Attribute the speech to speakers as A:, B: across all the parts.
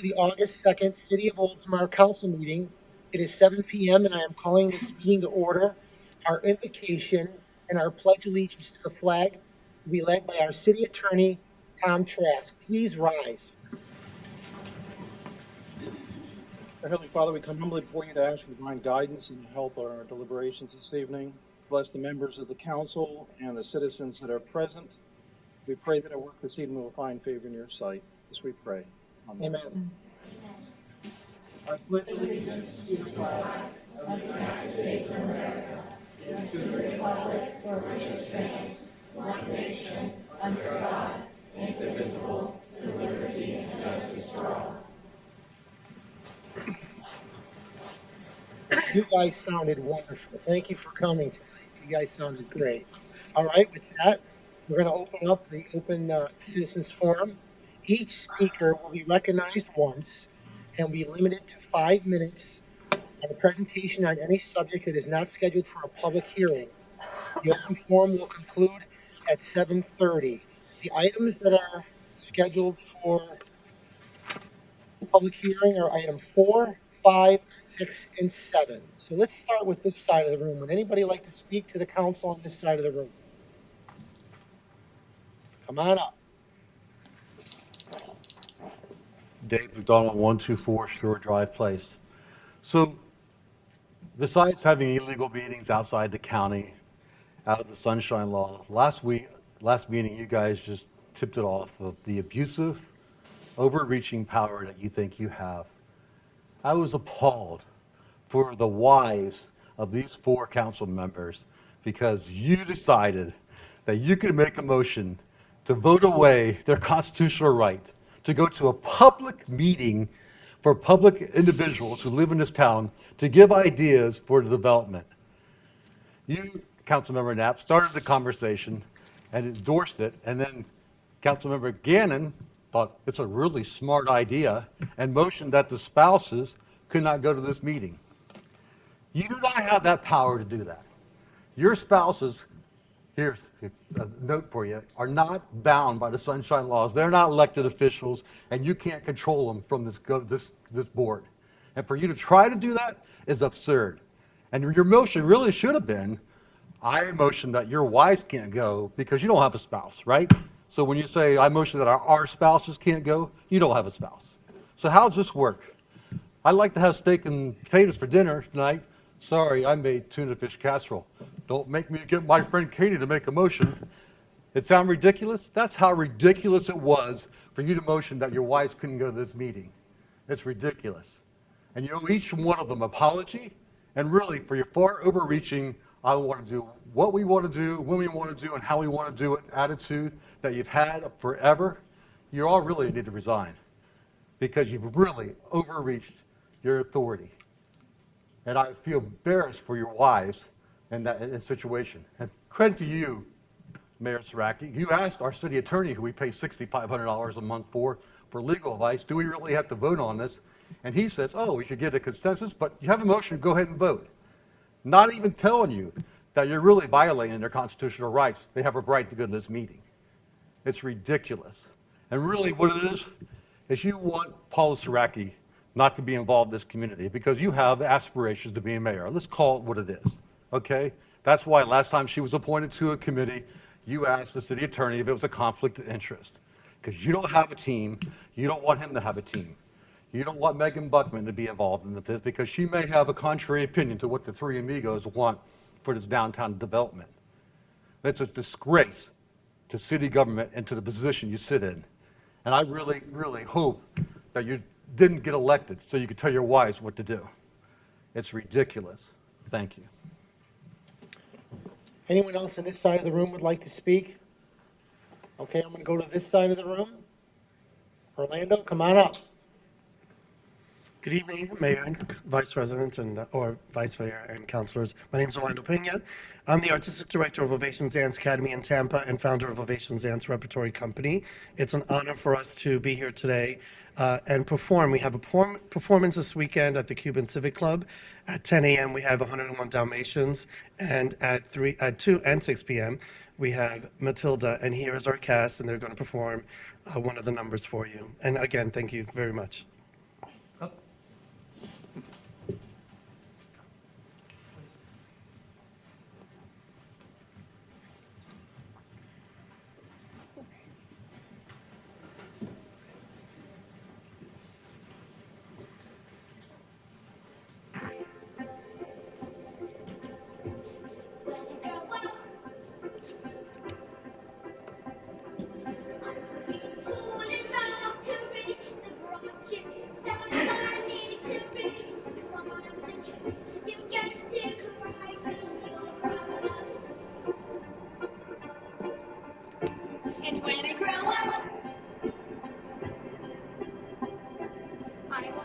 A: The August 2nd City of Oldsmar Council meeting. It is 7 p.m. and I am calling this meeting to order. Our invocation and our pledge allegiance to the flag will be led by our city attorney, Tom Trask. Please rise.
B: Our Heavenly Father, we come humbly before you to ask for divine guidance and help on our deliberations this evening. Bless the members of the council and the citizens that are present. We pray that our work this evening will find favor in your sight. This we pray.
A: Amen.
C: Amen.
A: I pledge allegiance to the flag of the United States of America and to the republic for which it stands, one nation, under God, indivisible, with liberty and justice for all. You guys sounded wonderful. Thank you for coming tonight. You guys sounded great. All right, with that, we're going to open up the citizens forum. Each speaker will be recognized once and will be limited to 5 minutes on a presentation on any subject that is not scheduled for a public hearing. The open forum will conclude at 7:30. The items that are scheduled for public hearing are item 4, 5, 6, and 7. So let's start with this side of the room. Would anybody like to speak to the council on this side of the room? Come on up.
D: Dave McDonald, 124 Shore Drive Place. So, besides having illegal meetings outside the county, out of the Sunshine Law, last meeting, you guys just tipped it off of the abusive, overreaching power that you think you have. I was appalled for the whys of these 4 council members because you decided that you could make a motion to vote away their constitutional right to go to a public meeting for public individuals who live in this town to give ideas for the development. You, Councilmember Knapp, started the conversation and endorsed it, and then Councilmember Gannon thought it's a really smart idea and motioned that the spouses could not go to this meeting. You do not have that power to do that. Your spouses, here's a note for you, are not bound by the Sunshine Laws. They're not elected officials, and you can't control them from this board. And for you to try to do that is absurd. And your motion really should have been, I motion that your wives can't go because you don't have a spouse, right? So when you say, I motion that our spouses can't go, you don't have a spouse. So how does this work? I'd like to have steak and potatoes for dinner tonight. Sorry, I made tuna fish casserole. Don't make me get my friend Katie to make a motion. It sound ridiculous? That's how ridiculous it was for you to motion that your wives couldn't go to this meeting. It's ridiculous. And you owe each one of them an apology, and really for your far overreaching, I want to do what we want to do, when we want to do, and how we want to do it attitude that you've had forever. You all really need to resign because you've really overreached your authority. And I feel embarrassed for your wives in that situation. And credit to you, Mayor Saraki. You asked our city attorney, who we pay $6,500 a month for legal advice, do we really have to vote on this? And he says, oh, we should get a consensus, but you have a motion, go ahead and vote. Not even telling you that you're really violating their constitutional rights. They have a right to go to this meeting. It's ridiculous. And really what it is you want Paula Saraki not to be involved in this community because you have aspirations to be a mayor. Let's call it what it is, okay? That's why last time she was appointed to a committee, you asked the city attorney if it was a conflict of interest. Because you don't have a team, you don't want him to have a team. You don't want Megan Buckman to be involved in this because she may have a contrary opinion to what the three amigos want for this downtown development. It's a disgrace to city government and to the position you sit in. And I really, really hope that you didn't get elected so you could tell your wives what to do. It's ridiculous. Thank you.
A: Anyone else on this side of the room would like to speak? Okay, I'm going to go to this side of the room. Orlando, come on up.
C: Good evening, Mayor and Vice President or Vice Mayor and councilors. My name is Orlando Pena. I'm the Artistic Director of Ovation Dance Academy in Tampa and founder of Ovation Dance Repertory Company. It's an honor for us to be here today and perform. We have a performance this weekend at the Cuban Civic Club. At 10 a.m. we have 101 Dalmatians, and at 2 and 6 p.m. we have Matilda, and here is our cast, and they're going to perform one of the numbers for you. And again, thank you very much.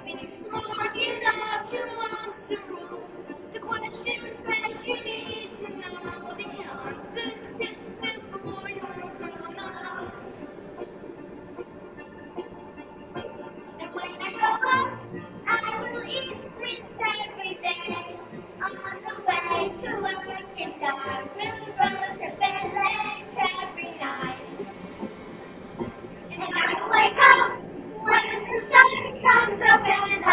E: Be smart enough to answer all the questions that you need to know the answers to before you're grown up. And when I grow up, I will eat sweets every day. On the way to work, and I will go to bed late every night. And I will wake up when the sun comes up, and I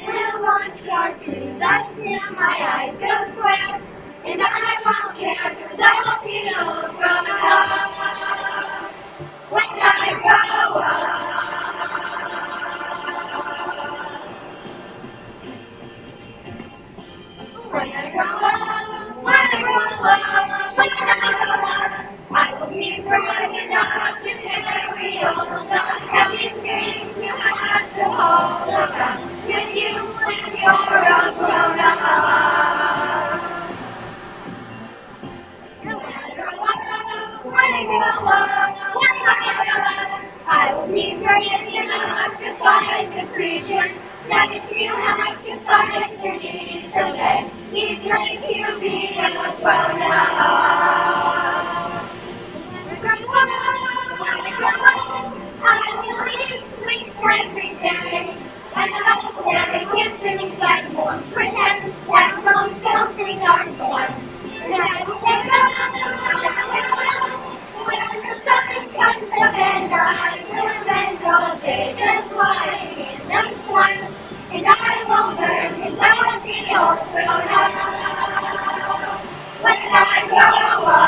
E: will watch cartoons until my eyes go square. And I won't care, 'cause I'll be all grown up when I grow up. When I grow up, when I grow up, when I grow up, I will be brave enough to carry all the heavy things you have to hold around with you when you're a grown up. And when I grow up, when I grow up, when I grow up, I will be brave enough to fight the creatures that you have to fight beneath the bed. You try to be a grown up. When I grow up, when I grow up, I will eat sweets every day. And I'll play with things that most pretend, that most don't think are fun. And I will wake up when the sun comes up, and I will spend all day just lying in the sun. And I won't burn, 'cause I'll be all grown up when I grow up.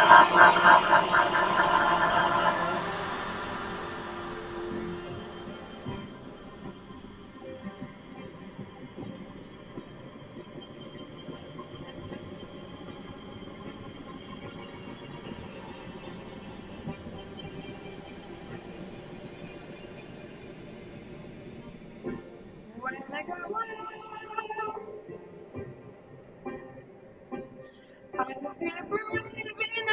E: When I grow up, I will be brave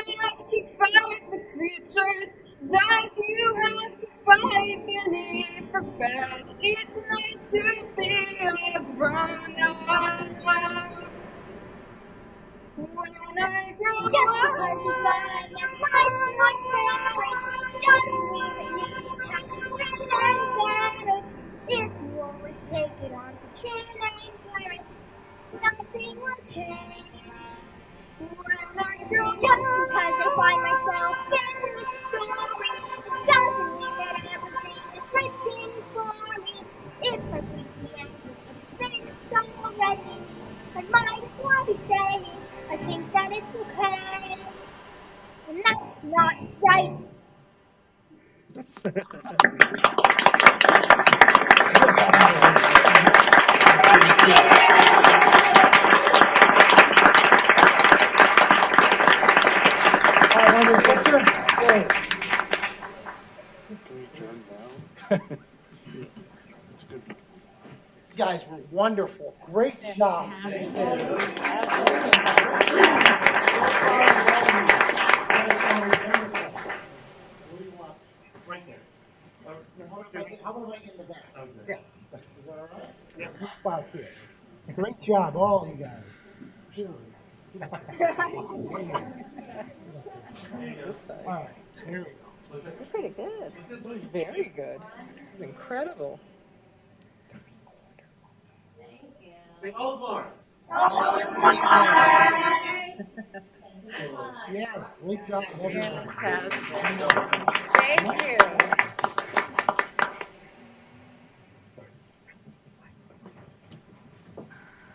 E: enough to fight the creatures that you have to fight beneath the bed each night to be a grown up. When I grow up, just because you find that life's not fair, it doesn't mean that you just have to grin and bear it. If you always take it on the chin and wear it, nothing will change. When I grow up, just because I find myself in this story, it doesn't mean that everything is written for me. If I think the ending is fixed already, I might as well be saying I think that it's okay, and that's not right.
A: You guys were wonderful. Great job.
C: Right there.
A: How about I get in the back?
C: Okay.
A: Is that all right? Yes. Spot here. Great job, all you guys. All right, here we go.
F: You're pretty good.
G: This was very good. This is incredible.
C: Say Oldsmar.
A: Yes, great job, everyone.
G: Fantastic. Thank you.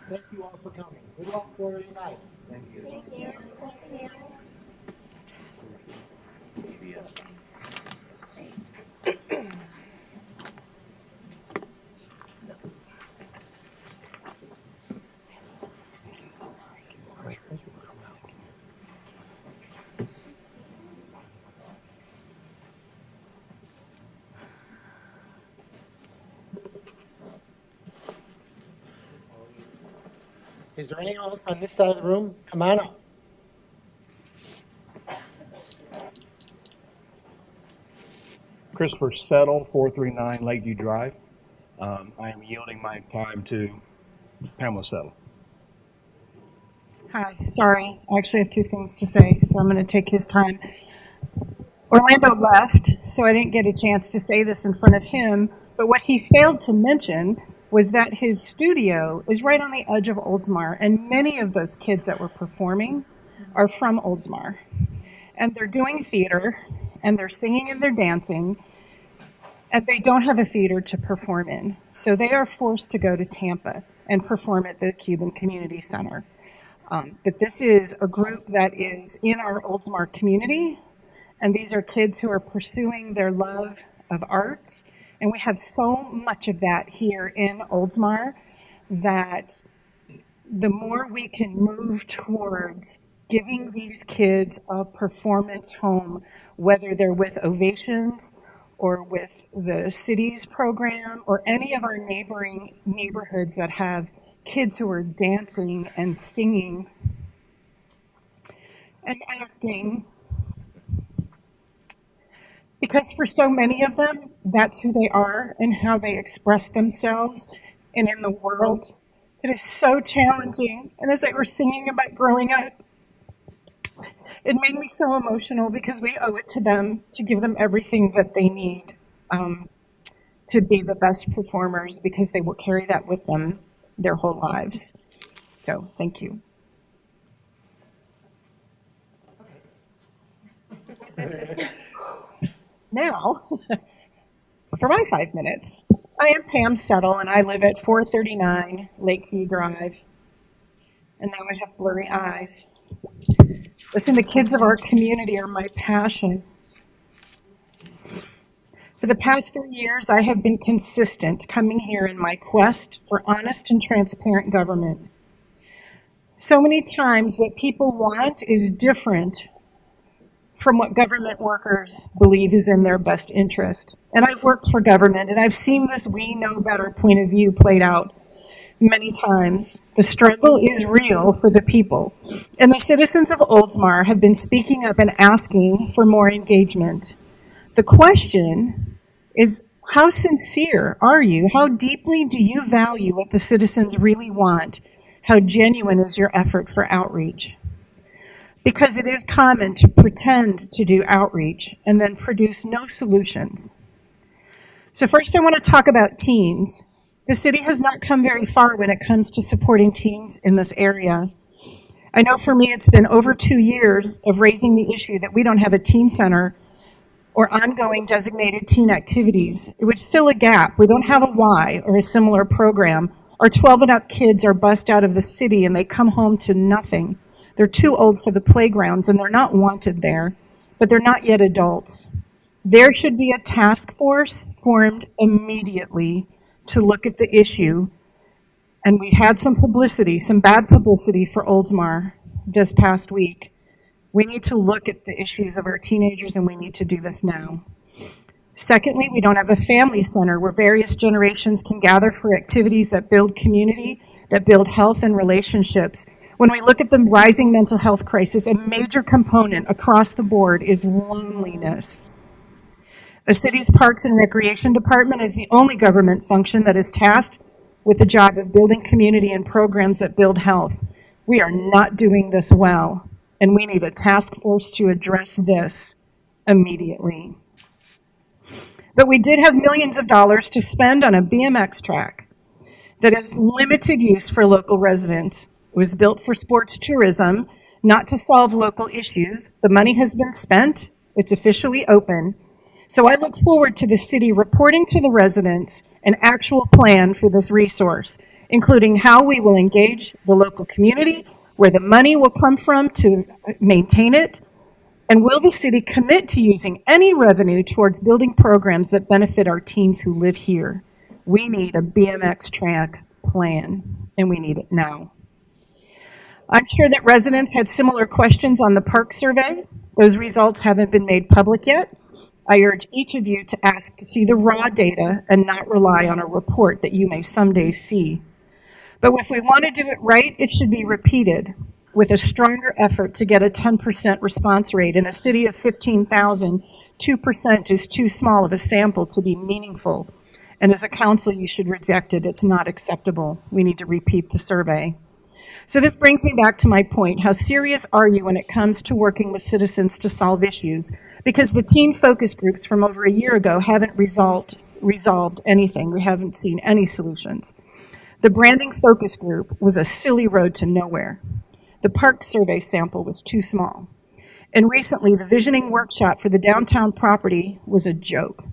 A: Thank you all for coming. Good luck Saturday night.
E: Thank you. Thank you.
A: Great, thank you for coming out. Is there anyone else on this side of the room? Come on up.
H: Christopher Settle, 439 Lakeview Drive.
F: I am yielding my time to Pamela Settle.
H: Hi, sorry. I actually have two things to say, so I'm going to take his time. Orlando left, so I didn't get a chance to say this in front of him, but what he failed to mention was that his studio is right on the edge of Oldsmar, and many of those kids that were performing are from Oldsmar. And they're doing theater, and they're singing and they're dancing, and they don't have a theater to perform in. So they are forced to go to Tampa and perform at the Cuban Community Center. But this is a group that is in our Oldsmar community, and these are kids who are pursuing their love of arts. And we have so much of that here in Oldsmar that the more we can move towards giving these kids a performance home, whether they're with Ovations or with the city's program or any of our neighboring neighborhoods that have kids who are dancing and singing and acting. Because for so many of them, that's who they are and how they express themselves and in the world. It is so challenging. And as they were singing about growing up, it made me so emotional because we owe it to them to give them everything that they need to be the best performers, because they will carry that with them their whole lives. So thank you. Now, for my 5 minutes, I am Pam Settle, and I live at 439 Lakeview Drive. And now I have blurry eyes. Listen, the kids of our community are my passion. For the past 3 years, I have been consistent coming here in my quest for honest and transparent government. So many times what people want is different from what government workers believe is in their best interest. And I've worked for government, and I've seen this we know better point of view played out many times. The struggle is real for the people. And the citizens of Oldsmar have been speaking up and asking for more engagement. The question is, how sincere are you? How deeply do you value what the citizens really want? How genuine is your effort for outreach? Because it is common to pretend to do outreach and then produce no solutions. So first I want to talk about teens. The city has not come very far when it comes to supporting teens in this area. I know for me it's been over 2 years of raising the issue that we don't have a teen center or ongoing designated teen activities. It would fill a gap. We don't have a Y or a similar program. Our 12 and up kids are bussed out of the city and they come home to nothing. They're too old for the playgrounds and they're not wanted there, but they're not yet adults. There should be a task force formed immediately to look at the issue. And we had some publicity, some bad publicity for Oldsmar this past week. We need to look at the issues of our teenagers, and we need to do this now. Secondly, we don't have a family center where various generations can gather for activities that build community, that build health and relationships. When we look at the rising mental health crisis, a major component across the board is loneliness. A city's Parks and Recreation Department is the only government function that is tasked with the job of building community and programs that build health. We are not doing this well, and we need a task force to address this immediately. But we did have millions of dollars to spend on a BMX track that has limited use for local residents. It was built for sports tourism, not to solve local issues. The money has been spent. It's officially open. So I look forward to the city reporting to the residents an actual plan for this resource, including how we will engage the local community, where the money will come from to maintain it, and will the city commit to using any revenue towards building programs that benefit our teens who live here? We need a BMX track plan, and we need it now. I'm sure that residents had similar questions on the park survey. Those results haven't been made public yet. I urge each of you to ask to see the raw data and not rely on a report that you may someday see. But if we want to do it right, it should be repeated with a stronger effort to get a 10% response rate. In a city of 15,000, 2% is too small of a sample to be meaningful. And as a council, you should reject it. It's not acceptable. We need to repeat the survey. So this brings me back to my point. How serious are you when it comes to working with citizens to solve issues? Because the teen focus groups from over a year ago haven't resolved anything. We haven't seen any solutions. The branding focus group was a silly road to nowhere. The park survey sample was too small. And recently, the visioning workshop for the downtown property was a joke.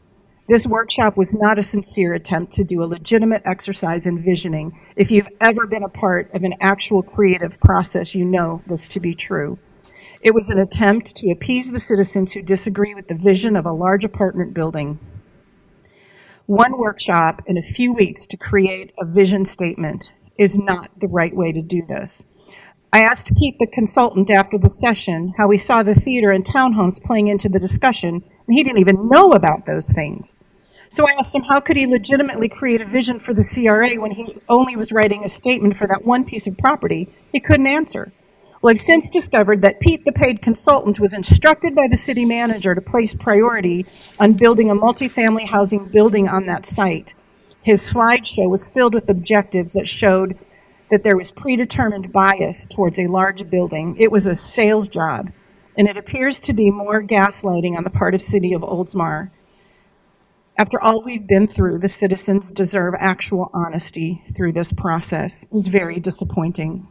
H: This workshop was not a sincere attempt to do a legitimate exercise in visioning. If you've ever been a part of an actual creative process, you know this to be true. It was an attempt to appease the citizens who disagree with the vision of a large apartment building. One workshop in a few weeks to create a vision statement is not the right way to do this. I asked Pete, the consultant, after the session, how he saw the theater and townhomes playing into the discussion, and he didn't even know about those things. So I asked him, how could he legitimately create a vision for the CRA when he only was writing a statement for that one piece of property? He couldn't answer. Well, I've since discovered that Pete, the paid consultant, was instructed by the city manager to place priority on building a multifamily housing building on that site. His slideshow was filled with objectives that showed that there was predetermined bias towards a large building. It was a sales job, and it appears to be more gaslighting on the part of City of Oldsmar. After all we've been through, the citizens deserve actual honesty through this process. It was very disappointing.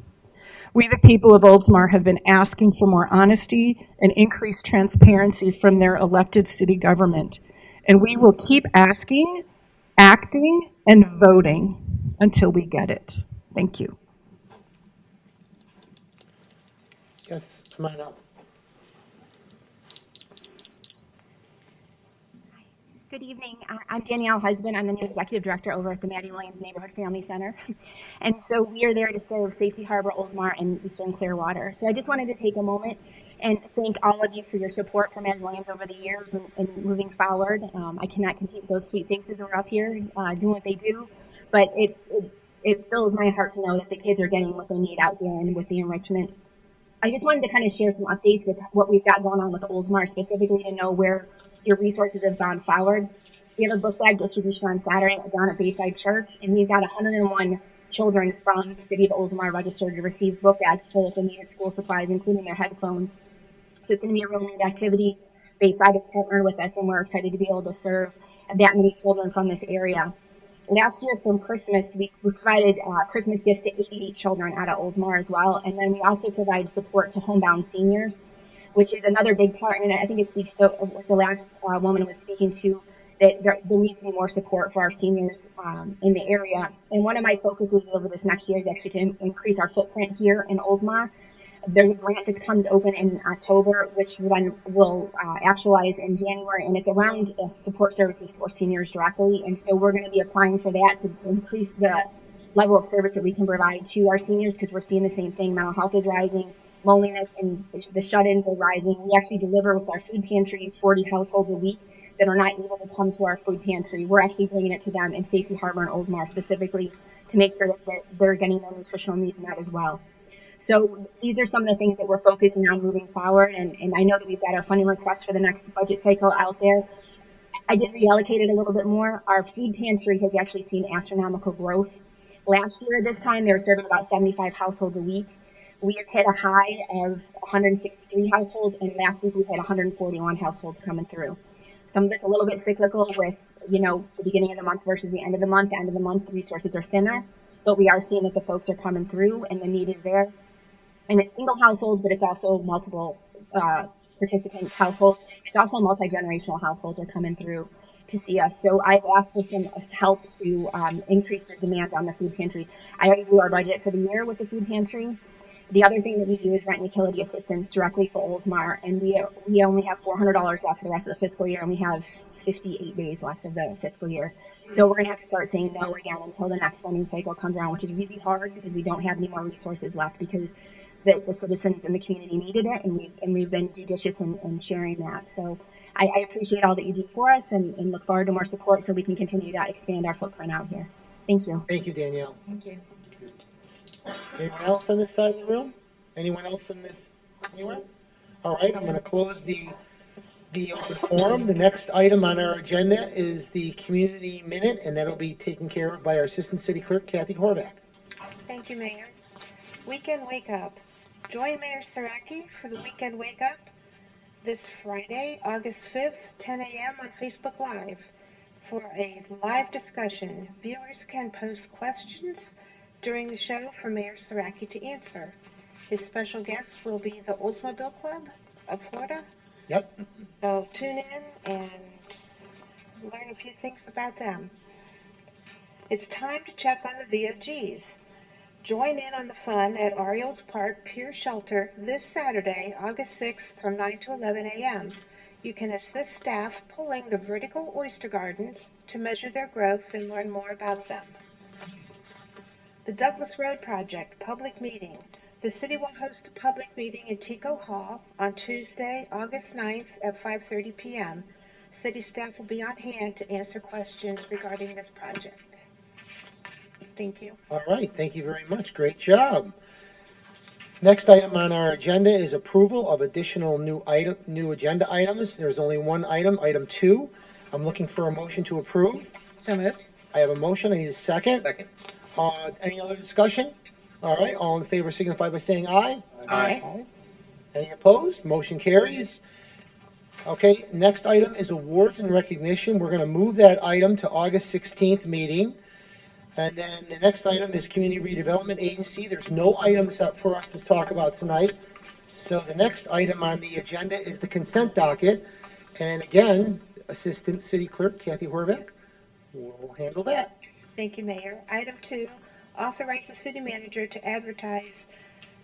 H: We, the people of Oldsmar, have been asking for more honesty and increased transparency from their elected city government, and we will keep asking, acting, and voting until we get it. Thank you.
A: Yes, come on up.
I: Good evening. I'm Danielle Husband. I'm the new executive director over at the Maddie Williams Neighborhood Family Center. And so we are there to serve Safety Harbor, Oldsmar, and Eastern Clearwater. So I just wanted to take a moment and thank all of you for your support for Maddie Williams over the years and moving forward. I cannot compete with those sweet faces who are up here doing what they do, but it fills my heart to know that the kids are getting what they need out here and with the enrichment. I just wanted to kind of share some updates with what we've got going on with Oldsmar, specifically to know where your resources have gone forward. We have a book bag distribution on Saturday down at Bayside Church, and we've got 101 children from the city of Oldsmar registered to receive book bags full of the needed school supplies, including their headphones. So it's going to be a real neat activity. Bayside has partnered with us, and we're excited to be able to serve that many children from this area. Last year from Christmas, we provided Christmas gifts to 88 children out of Oldsmar as well. And then we also provide support to homebound seniors, which is another big part. And I think it speaks to what the last woman was speaking to, that there needs to be more support for our seniors in the area. And one of my focuses over this next year is actually to increase our footprint here in Oldsmar. There's a grant that comes open in October, which then will actualize in January, and it's around support services for seniors directly. And so we're going to be applying for that to increase the level of service that we can provide to our seniors, because we're seeing the same thing. Mental health is rising, loneliness and the shut-ins are rising. We actually deliver with our food pantry 40 households a week that are not able to come to our food pantry. We're actually bringing it to them in Safety Harbor and Oldsmar specifically to make sure that they're getting their nutritional needs met as well. So these are some of the things that we're focusing on moving forward. And I know that we've got our funding request for the next budget cycle out there. I did reallocate it a little bit more. Our food pantry has actually seen astronomical growth. Last year at this time, they were serving about 75 households a week. We have hit a high of 163 households, and last week we had 141 households coming through. Some of it's a little bit cyclical with, the beginning of the month versus the end of the month. The end of the month, the resources are thinner, but we are seeing that the folks are coming through and the need is there. And it's single households, but it's also multiple participants households. It's also multi-generational households are coming through to see us. So I've asked for some help to increase the demand on the food pantry. I already blew our budget for the year with the food pantry. The other thing that we do is rent utility assistance directly for Oldsmar, and we only have $400 left for the rest of the fiscal year, and we have 58 days left of the fiscal year. So we're going to have to start saying no again until the next funding cycle comes around, which is really hard because we don't have any more resources left, because the citizens in the community needed it, and we've been judicious in sharing that. So I appreciate all that you do for us, and look forward to more support so we can continue to expand our footprint out here. Thank you.
A: Thank you, Danielle.
G: Thank you.
A: Anyone else on this side of the room? Anyone else in this? Anywhere? All right, I'm going to close the the open forum. The next item on our agenda is the community minute, and that'll be taken care of by our Assistant City Clerk, Kathy Horvath.
J: Thank you, Mayor. Weekend Wake Up. Join Mayor Saraki for the Weekend Wake Up this Friday, August 5th, 10 a.m. on Facebook Live for a live discussion. Viewers can post questions during the show for Mayor Saraki to answer. His special guest will be the Oldsmar Club of Florida.
A: Yep.
J: So tune in and learn a few things about them. It's time to check on the VOGs. Join in on the fun at Orioles Park Pier Shelter this Saturday, August 6th from 9 to 11 a.m. You can assist staff pulling the vertical oyster gardens to measure their growth and learn more about them. The Douglas Road Project Public Meeting. The city will host a public meeting in Tico Hall on Tuesday, August 9th at 5:30 p.m. City staff will be on hand to answer questions regarding this project. Thank you.
A: All right, thank you very much. Great job. Next item on our agenda is approval of additional new agenda items. There's only one item, item 2. I'm looking for a motion to approve.
G: So moved.
A: I have a motion. I need a second.
F: Second.
A: Any other discussion? All right, all in favor signify by saying aye.
G: Aye.
A: Any opposed? Motion carries. Okay, next item is awards and recognition. We're going to move that item to August 16th meeting. And then the next item is Community Redevelopment Agency. There's no items up for us to talk about tonight. So the next item on the agenda is the consent docket. And again, Assistant City Clerk Kathy Horvath will handle that.
J: Thank you, Mayor. Item 2, authorize the city manager to advertise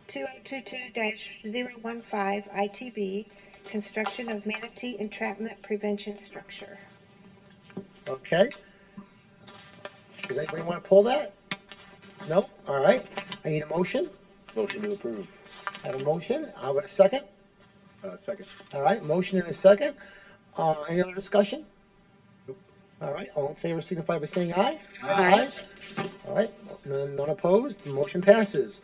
J: 2022-015 ITB, construction of manatee entrapment prevention structure.
A: Okay. Does anybody want to pull that? No? All right. I need a motion.
F: Motion to approve.
A: I have a motion. How about a second?
F: Second.
A: All right, motion and a second. Any other discussion? All right, all in favor signify by saying aye. Aye. All right, none opposed, the motion passes.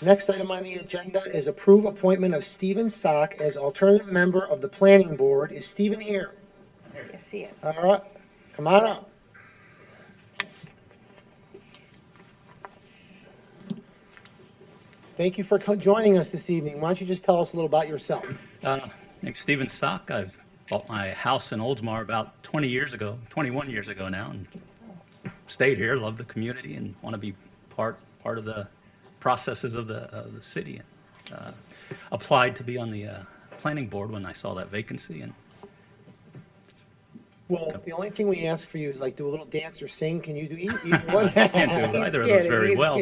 A: Next item on the agenda is approve appointment of Stephen Sock as alternative member of the planning board. Is Stephen here?
J: Yes, he is.
A: All right, come on up. Thank you for joining us this evening. Why don't you just tell us a little about yourself?
K: Name's Stephen Sock. I've bought my house in Oldsmar about 21 years ago now, and stayed here. Love the community and want to be part of the processes of the city. Applied to be on the planning board when I saw that vacancy, and
A: Well, the only thing we ask for you is like do a little dance or sing. Can you do either one?
K: I can't do either of those very well.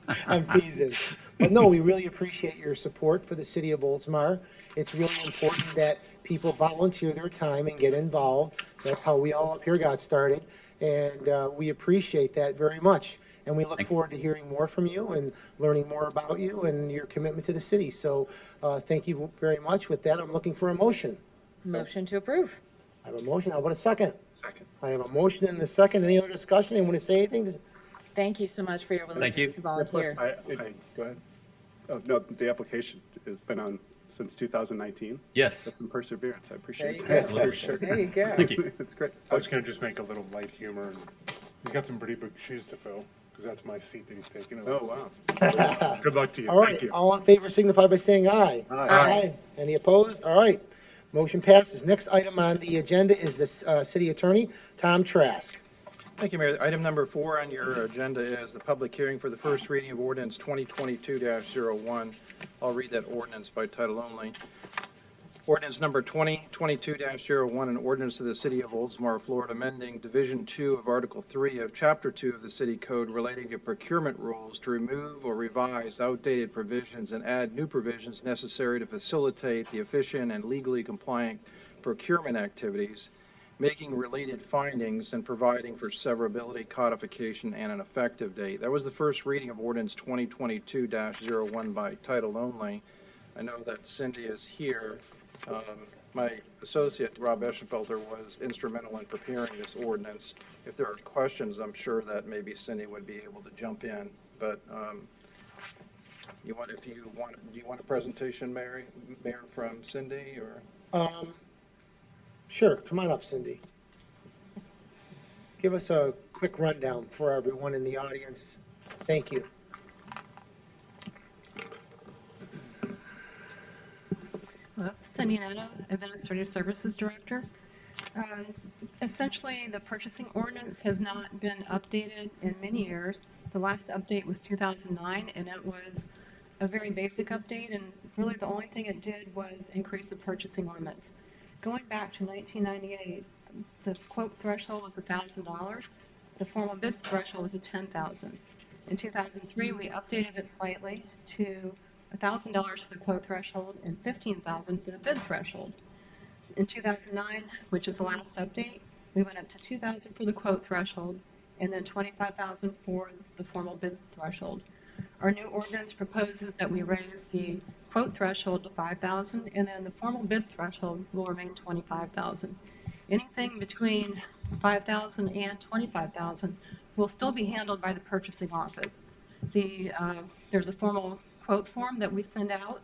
K: But
A: I'm teasing. But no, we really appreciate your support for the city of Oldsmar. It's really important that people volunteer their time and get involved. That's how we all up here got started. And we appreciate that very much. And we look forward to hearing more from you and learning more about you and your commitment to the city. So thank you very much. With that, I'm looking for a motion.
G: Motion to approve.
A: I have a motion. How about a second?
F: Second.
A: I have a motion and a second. Any other discussion? Anyone want to say anything?
G: Thank you so much for your willingness
K: you.
G: to volunteer.
L: Go ahead. Oh, no, the application has been on since 2019.
K: Yes.
L: That's some perseverance. I appreciate
G: There
L: that.
G: you go.
L: For sure.
G: There you go.
K: Thank you.
L: It's great.
M: I was going to just make a little light humor. He's got some pretty big shoes to fill because that's my seat that he's taking over.
L: Oh, wow.
M: Good luck to you.
A: All
M: Thank
A: right,
M: you.
A: all in favor signify by saying aye.
L: Aye.
A: Any opposed? All right, motion passes. Next item on the agenda is the city attorney, Tom Trask.
B: Thank you, Mayor. Item number 4 on your agenda is the public hearing for the first reading of ordinance 2022-01. I'll read that ordinance by title only. Ordinance number 2022-01, an ordinance of the City of Oldsmar, Florida, amending Division 2 of Article 3 of Chapter 2 of the City Code relating to procurement rules to remove or revise outdated provisions and add new provisions necessary to facilitate the efficient and legally compliant procurement activities, making related findings, and providing for severability, codification, and an effective date. That was the first reading of ordinance 2022-01 by title only. I know that Cindy is here. My associate, Rob Eschenfelter, was instrumental in preparing this ordinance. If there are questions, I'm sure that maybe Cindy would be able to jump in. But do you want a presentation, Mayor, from Cindy, or?
A: Sure, come on up, Cindy. Give us a quick rundown for everyone in the audience. Thank you.
N: Hello, Cindy Neto, Administrative Services Director. Essentially, the purchasing ordinance has not been updated in many years. The last update was 2009, and it was a very basic update, and really the only thing it did was increase the purchasing limits. Going back to 1998, the quote threshold was $1,000. The formal bid threshold was $10,000. In 2003, we updated it slightly to $1,000 for the quote threshold and $15,000 for the bid threshold. In 2009, which is the last update, we went up to $2,000 for the quote threshold and then $25,000 for the formal bid threshold. Our new ordinance proposes that we raise the quote threshold to $5,000 and then the formal bid threshold will remain $25,000. Anything between $5,000 and $25,000 will still be handled by the purchasing office. There's a formal quote form that we send out.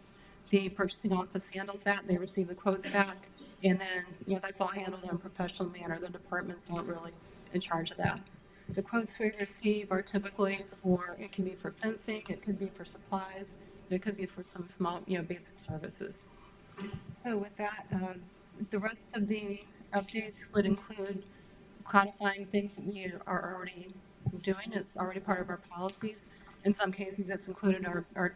N: The purchasing office handles that. They receive the quotes back, and then that's all handled in a professional manner. The departments aren't really in charge of that. The quotes we receive are typically it can be for fencing, it could be for supplies, it could be for some small, basic services. So with that, the rest of the updates would include codifying things that we are already doing. It's already part of our policies. In some cases, it's included in our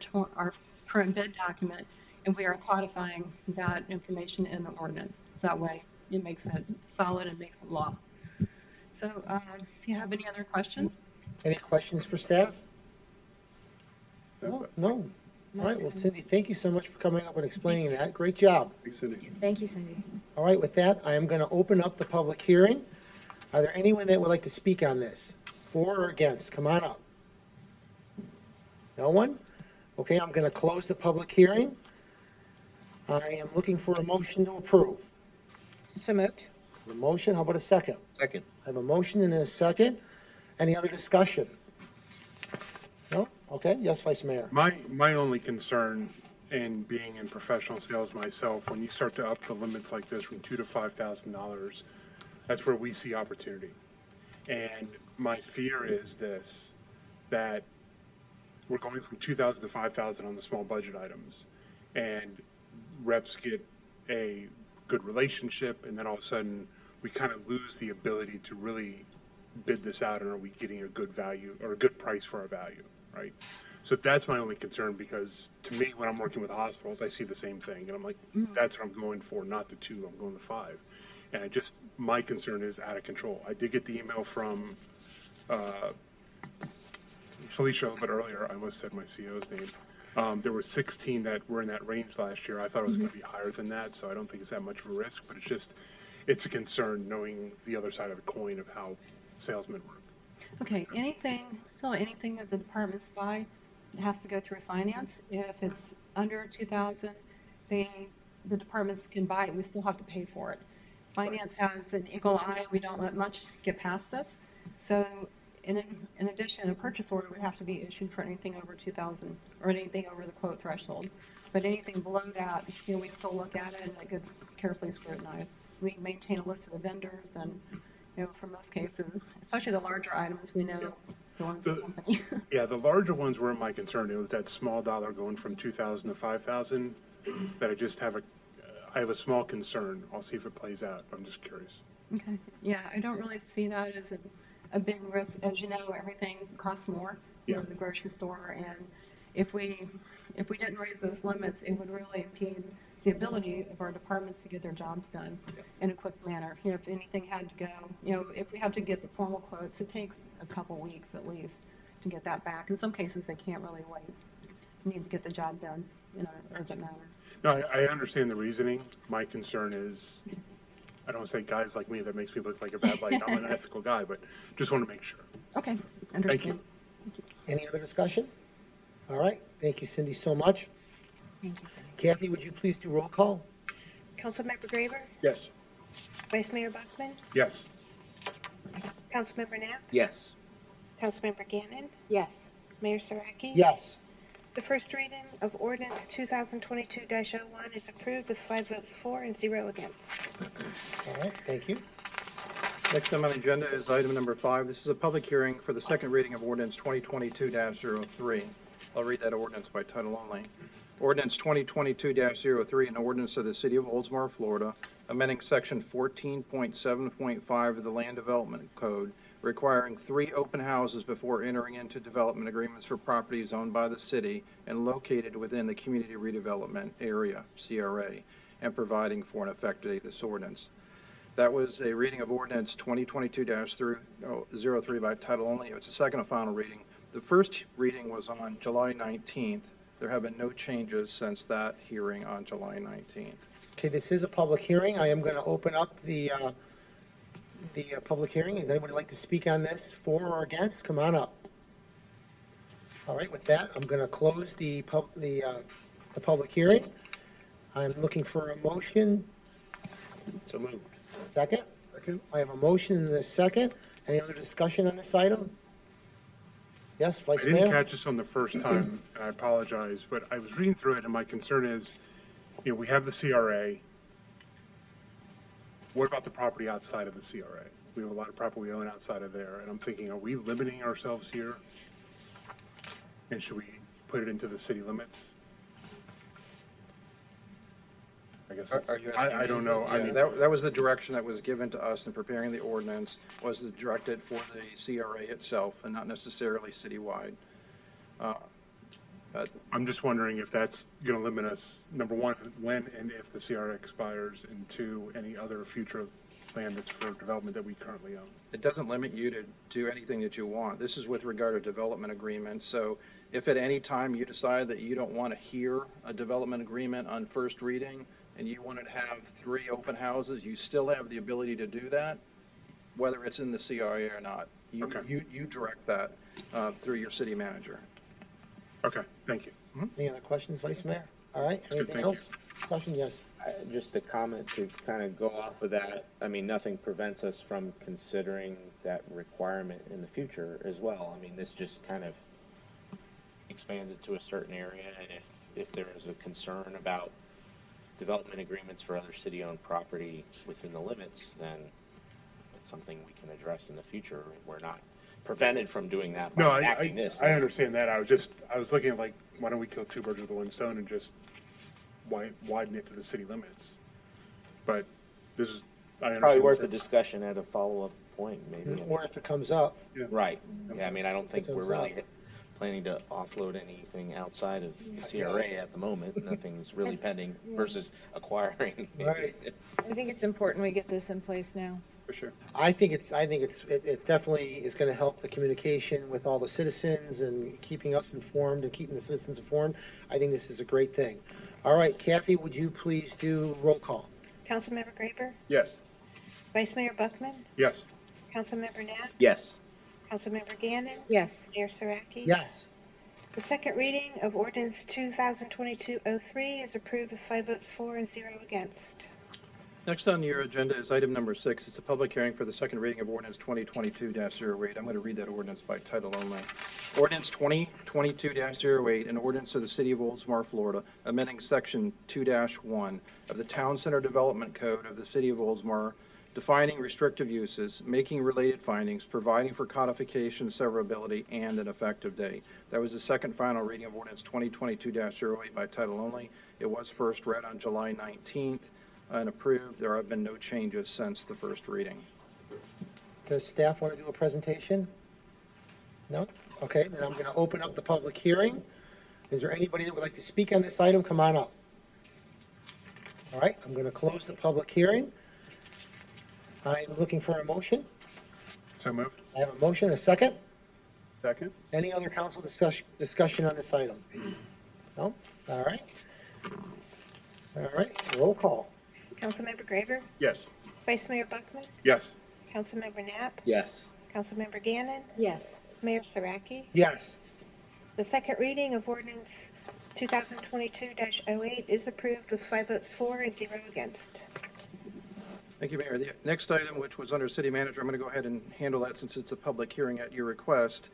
N: current bid document, and we are codifying that information in the ordinance. That way, it makes it solid and makes it law. So if you have any other questions?
A: Any questions for staff? No? All right, well, Cindy, thank you so much for coming up and explaining that. Great job.
L: Thanks, Cindy.
G: Thank you, Cindy.
A: All right, with that, I am going to open up the public hearing. Are there anyone that would like to speak on this? For or against? Come on up. No one? Okay, I'm going to close the public hearing. I am looking for a motion to approve.
G: So moved.
A: A motion, how about a second?
F: Second.
A: I have a motion and a second. Any other discussion? No? Okay, yes, Vice Mayor.
M: My only concern in being in professional sales myself, when you start to up the limits like this from $2,000 to $5,000, that's where we see opportunity. And my fear is this, that we're going from 2,000 to 5,000 on the small budget items, and reps get a good relationship, and then all of a sudden we kind of lose the ability to really bid this out, and are we getting a good value or a good price for our value, right? So that's my only concern, because to me, when I'm working with hospitals, I see the same thing, and I'm like, that's what I'm going for, not the 2, I'm going to 5. And my concern is out of control. I did get the email from Felicia a little bit earlier. I almost said my CEO's name. There were 16 that were in that range last year. I thought it was going to be higher than that, so I don't think it's that much of a risk, but it's a concern knowing the other side of the coin of how salesmen work.
N: Okay, anything that the departments buy has to go through finance. If it's under 2,000, the departments can buy it. We still have to pay for it. Finance has an eagle eye. We don't let much get past us. So in addition, a purchase order would have to be issued for anything over 2,000 or anything over the quote threshold. But anything below that, we still look at it and it gets carefully scrutinized. We maintain a list of the vendors, and for most cases, especially the larger items, we know who owns the company.
M: Yeah, the larger ones weren't my concern. It was that small dollar going from 2,000 to 5,000 that I have a small concern. I'll see if it plays out. I'm just curious.
N: Okay. Yeah, I don't really see that as a big risk. As you know, everything costs more in the grocery store, and if we didn't raise those limits, it would really impede the ability of our departments to get their jobs done in a quick manner. If anything had to go, if we have to get the formal quotes, it takes a couple weeks at least to get that back. In some cases, they can't really wait. You need to get the job done in an urgent manner.
M: No, I understand the reasoning. My concern is, I don't want to say guys like me, that makes me look like a bad light. I'm an ethical guy, but just want to make sure.
N: Okay, understand.
M: Thank you.
A: Any other discussion? All right, thank you, Cindy, so much.
G: Thank you, Cindy.
A: Kathy, would you please do roll call?
J: Councilmember Graver,
M: Yes.
J: Vice Mayor Buckman,
M: Yes.
J: Councilmember Knapp,
F: Yes.
J: Councilmember Gannon,
G: Yes.
J: Mayor Saraki.
A: Yes.
J: The first reading of ordinance 2022-01 is approved with 5 votes for and 0 against.
A: All right, thank you.
B: Next item on the agenda is item number 5. This is a public hearing for the second reading of ordinance 2022-03. I'll read that ordinance by title only. Ordinance 2022-03, an ordinance of the City of Oldsmar, Florida, amending Section 14.7.5 of the Land Development Code, requiring 3 open houses before entering into development agreements for properties owned by the city and located within the Community Redevelopment Area, CRA, and providing for an effective date of this ordinance. That was a reading of ordinance 2022-03 by title only. It's a second and final reading. The first reading was on July 19th. There have been no changes since that hearing on July 19th.
A: Okay, this is a public hearing. I am going to open up the public hearing. Does anybody like to speak on this, for or against? Come on up. All right, with that, I'm going to close the public hearing. I'm looking for a motion.
F: So moved.
A: Second? Second. I have a motion and a second. Any other discussion on this item? Yes, Vice
M: I
A: Mayor?
M: didn't catch this on the first time, and I apologize, but I was reading through it, and my concern is, we have the CRA. What about the property outside of the CRA? We have a lot of property we own outside of there, and I'm thinking, are we limiting ourselves here? And should we put it into the city limits? I guess I don't know. I mean,
B: that was the direction that was given to us in preparing the ordinance, was to direct it for the CRA itself and not necessarily citywide.
M: I'm just wondering if that's going to limit us, number one, when and if the CRA expires, and two, any other future land that's for development that we currently own.
B: It doesn't limit you to do anything that you want. This is with regard to development agreements. So if at any time you decide that you don't want to hear a development agreement on first reading, and you wanted to have 3 open houses, you still have the ability to do that, whether it's in the CRA or not. You direct that through your city manager.
M: Okay, thank you.
A: Any other questions, Vice Mayor? All right,
M: That's good,
A: anything
M: thank
A: else? Discussion, yes.
O: Just a comment to kind of go off of that. I mean, nothing prevents us from considering that requirement in the future as well. I mean, this just kind of expands it to a certain area, and if there is a concern about development agreements for other city-owned property within the limits, then it's something we can address in the future. We're not prevented from doing that by enacting this.
M: I understand that. I was looking at, like, why don't we kill 2 birds with one stone and just widen it to the city limits? But this is, I understand.
O: Probably worth a discussion at a follow-up point, maybe.
A: Or if it comes up.
M: Yeah.
O: Right. Yeah, I mean, I don't think we're
A: comes
O: really
A: up.
O: planning to offload anything outside of the CRA at the moment. Nothing's really pending versus acquiring.
A: Right.
G: I think it's important we get this in place now.
B: For sure.
A: I think it definitely is going to help the communication with all the citizens and keeping us informed and keeping the citizens informed. I think this is a great thing. All right, Kathy, would you please do roll call?
J: Councilmember Graber?
M: Yes.
J: Vice Mayor Buckman?
M: Yes.
J: Councilmember Knapp?
F: Yes.
J: Councilmember Gannon?
G: Yes.
J: Mayor Saraki?
A: Yes.
J: The second reading of ordinance 2022-03 is approved with 5 votes for and 0 against.
B: Next on your agenda is item number 6. It's a public hearing for the second reading of ordinance 2022-08. I'm going to read that ordinance by title only. Ordinance 2022-08, an ordinance of the City of Oldsmar, Florida, amending Section 2-1 of the Town Center Development Code of the City of Oldsmar, defining restrictive uses, making related findings, providing for codification, severability, and an effective date. That was the second final reading of ordinance 2022-08 by title only. It was first read on July 19th. And approved. There have been no changes since the first reading.
A: Does staff want to do a presentation? No? Okay, then I'm going to open up the public hearing. Is there anybody that would like to speak on this item? Come on up. All right, I'm going to close the public hearing. I'm looking for a motion.
M: So moved.
A: I have a motion, a second.
M: Second.
A: Any other council discussion on this item? No? All right. All right, roll call.
J: Councilmember Graber?
M: Yes.
J: Vice Mayor Buckman?
M: Yes.
J: Councilmember Knapp?
F: Yes.
J: Councilmember Gannon?
G: Yes.
J: Mayor Saraki?
A: Yes.
J: The second reading of ordinance 2022-08 is approved with 5 votes for and 0 against.
B: Thank you, Mayor. The next item, which was under City Manager, I'm going to go ahead and handle that since it's a public hearing at your request,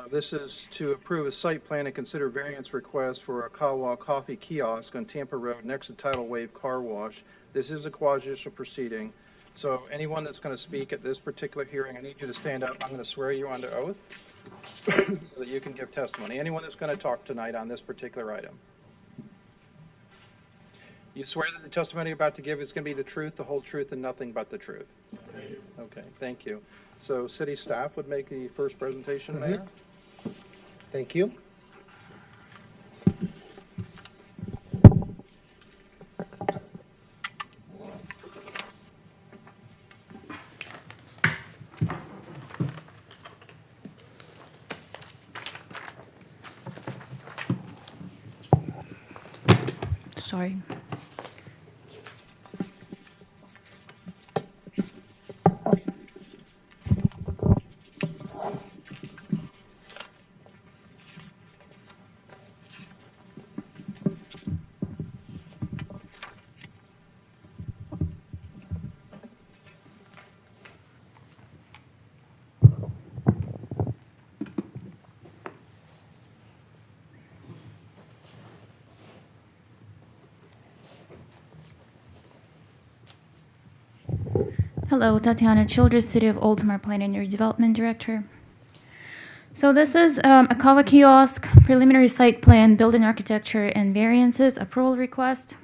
B: This is to approve a site plan and consider variance request for a Kawa Coffee Kiosk on Tampa Road next to Tidal Wave Car Wash. This is a quasi-judicial proceeding. So anyone that's going to speak at this particular hearing, I need you to stand up. I'm going to swear you under oath so that you can give testimony. Anyone that's going to talk tonight on this particular item. You swear that the testimony you're about to give is going to be the truth, the whole truth, and nothing but the truth? Okay, thank you. So city staff would make the first presentation, Mayor.
A: Thank you.
P: Sorry. Hello, Tatiana Childress, City of Oldsmar Planning and Redevelopment Director. So this is a Kava Kiosk preliminary site plan, building architecture and variances approval request.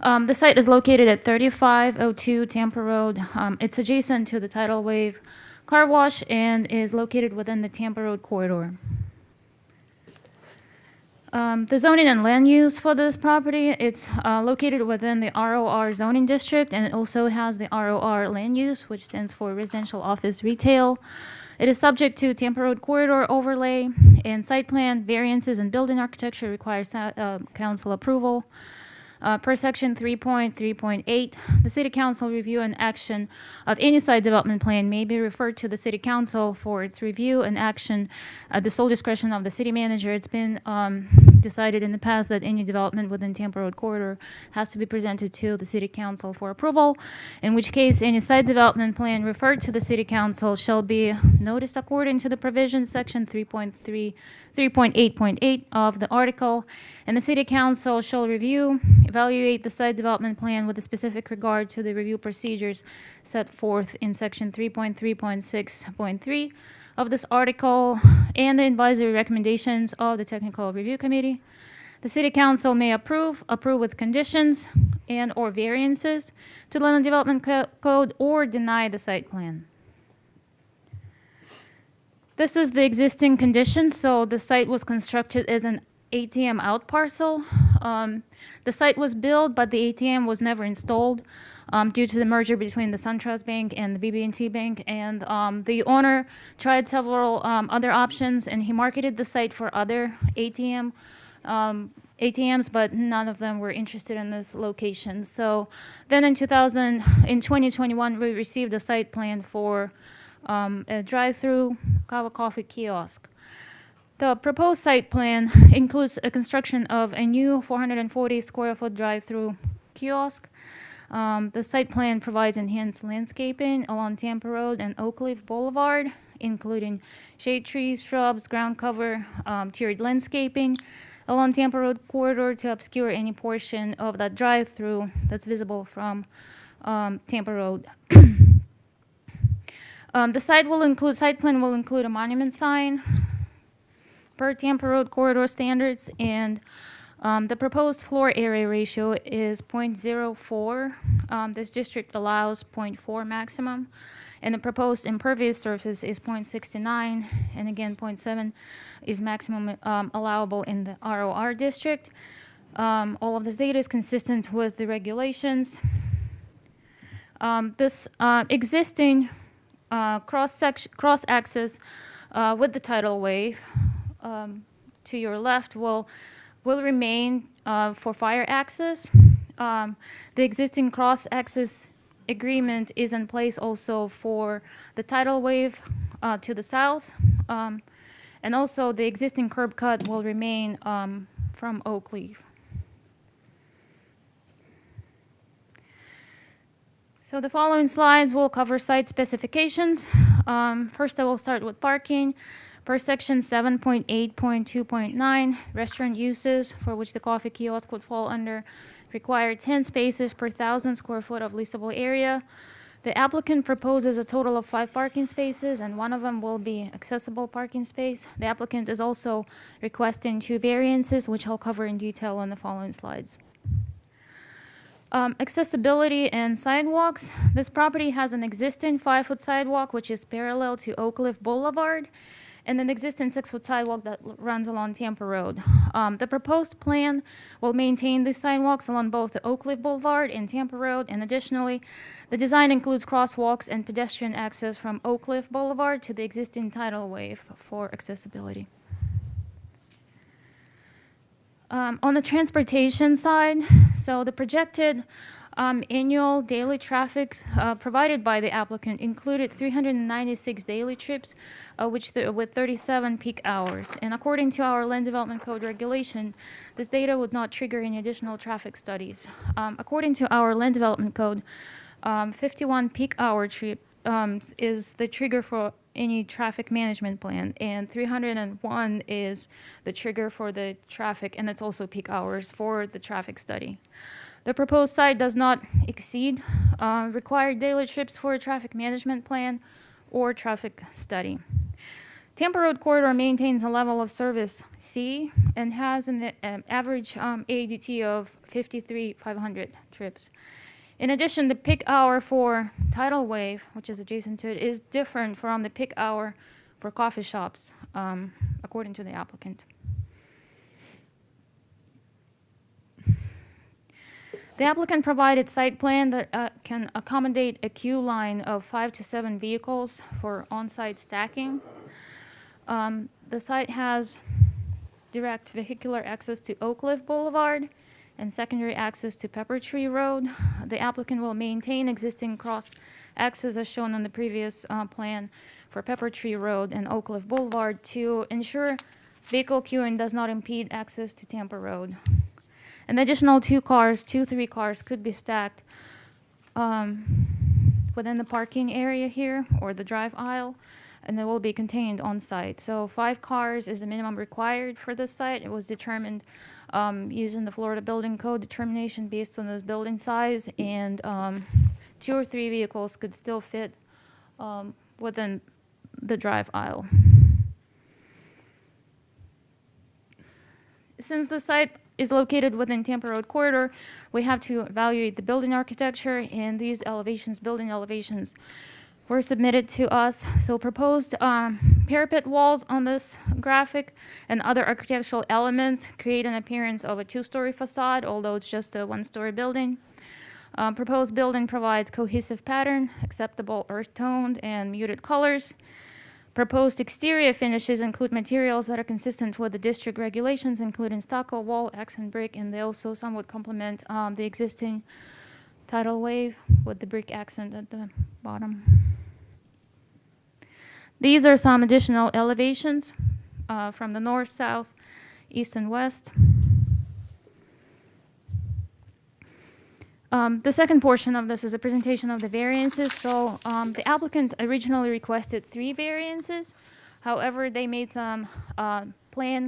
P: The site is located at 3502 Tampa Road. It's adjacent to the Tidal Wave Car Wash and is located within the Tampa Road corridor. The zoning and land use for this property, it's located within the ROR zoning district, and it also has the ROR land use, which stands for residential office retail. It is subject to Tampa Road corridor overlay, and site plan variances and building architecture requires council approval. Per section 3.3.8, the City Council review and action of any site development plan may be referred to the City Council for its review and action at the sole discretion of the city manager. It's been decided in the past that any development within Tampa Road corridor has to be presented to the City Council for approval, in which case any site development plan referred to the City Council shall be noticed according to the provisions section 3.8.8 of the article, and the City Council shall review, evaluate the site development plan with a specific regard to the review procedures set forth in section 3.3.6.3 of this article and the advisory recommendations of the Technical Review Committee. The City Council may approve with conditions and or variances to the Land Development Code or deny the site plan. This is the existing condition. So the site was constructed as an ATM out parcel. The site was built, but the ATM was never installed due to the merger between the SunTrust Bank and the BB&T Bank. And the owner tried several other options, and he marketed the site for other ATMs, but none of them were interested in this location. So then in 2021, we received a site plan for a drive-through Kava Coffee Kiosk. The proposed site plan includes a construction of a new 440 square foot drive-through kiosk. The site plan provides enhanced landscaping along Tampa Road and Oakleaf Boulevard, including shade trees, shrubs, ground cover, tiered landscaping along Tampa Road corridor to obscure any portion of that drive-through that's visible from Tampa Road. The site plan will include a monument sign per Tampa Road corridor standards, and the proposed floor area ratio is 0.04. This district allows 0.4 maximum, and the proposed impervious surface is 0.69, and again 0.7 is maximum allowable in the ROR district. All of this data is consistent with the regulations. This existing cross-access with the tidal wave to your left will remain for fire access. The existing cross-access agreement is in place also for the tidal wave to the south. And also the existing curb cut will remain from Oakleaf. So the following slides will cover site specifications. First, I will start with parking. Per section 7.8.2.9, restaurant uses for which the coffee kiosk would fall under require 10 spaces per 1,000 square foot of leasable area. The applicant proposes a total of 5 parking spaces, and one of them will be accessible parking space. The applicant is also requesting 2 variances, which I'll cover in detail on the following slides. Accessibility and sidewalks. This property has an existing 5-foot sidewalk, which is parallel to Oak Cliff Boulevard, and an existing 6-foot sidewalk that runs along Tampa Road. The proposed plan will maintain the sidewalks along both the Oak Cliff Boulevard and Tampa Road, and additionally, the design includes crosswalks and pedestrian access from Oak Cliff Boulevard to the existing tidal wave for accessibility. On the transportation side, so the projected annual daily traffic provided by the applicant included 396 daily trips, with 37 peak hours. And according to our Land Development Code regulation, this data would not trigger any additional traffic studies. According to our Land Development Code, 51 peak hour trip is the trigger for any traffic management plan, and 301 is the trigger for the traffic, and it's also peak hours for the traffic study. The proposed site does not exceed required daily trips for a traffic management plan or traffic study. Tampa Road Corridor maintains a level of service C and has an average ADT of 53,500 trips. In addition, the peak hour for tidal wave, which is adjacent to it, is different from the peak hour for coffee shops, according to the applicant. The applicant provided site plan that can accommodate a queue line of 5 to 7 vehicles for on-site stacking. The site has direct vehicular access to Oak Cliff Boulevard and secondary access to Pepper Tree Road. The applicant will maintain existing cross access as shown on the previous plan for Pepper Tree Road and Oak Cliff Boulevard to ensure vehicle queuing does not impede access to Tampa Road. An additional 3 cars could be stacked within the parking area here or the drive aisle, and they will be contained on site. So 5 cars is the minimum required for this site. It was determined using the Florida Building Code determination based on this building size, and 2 or 3 vehicles could still fit within the drive aisle. Since the site is located within Tampa Road Corridor, we have to evaluate the building architecture, and these building elevations, were submitted to us. So proposed parapet walls on this graphic and other architectural elements create an appearance of a 2-story facade, although it's just a 1-story building. Proposed building provides cohesive pattern, acceptable earth toned and muted colors. Proposed exterior finishes include materials that are consistent with the district regulations, including stucco, wall, accent brick, and they also somewhat complement the existing tidal wave with the brick accent at the bottom. These are some additional elevations from the north, south, east, and west. The second portion of this is a presentation of the variances. So the applicant originally requested 3 variances. However, they made some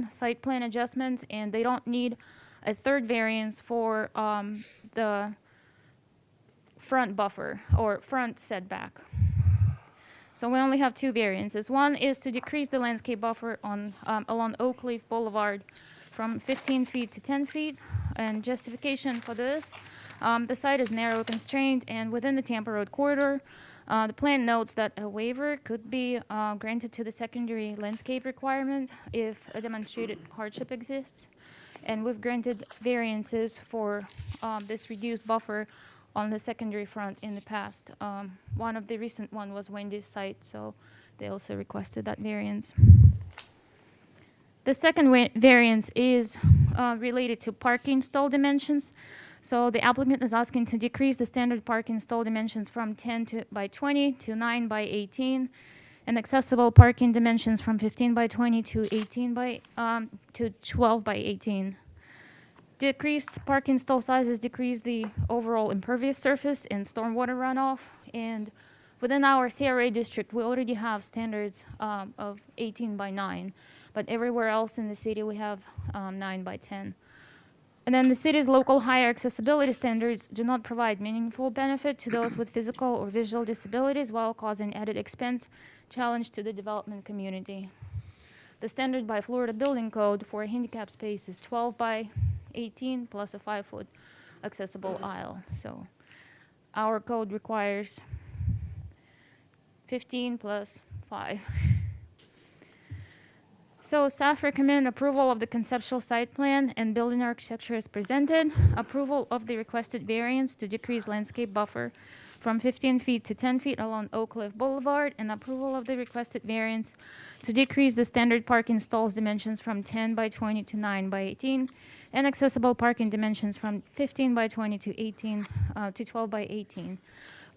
P: site plan adjustments, and they don't need a 3rd variance for the front buffer or front setback. So we only have 2 variances. One is to decrease the landscape buffer along Oak Cliff Boulevard from 15 feet to 10 feet. And justification for this, the site is narrow constrained and within the Tampa Road Corridor. The plan notes that a waiver could be granted to the secondary landscape requirement if a demonstrated hardship exists. And we've granted variances for this reduced buffer on the secondary front in the past. One of the recent one was Wendy's site, so they also requested that variance. The second variance is related to parking stall dimensions. So the applicant is asking to decrease the standard parking stall dimensions from 10 by 20 to 9 by 18, and accessible parking dimensions from 15 by 20 to 12 by 18. Decreased parking stall sizes decrease the overall impervious surface and stormwater runoff, and Within our CRA district, we already have standards of 18 by 9, but everywhere else in the city, we have 9 by 10. And then the city's local higher accessibility standards do not provide meaningful benefit to those with physical or visual disabilities while causing added expense challenge to the development community. The standard by Florida Building Code for a handicap space is 12 by 18 plus a 5-foot accessible aisle. So our code requires 15 plus 5. So staff recommend approval of the conceptual site plan and building architecture as presented, approval of the requested variance to decrease landscape buffer from 15 feet to 10 feet along Oak Cliff Boulevard, and approval of the requested variance to decrease the standard parking stalls dimensions from 10 by 20 to 9 by 18, and accessible parking dimensions from 15 by 20 to 18 to 12 by 18.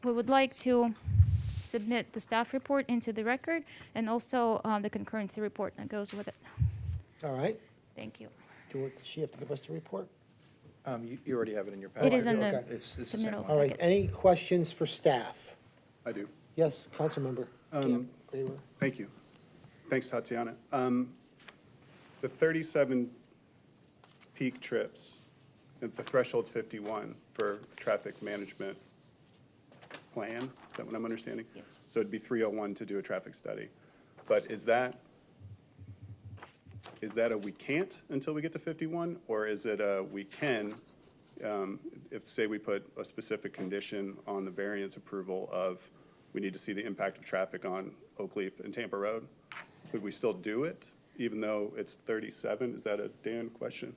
P: We would like to submit the staff report into the record and also the concurrency report that goes with it.
A: All right.
P: Thank you.
A: Does she have to give us the report?
F: You already have it in your packet.
P: It is in the
A: Okay.
F: It's the same
P: submittal
F: one.
A: All right,
P: packet.
A: any questions for staff?
L: I do.
A: Yes, Councilmember. Waiver.
L: Thank you. Thanks, Tatiana. The 37 peak trips, the threshold's 51 for traffic management plan. Is that what I'm understanding?
P: Yes.
L: So it'd be 301 to do a traffic study. But is that a we can't until we get to 51? Or is it a we can, if, say, we put a specific condition on the variance approval of we need to see the impact of traffic on Oak Leaf and Tampa Road? Could we still do it, even though it's 37? Is that a Dan question?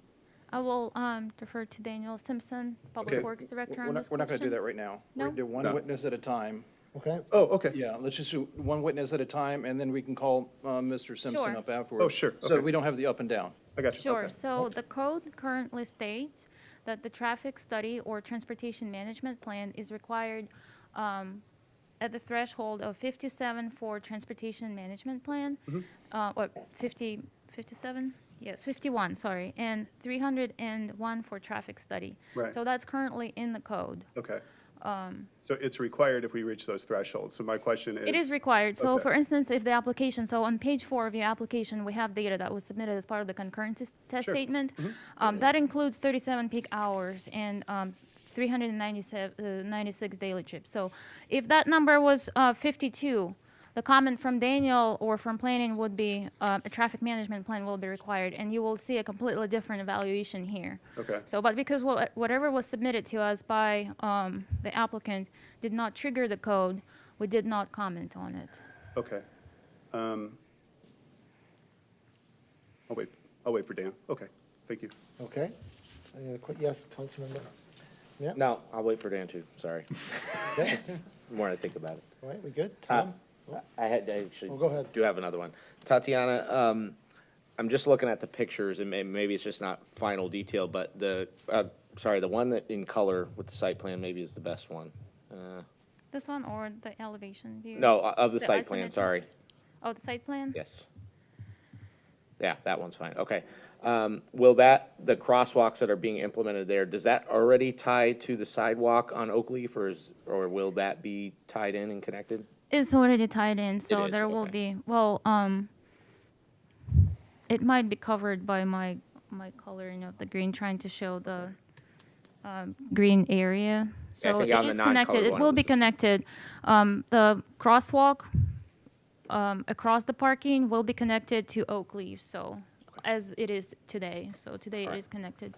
P: I will defer to Daniel Simpson, Public
L: Okay.
P: Works Director,
F: We're
P: on
F: not,
P: this
F: we're not going to do
P: question.
F: that right now.
P: No?
F: We're going to do one
L: No.
F: witness at a time.
A: Okay.
L: Oh, okay.
F: Yeah, let's just do one witness at a time, and then we can call Mr. Simpson
P: Sure.
F: up afterwards.
L: Oh, sure.
F: So
L: Okay.
F: we don't have the up and down.
L: I got you.
P: Sure,
L: Okay.
P: so the code currently states that the traffic study or transportation management plan is required at the threshold of 57 for transportation management plan, or 57? Yes, 51, sorry, and 301 for traffic study.
L: Right.
P: So that's currently in the code.
L: Okay. So it's required if we reach those thresholds. So my question is.
P: It is required. So
L: Okay.
P: for instance, if the application, so on page 4 of your application, we have data that was submitted as part of the concurrent test
L: Sure.
P: statement. That includes 37 peak hours and 396 daily trips. So if that number was 52, the comment from Daniel or from planning would be a traffic management plan will be required, and you will see a completely different evaluation here.
L: Okay.
P: So, but because whatever was submitted to us by the applicant did not trigger the code, we did not comment on it.
L: Okay. I'll wait for Dan. Okay, thank you.
A: Okay. Any other yes, Councilmember? Yeah.
O: No, I'll wait for Dan too, sorry.
A: Okay.
O: The more I think about it.
A: All right, we good?
O: Uh,
A: Tom?
O: I actually
A: Oh, go ahead.
O: do have another one. Tatiana, I'm just looking at the pictures, and maybe it's just not final detail, but the one that in color with the site plan maybe is the best one.
P: This one or the elevation view?
O: No, of the
P: The
O: site plan,
P: isometric?
O: sorry.
P: Oh, the site plan?
O: Yes. Yeah, that one's fine, okay. Will the crosswalks that are being implemented there, does that already tie to the sidewalk on Oak Leaf, or will that be tied in and connected?
P: It's already tied in, so
O: is,
P: there will
O: okay.
P: be, well, it might be covered by my coloring of the green, trying to show the green area. So
O: think
P: it
O: on the
P: is
O: non-colored
P: connected, it
O: one,
P: will
O: it
P: be
O: was the same.
P: connected. The crosswalk across the parking will be connected to Oak Leaf, so, as it is today. So today it
O: Alright.
P: is connected.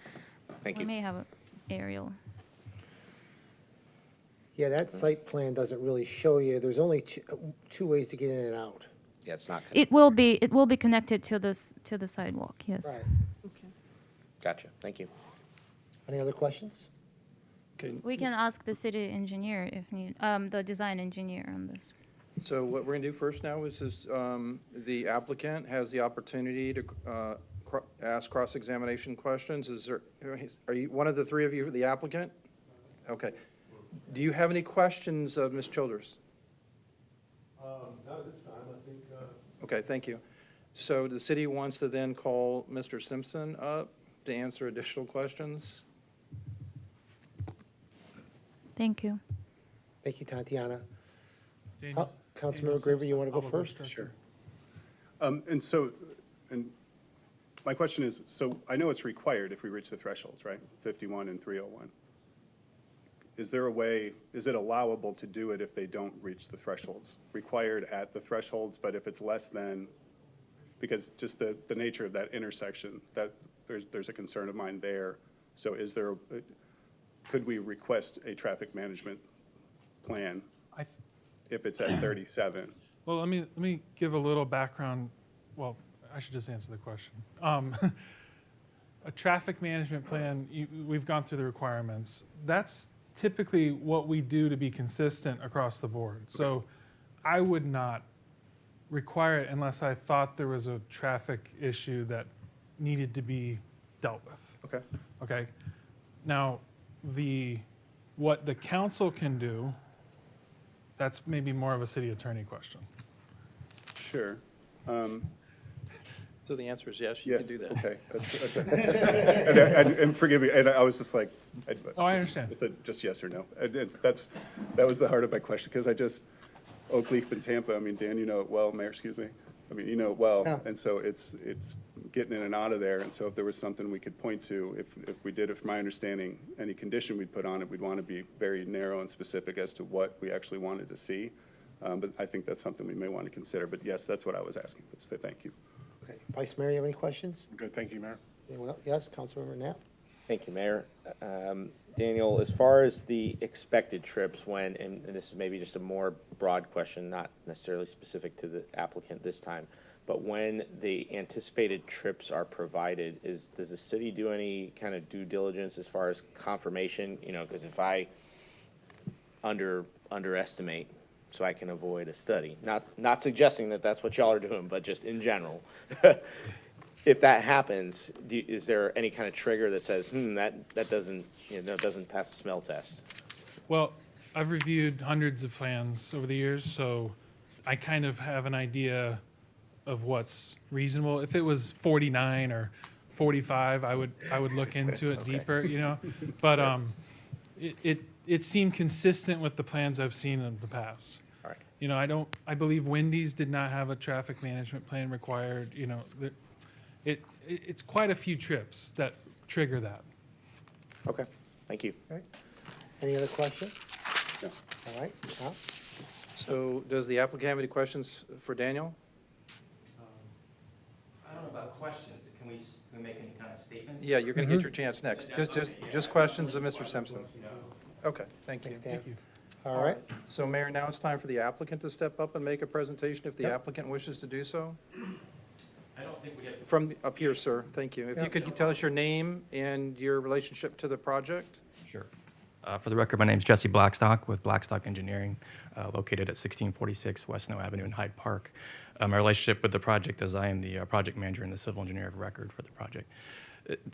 O: Thank
P: We
O: you.
P: may have an aerial.
A: Yeah, that site plan doesn't really show you, there's only two ways to get in and out.
O: Yeah, it's not,
P: It will be connected to the sidewalk, yes.
A: Right.
O: gotcha, thank you.
A: Any other questions?
F: Okay,
P: We can ask the city engineer if need, the design engineer on this.
F: so what we're going to do first now is the applicant has the opportunity to ask cross-examination questions. Are you, one of the three of you, the applicant? Okay. Do you have any questions of Ms. Childers?
D: Not at this time, I think.
F: Okay, thank you. So the city wants to then call Mr. Simpson up to answer additional questions?
P: Thank you.
A: Thank you, Tatiana.
Q: Daniel.
A: Councilmember Graber, you want to go first?
L: Sure. And my question is, so I know it's required if we reach the thresholds, right? 51 and 301. Is there a way, is it allowable to do it if they don't reach the thresholds? Required at the thresholds, but if it's less than, because just the nature of that intersection, that there's a concern of mine there. So is there, could we request a traffic management plan if it's at 37?
Q: Well, let me give a little background. Well, I should just answer the question. A traffic management plan, we've gone through the requirements. That's typically what we do to be consistent across the board. So I would not require it unless I thought there was a traffic issue that needed to be dealt with.
L: Okay.
Q: Okay. Now, what the council can do, that's maybe more of a city attorney question.
L: Sure.
F: So the answer is yes, you can do that.
L: Okay. And forgive me, and I was just like.
Q: I understand.
L: It's just yes or no. That was the heart of my question, because Oak Leaf and Tampa, I mean, Dan, you know it well, Mayor, excuse me. I mean, you know it well.
A: Yeah.
L: And so it's getting in and out of there. And so if there was something we could point to, if we did, if my understanding, any condition we'd put on it, we'd want to be very narrow and specific as to what we actually wanted to see. But I think that's something we may want to consider. But yes, that's what I was asking. So thank you.
A: Okay. Vice Mayor, you have any questions?
M: Good, thank you, Mayor.
A: Anyone else? Yes, Councilmember Knapp?
O: Thank you, Mayor. Daniel, as far as the expected trips when, and this is maybe just a more broad question, not necessarily specific to the applicant this time, but when the anticipated trips are provided, does the city do any kind of due diligence as far as confirmation? You know, because if I underestimate, so I can avoid a study, not suggesting that that's what y'all are doing, but just in general. If that happens, is there any kind of trigger that says, that doesn't, doesn't pass the smell test?
Q: Well, I've reviewed hundreds of plans over the years, so I kind of have an idea of what's reasonable. If it was 49 or 45, I would look into it deeper, But it seemed consistent with the plans I've seen in the past.
O: All right.
Q: I believe Wendy's did not have a traffic management plan required, It's quite a few trips that trigger that.
O: Okay, thank you.
A: Okay. Any other questions?
L: No.
A: All right. Tom?
F: So does the applicant have any questions for Daniel?
R: I don't know about questions. Can we make any kind of statements?
F: Yeah, you're going to get your chance next. Just questions of Mr. Simpson. Okay, thank you.
A: Thanks, Dan. All right.
F: So Mayor, now it's time for the applicant to step up and make a presentation if the applicant wishes to do so.
R: I don't think we have.
F: From up here, sir. Thank you. If you could tell us your name and your relationship to the project.
R: Sure. For the record, my name is Jesse Blackstock with Blackstock Engineering, located at 1646 West Snow Avenue in Hyde Park. My relationship with the project is I am the project manager and the civil engineer of record for the project.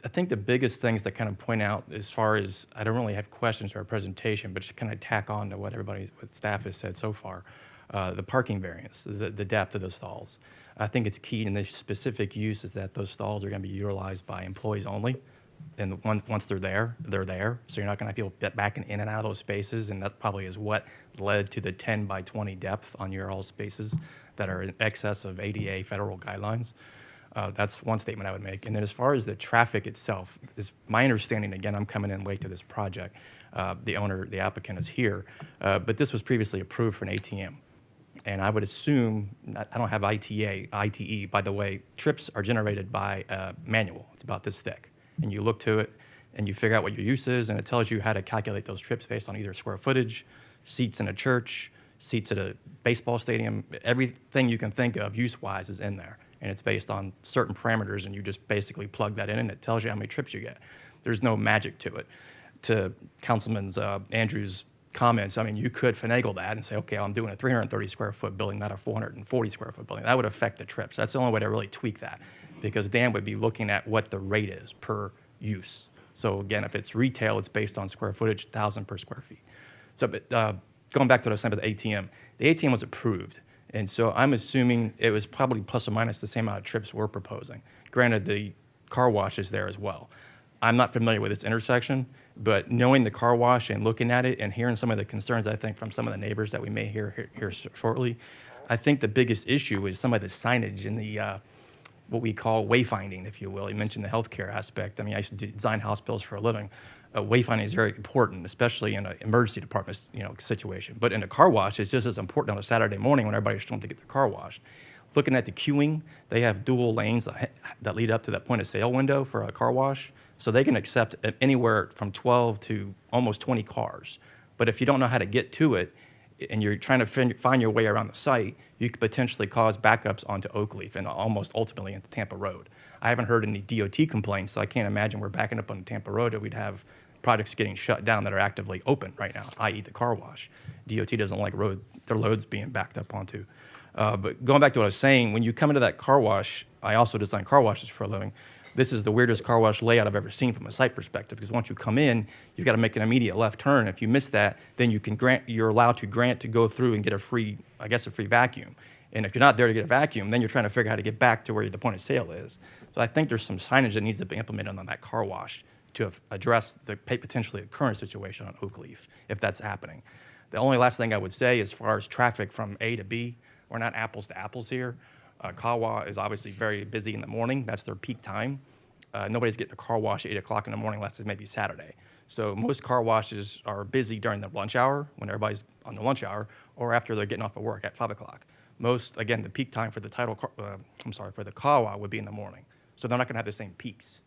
R: I think the biggest things that kind of point out as far as, I don't really have questions or a presentation, but just kind of tack on to what what staff has said so far. The parking variance, the depth of the stalls. I think it's key in this specific use is that those stalls are going to be utilized by employees only. And once they're there, they're there. So you're not going to have people backing in and out of those spaces. And that probably is what led to the 10 by 20 depth on your all spaces that are in excess of ADA federal guidelines. That's one statement I would make. And then as far as the traffic itself, is my understanding, again, I'm coming in late to this project. The applicant is here. But this was previously approved for an ATM. And I would assume, I don't have ITE, by the way, trips are generated by manual. It's about this thick. And you look to it and you figure out what your use is, and it tells you how to calculate those trips based on either square footage, seats in a church, seats at a baseball stadium. Everything you can think of use-wise is in there. And it's based on certain parameters, and you just basically plug that in, and it tells you how many trips you get. There's no magic to it. To Councilman Andrews' comments, I mean, you could finagle that and say, okay, I'm doing a 330 square foot building, not a 440 square foot building. That would affect the trips. That's the only way to really tweak that, because Dan would be looking at what the rate is per use. So again, if it's retail, it's based on square footage, 1,000 per square feet. So going back to what I was saying about the ATM was approved. And so I'm assuming it was probably plus or minus the same amount of trips we're proposing. Granted, the car wash is there as well. I'm not familiar with this intersection, But knowing the car wash and looking at it and hearing some of the concerns, I think, from some of the neighbors that we may hear here shortly, I think the biggest issue is some of the signage and the what we call wayfinding, if you will. You mentioned the healthcare aspect. I mean, I used to design hospitals for a living. Wayfinding is very important, especially in an emergency department, situation. But in a car wash, it's just as important on a Saturday morning when everybody's trying to get their car washed. Looking at the queuing, they have dual lanes that lead up to that point of sale window for a car wash, so they can accept anywhere from 12 to almost 20 cars. But if you don't know how to get to it, and you're trying to find your way around the site, you could potentially cause backups onto Oakleaf and almost ultimately into Tampa Road. I haven't heard any DOT complaints, so I can't imagine we're backing up on Tampa Road that we'd have projects getting shut down that are actively open right now, i.e. the car wash. DOT doesn't like their loads being backed up onto. But going back to what I was saying, when you come into that car wash, I also design car washes for a living. This is the weirdest car wash layout I've ever seen from a site perspective, because once you come in, you've got to make an immediate left turn. If you miss that, then you're allowed to grant to go through and get a free vacuum. And if you're not there to get a vacuum, then you're trying to figure out how to get back to where the point of sale is. So I think there's some signage that needs to be implemented on that car wash to address the potentially the current situation on Oakleaf, if that's happening. The only last thing I would say, as far as traffic from A to B, we're not apples to apples here. Kawa is obviously very busy in the morning. That's their peak time. Nobody's getting a car wash at 8 o'clock in the morning unless it's maybe Saturday. So most car washes are busy during the lunch hour, when everybody's on the lunch hour, or after they're getting off of work at 5 o'clock. Again, the peak time for the for the Kawa would be in the morning. So they're not gonna have the same peaks.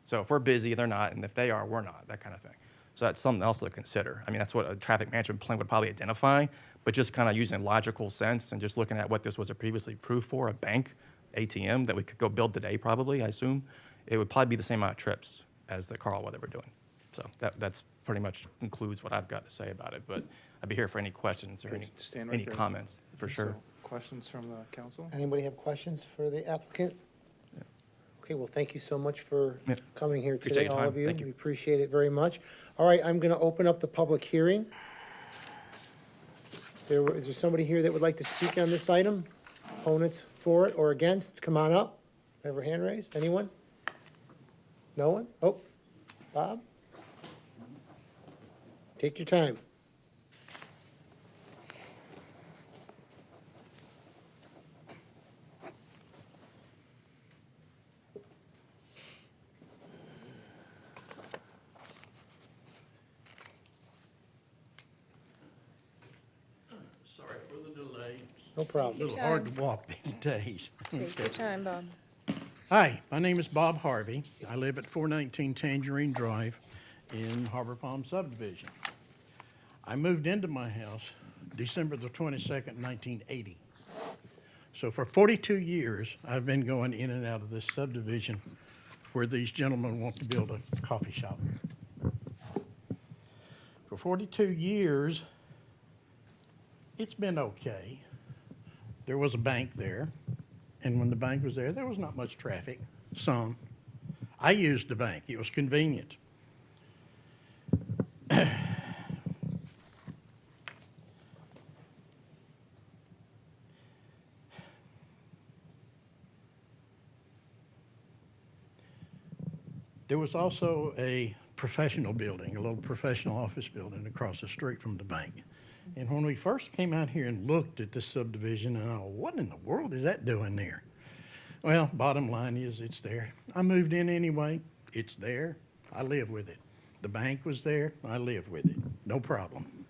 R: So if we're busy, they're not, and if they are, we're not, that kind of thing. So that's something else to consider. I mean, that's what a traffic management plan would probably identify, but just kind of using logical sense and just looking at what this was previously approved for, a bank, ATM, that we could go build today probably, I assume, it would probably be the same amount of trips as the car that we're doing. So that's pretty much concludes what I've got to say about it, but I'd be here for any questions or any comments, for sure.
F: Questions from the council?
A: Anybody have questions for the applicant? Okay, well, thank you so much for coming here
R: Appreciate
A: today,
R: your
A: all
R: time.
A: of you.
R: Thank you.
A: We appreciate it very much. All right, I'm going to open up the public hearing. Is there somebody here that would like to speak on this item? Opponents for it or against? Come on up. Have your hand raised. Anyone? No one? Oh, Bob? Take your time.
S: Sorry for the delay.
A: No problem.
S: A little hard to walk these days.
G: Take your time, Bob.
S: Hi, my name is Bob Harvey. I live at 419 Tangerine Drive in Harbor Palm subdivision. I moved into my house December the 22nd, 1980. So for 42 years, I've been going in and out of this subdivision where these gentlemen want to build a coffee shop. For 42 years, it's been okay. There was a bank there, and when the bank was there was not much traffic, some. I used the bank, it was convenient. There was also a professional building, a little professional office building across the street from the bank. And when we first came out here and looked at this subdivision, and I thought, what in the world is that doing there? Well, bottom line is it's there. I moved in anyway. It's there. I live with it. The bank was there. I live with it. No problem.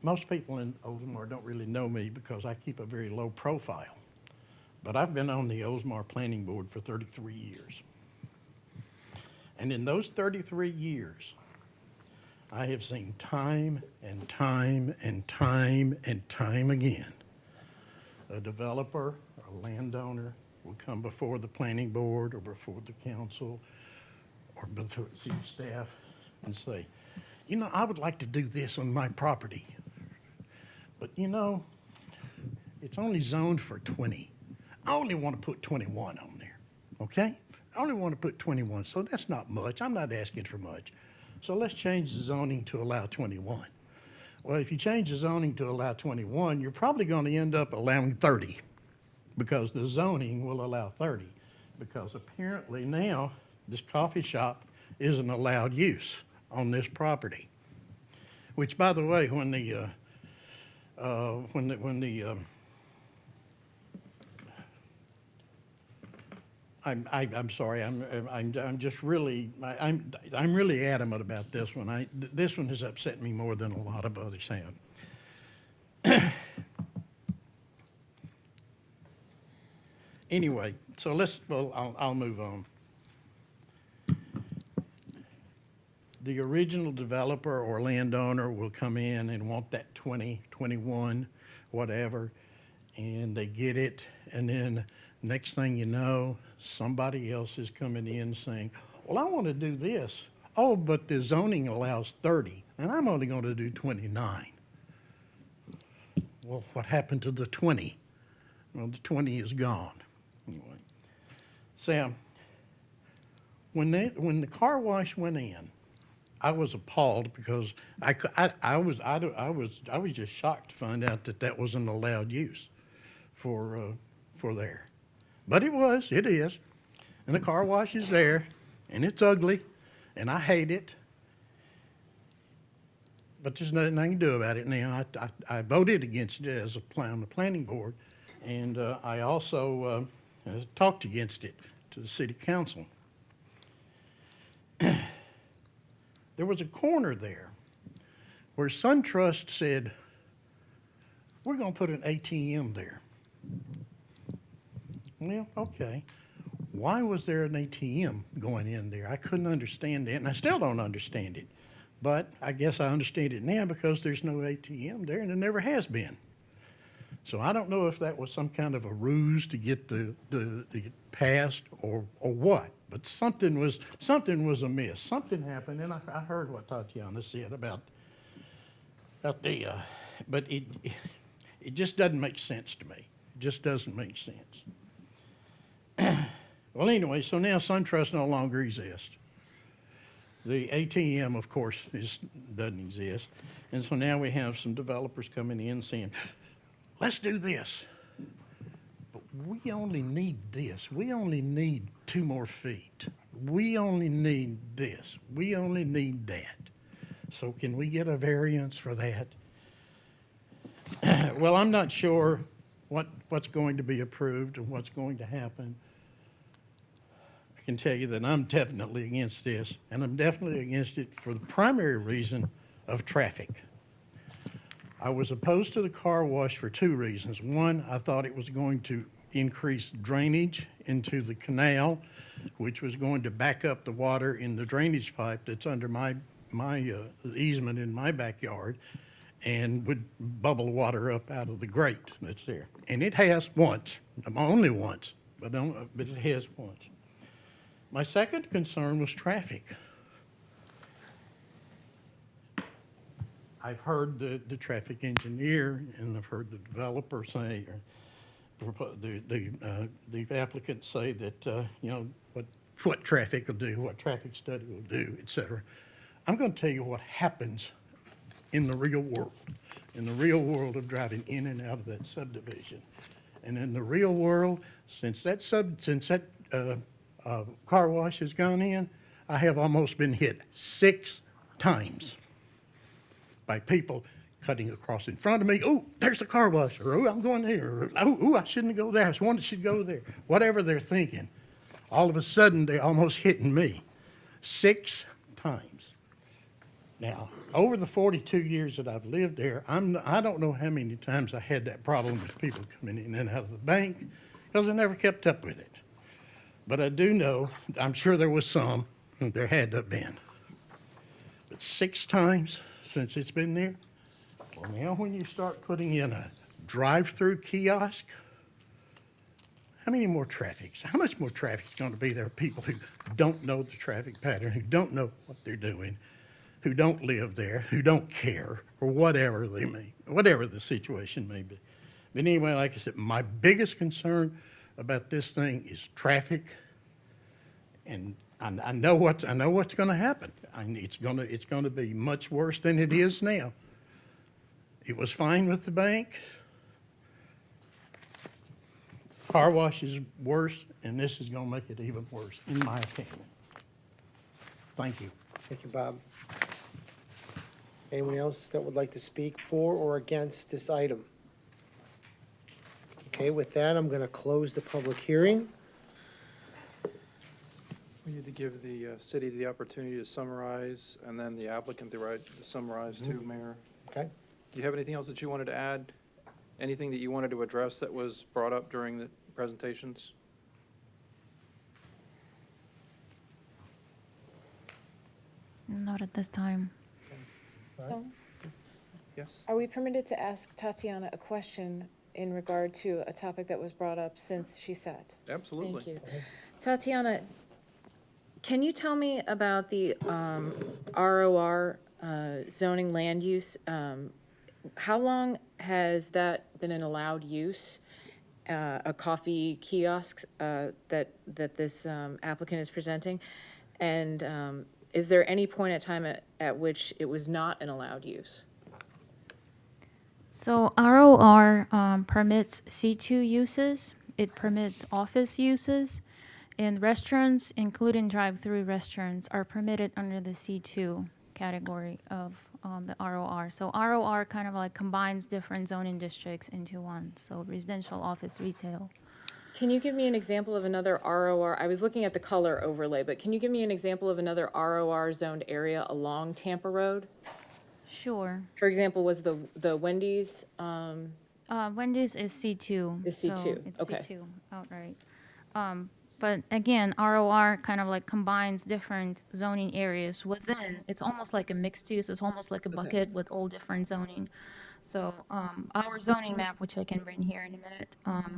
S: Most people in Oldsmar don't really know me because I keep a very low profile. But I've been on the Oldsmar Planning Board for 33 years. And in those 33 years, I have seen time and time and time and time again, a developer, a landowner will come before the planning board or before the council or before the staff and say, you know, I would like to do this on my property. But you know, it's only zoned for 20. I only want to put 21 on there, okay? I only want to put 21, so that's not much. I'm not asking for much. So let's change the zoning to allow 21. Well, if you change the zoning to allow 21, you're probably going to end up allowing 30 because the zoning will allow 30. Because apparently now, this coffee shop is an allowed use on this property. Which, by the way, I'm sorry, I'm just really, I'm really adamant about this one. This one has upset me more than a lot of others have. Anyway, so I'll move on. The original developer or landowner will come in and want that 20, 21, whatever, and they get it, and then next thing you know, somebody else is coming in saying, well, I want to do this. Oh, but the zoning allows 30, and I'm only going to do 29. Well, what happened to the 20? Well, the 20 is gone. Anyway, Sam, when the car wash went in, I was appalled because I was just shocked to find out that that wasn't allowed use for there. But it is. And the car wash is there, and it's ugly, and I hate it. But there's nothing I can do about it now. I voted against it as on the planning board, and I also talked against it to the city council. There was a corner there where SunTrust said, we're going to put an ATM there. Well, okay. Why was there an ATM going in there? I couldn't understand that, and I still don't understand it. But I guess I understand it now because there's no ATM there, and there never has been. So I don't know if that was some kind of a ruse to get the passed or what. But something was amiss. Something happened, and I heard what Tatiana said about the, but it just doesn't make sense to me. It just doesn't make sense. Well, anyway, so now SunTrust no longer exists. The ATM, of course, doesn't exist. And so now we have some developers coming in saying, let's do this. But we only need this. We only need 2 more feet. We only need this. We only need that. So can we get a variance for that? Well, I'm not sure what's going to be approved and what's going to happen. I can tell you that I'm definitely against this, and I'm definitely against it for the primary reason of traffic. I was opposed to the car wash for 2 reasons. One, I thought it was going to increase drainage into the canal, which was going to back up the water in the drainage pipe that's under my easement in my backyard, and would bubble water up out of the grate that's there. And it has once, only once, but it has once. My second concern was traffic. I've heard the traffic engineer and I've heard the developer say, or the applicant say that, what traffic will do, what traffic study will do, et cetera. I'm going to tell you what happens in the real world of driving in and out of that subdivision. And in the real world, since that car wash has gone in, I have almost been hit 6 times by people cutting across in front of me. Oh, there's the car wash. Or, oh, I'm going there. Oh, I shouldn't go there. I should go there. Whatever they're thinking. All of a sudden, they're almost hitting me 6 times. Now, over the 42 years that I've lived there, I don't know how many times I had that problem with people coming in and out of the bank because I never kept up with it. But I do know, I'm sure there was some, there had to have been. But 6 times since it's been there, well, now when you start putting in a drive-through kiosk, how many more traffics? How much more traffic's going to be there? People who don't know the traffic pattern, who don't know what they're doing, who don't live there, who don't care, or whatever the situation may be. But anyway, like I said, my biggest concern about this thing is traffic, and I know what's going to happen. It's going to be much worse than it is now. It was fine with the bank. car wash is worse, and this is gonna make it even worse, in my opinion. Thank you.
A: Thank you, Bob. Anyone else that would like to speak for or against this item? Okay, with that, I'm going to close the public hearing.
F: We need to give the city the opportunity to summarize, and then the applicant the right to summarize too, Mayor.
A: Okay.
F: Do you have anything else that you wanted to add? Anything that you wanted to address that was brought up during the presentations?
P: Not at this time.
G: So,
F: Yes?
G: are we permitted to ask Tatiana a question in regard to a topic that was brought up since she sat?
F: Absolutely.
G: Thank you. Tatiana, can you tell me about the ROR zoning land use? How long has that been an allowed use? A coffee kiosk that this applicant is presenting? And is there any point in time at which it was not an allowed use?
P: So ROR permits C2 uses. It permits office uses. And restaurants, including drive-through restaurants, are permitted under the C2 category of the ROR. So ROR kind of like combines different zoning districts into one. So residential, office, retail.
G: Can you give me an example of another ROR? I was looking at the color overlay, but can you give me an example of another ROR zoned area along Tampa Road?
P: Sure.
G: For example, was the Wendy's?
P: Wendy's is C2.
G: Is C2,
P: So it's
G: okay.
P: C2 outright. But again, ROR kind of like combines different zoning areas within. It's almost like a mixed use. It's almost like a bucket with all different zoning. So our zoning map, which I can bring here in a minute,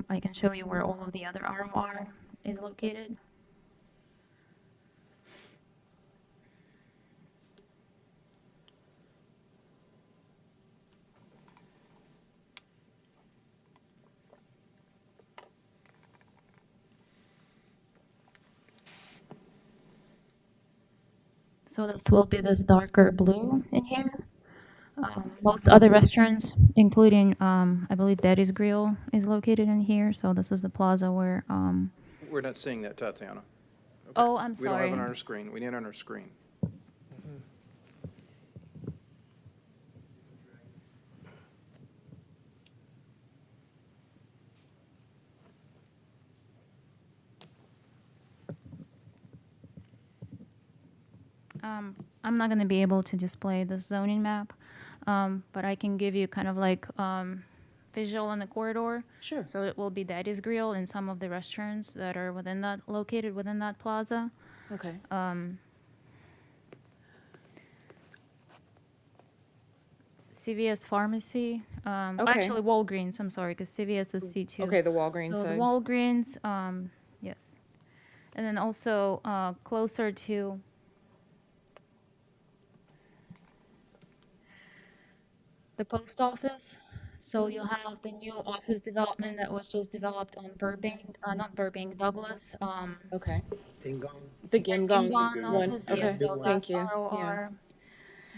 P: I can show you where all of the other ROR is located. So this will be this darker blue in here. Most other restaurants, including, I believe Daddy's Grill is located in here. So this is the plaza where,
F: We're not seeing that, Tatiana.
P: oh, I'm
F: We don't have
P: sorry.
F: it on our screen. We need it on our screen.
P: I'm not going to be able to display the zoning map, but I can give you kind of like visual in the corridor.
G: Sure.
P: So it will be Daddy's Grill and some of the restaurants that are within that, located within that plaza.
G: Okay.
P: CVS Pharmacy,
G: Okay.
P: actually Walgreens, I'm sorry, because CVS is C2.
G: Okay, the Walgreens
P: So the
G: side.
P: Walgreens, yes. And then also closer to the post office. So you'll have the new office development that was just developed on Burbank, not Burbank, Douglas.
G: Okay.
A: Ding dong.
G: The Gingong
P: Gingong
G: one.
P: office,
G: Okay,
P: yeah, so
G: thank
P: that's
G: you. Yeah.
P: ROR.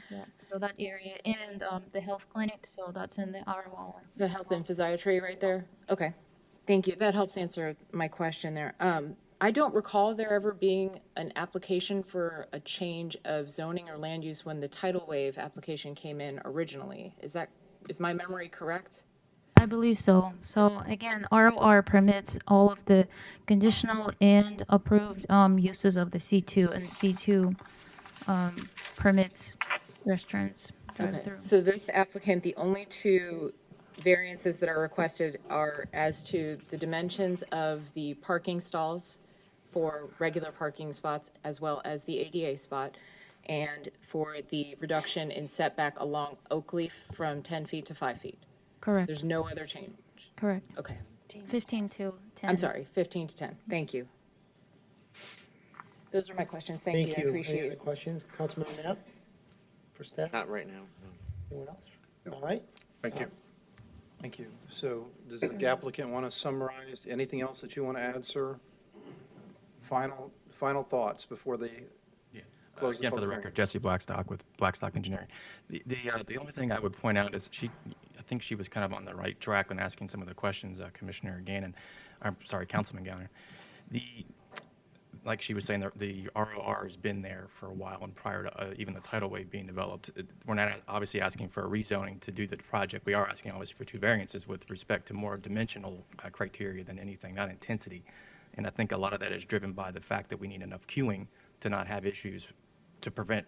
P: Yeah, so that area, and the health clinic, so that's in the ROR.
G: The health and physiatry right there? Okay. Thank you. That helps answer my question there. I don't recall there ever being an application for a change of zoning or land use when the tidal wave application came in originally. Is my memory correct?
P: I believe so. So again, ROR permits all of the conditional and approved uses of the C2, and C2 permits restaurants
G: Okay.
P: drive-through.
G: So this applicant, the only two variances that are requested are as to the dimensions of the parking stalls for regular parking spots as well as the ADA spot, and for the reduction in setback along Oakleaf from 10 feet to 5 feet.
P: Correct.
G: There's no other change.
P: Correct.
G: Okay.
P: 15 to 10.
G: I'm sorry, 15 to 10. Thank you. Those are my questions. Thank you. I
A: Any
G: appreciate
A: other
G: it.
A: questions? Councilman Knapp for staff?
O: Not right now, no.
A: Anyone else? All right.
M: Thank you.
F: Thank you. So does the applicant want to summarize? Anything else that you want to add, sir? Final thoughts before they close the
R: Again, for the
F: public
R: record, Jesse Blackstock with Blackstock Engineering. The only thing I would point out is I think she was kind of on the right track when asking some of the questions, Commissioner Gannon. I'm sorry, Councilman Gowner. Like she was saying, the ROR has been there for a while, and prior to even the tidal wave being developed. We're not obviously asking for a rezoning to do the project. We are asking obviously for 2 variances with respect to more dimensional criteria than anything, not intensity. And I think a lot of that is driven by the fact that we need enough queuing to not have issues to prevent,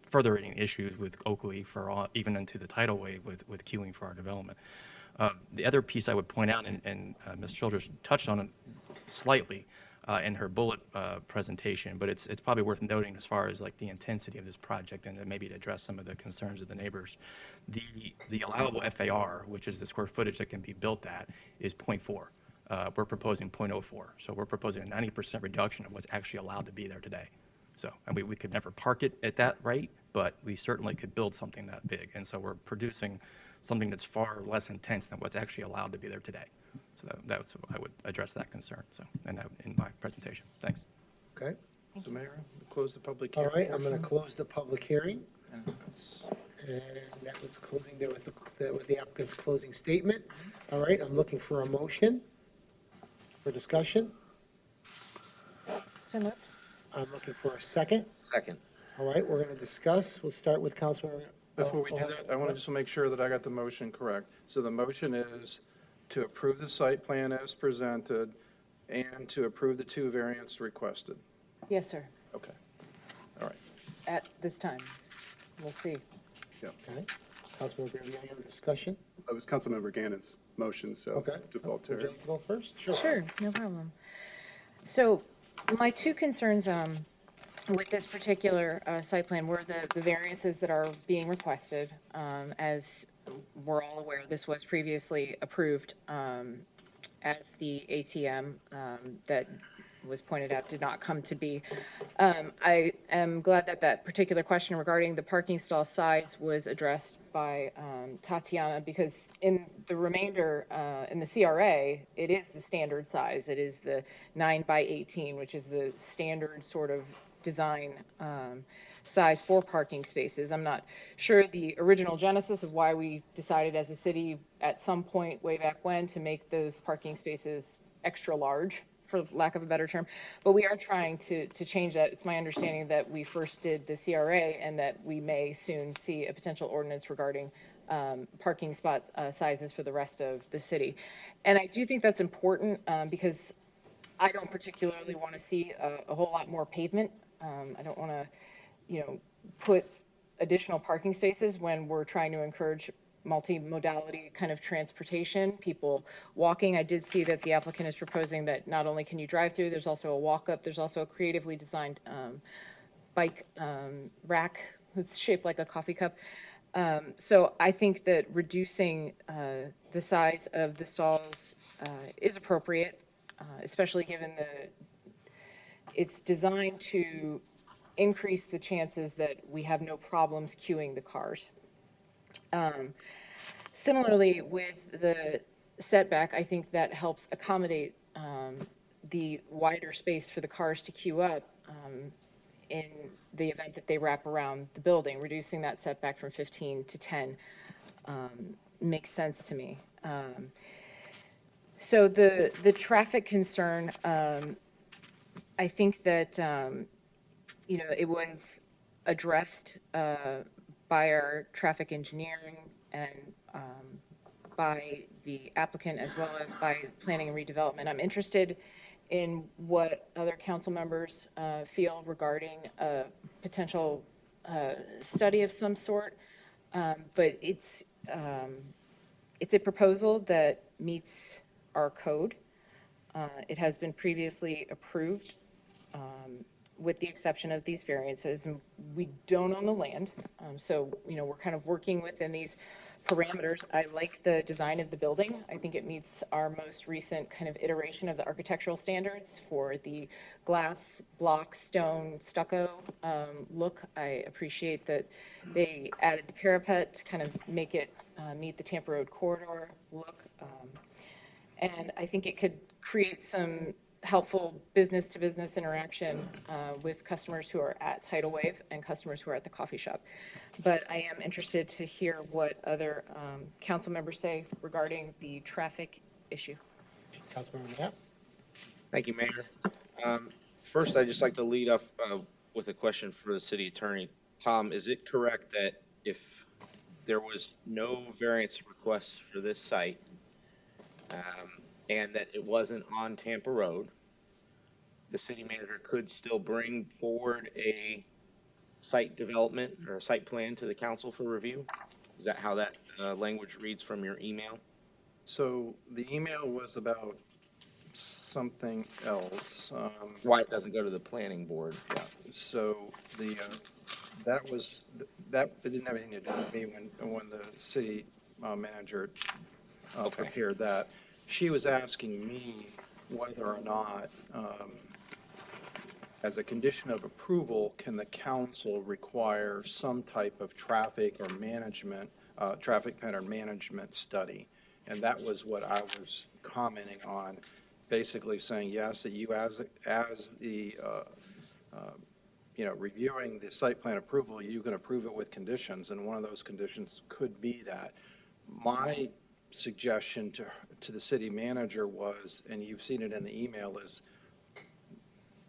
R: furthering issues with Oakley even into the tidal wave with queuing for our development. The other piece I would point out, and Ms. Childers touched on it slightly in her bullet presentation, but it's probably worth noting as far as like the intensity of this project and maybe to address some of the concerns of the neighbors. The allowable FAR, which is the square footage that can be built at, is 0.4. We're proposing 0.04. So we're proposing a 90% reduction of what's actually allowed to be there today. So, and we could never park it at that rate, but we certainly could build something that big. And so we're producing something that's far less intense than what's actually allowed to be there today. So that's I would address that concern. So, and that in my presentation. Thanks.
A: Okay.
F: So Mayor, close the public
A: All
F: hearing.
A: right, I'm going to close the public hearing.
F: And
A: And that was closing, that was the applicant's closing statement. All right, I'm looking for a motion for discussion.
G: So moved.
A: I'm looking for a second.
O: Second.
A: All right, we're going to discuss. We'll start with Councilmember.
F: Before we do that, I want to just make sure that I got the motion correct. So the motion is to approve the site plan as presented and to approve the 2 variants requested.
G: Yes, sir.
F: Okay. All right.
G: At this time. We'll see.
F: Yep.
A: Okay. Councilmember, any other discussion?
L: That was Councilmember Gannon's motion, so
A: Okay.
L: default to
A: Would
L: her.
A: you like to go first?
G: Sure, no problem. So my 2 concerns with this particular site plan were the variances that are being requested. As we're all aware, this was previously approved as the ATM that was pointed out did not come to be. I am glad that that particular question regarding the parking stall size was addressed by Tatiana, because in the remainder, in the CRA, it is the standard size. It is the 9 by 18, which is the standard sort of design size for parking spaces. I'm not sure the original genesis of why we decided as a city at some point way back when to make those parking spaces extra large, for lack of a better term, but we are trying to change that. It's my understanding that we first did the CRA and that we may soon see a potential ordinance regarding parking spot sizes for the rest of the city. And I do think that's important because I don't particularly want to see a whole lot more pavement. I don't want to, put additional parking spaces when we're trying to encourage multimodality kind of transportation, people walking. I did see that the applicant is proposing that not only can you drive through, there's also a walk-up, there's also a creatively designed bike rack that's shaped like a coffee cup. So I think that reducing the size of the stalls is appropriate, especially given it's designed to increase the chances that we have no problems queuing the cars. Similarly, with the setback, I think that helps accommodate the wider space for the cars to queue up in the event that they wrap around the building. Reducing that setback from 15 to 10 makes sense to me. So the traffic concern, I think that it was addressed by our traffic engineering and by the applicant as well as by planning and redevelopment. I'm interested in what other council members feel regarding a potential study of some sort, but it's a proposal that meets our code. It has been previously approved with the exception of these variances. And we don't own the land, so we're kind of working within these parameters. I like the design of the building. I think it meets our most recent kind of iteration of the architectural standards for the glass, block, stone, stucco look. I appreciate that they added the parapet to kind of make it meet the Tampa Road corridor look. And I think it could create some helpful business-to-business interaction with customers who are at Tidal Wave and customers who are at the coffee shop. But I am interested to hear what other council members say regarding the traffic issue.
A: Councilmember Knapp?
O: Thank you, Mayor. First, I'd just like to lead off with a question for the city attorney. Tom, is it correct that if there was no variance requests for this site, and that it wasn't on Tampa Road, the city manager could still bring forward a site development or a site plan to the council for review? Is that how that language reads from your email?
F: So the email was about something else.
O: Why it doesn't go to the planning board?
F: Yeah, so that it didn't have anything to do with me when the city manager prepared that. She was asking me whether or not, as a condition of approval, can the council require some type of traffic or management, traffic pattern management study? And that was what I was commenting on, basically saying, yes, that you as the, reviewing the site plan approval, you can approve it with conditions, and one of those conditions could be that. My suggestion to the city manager was, and you've seen it in the email, is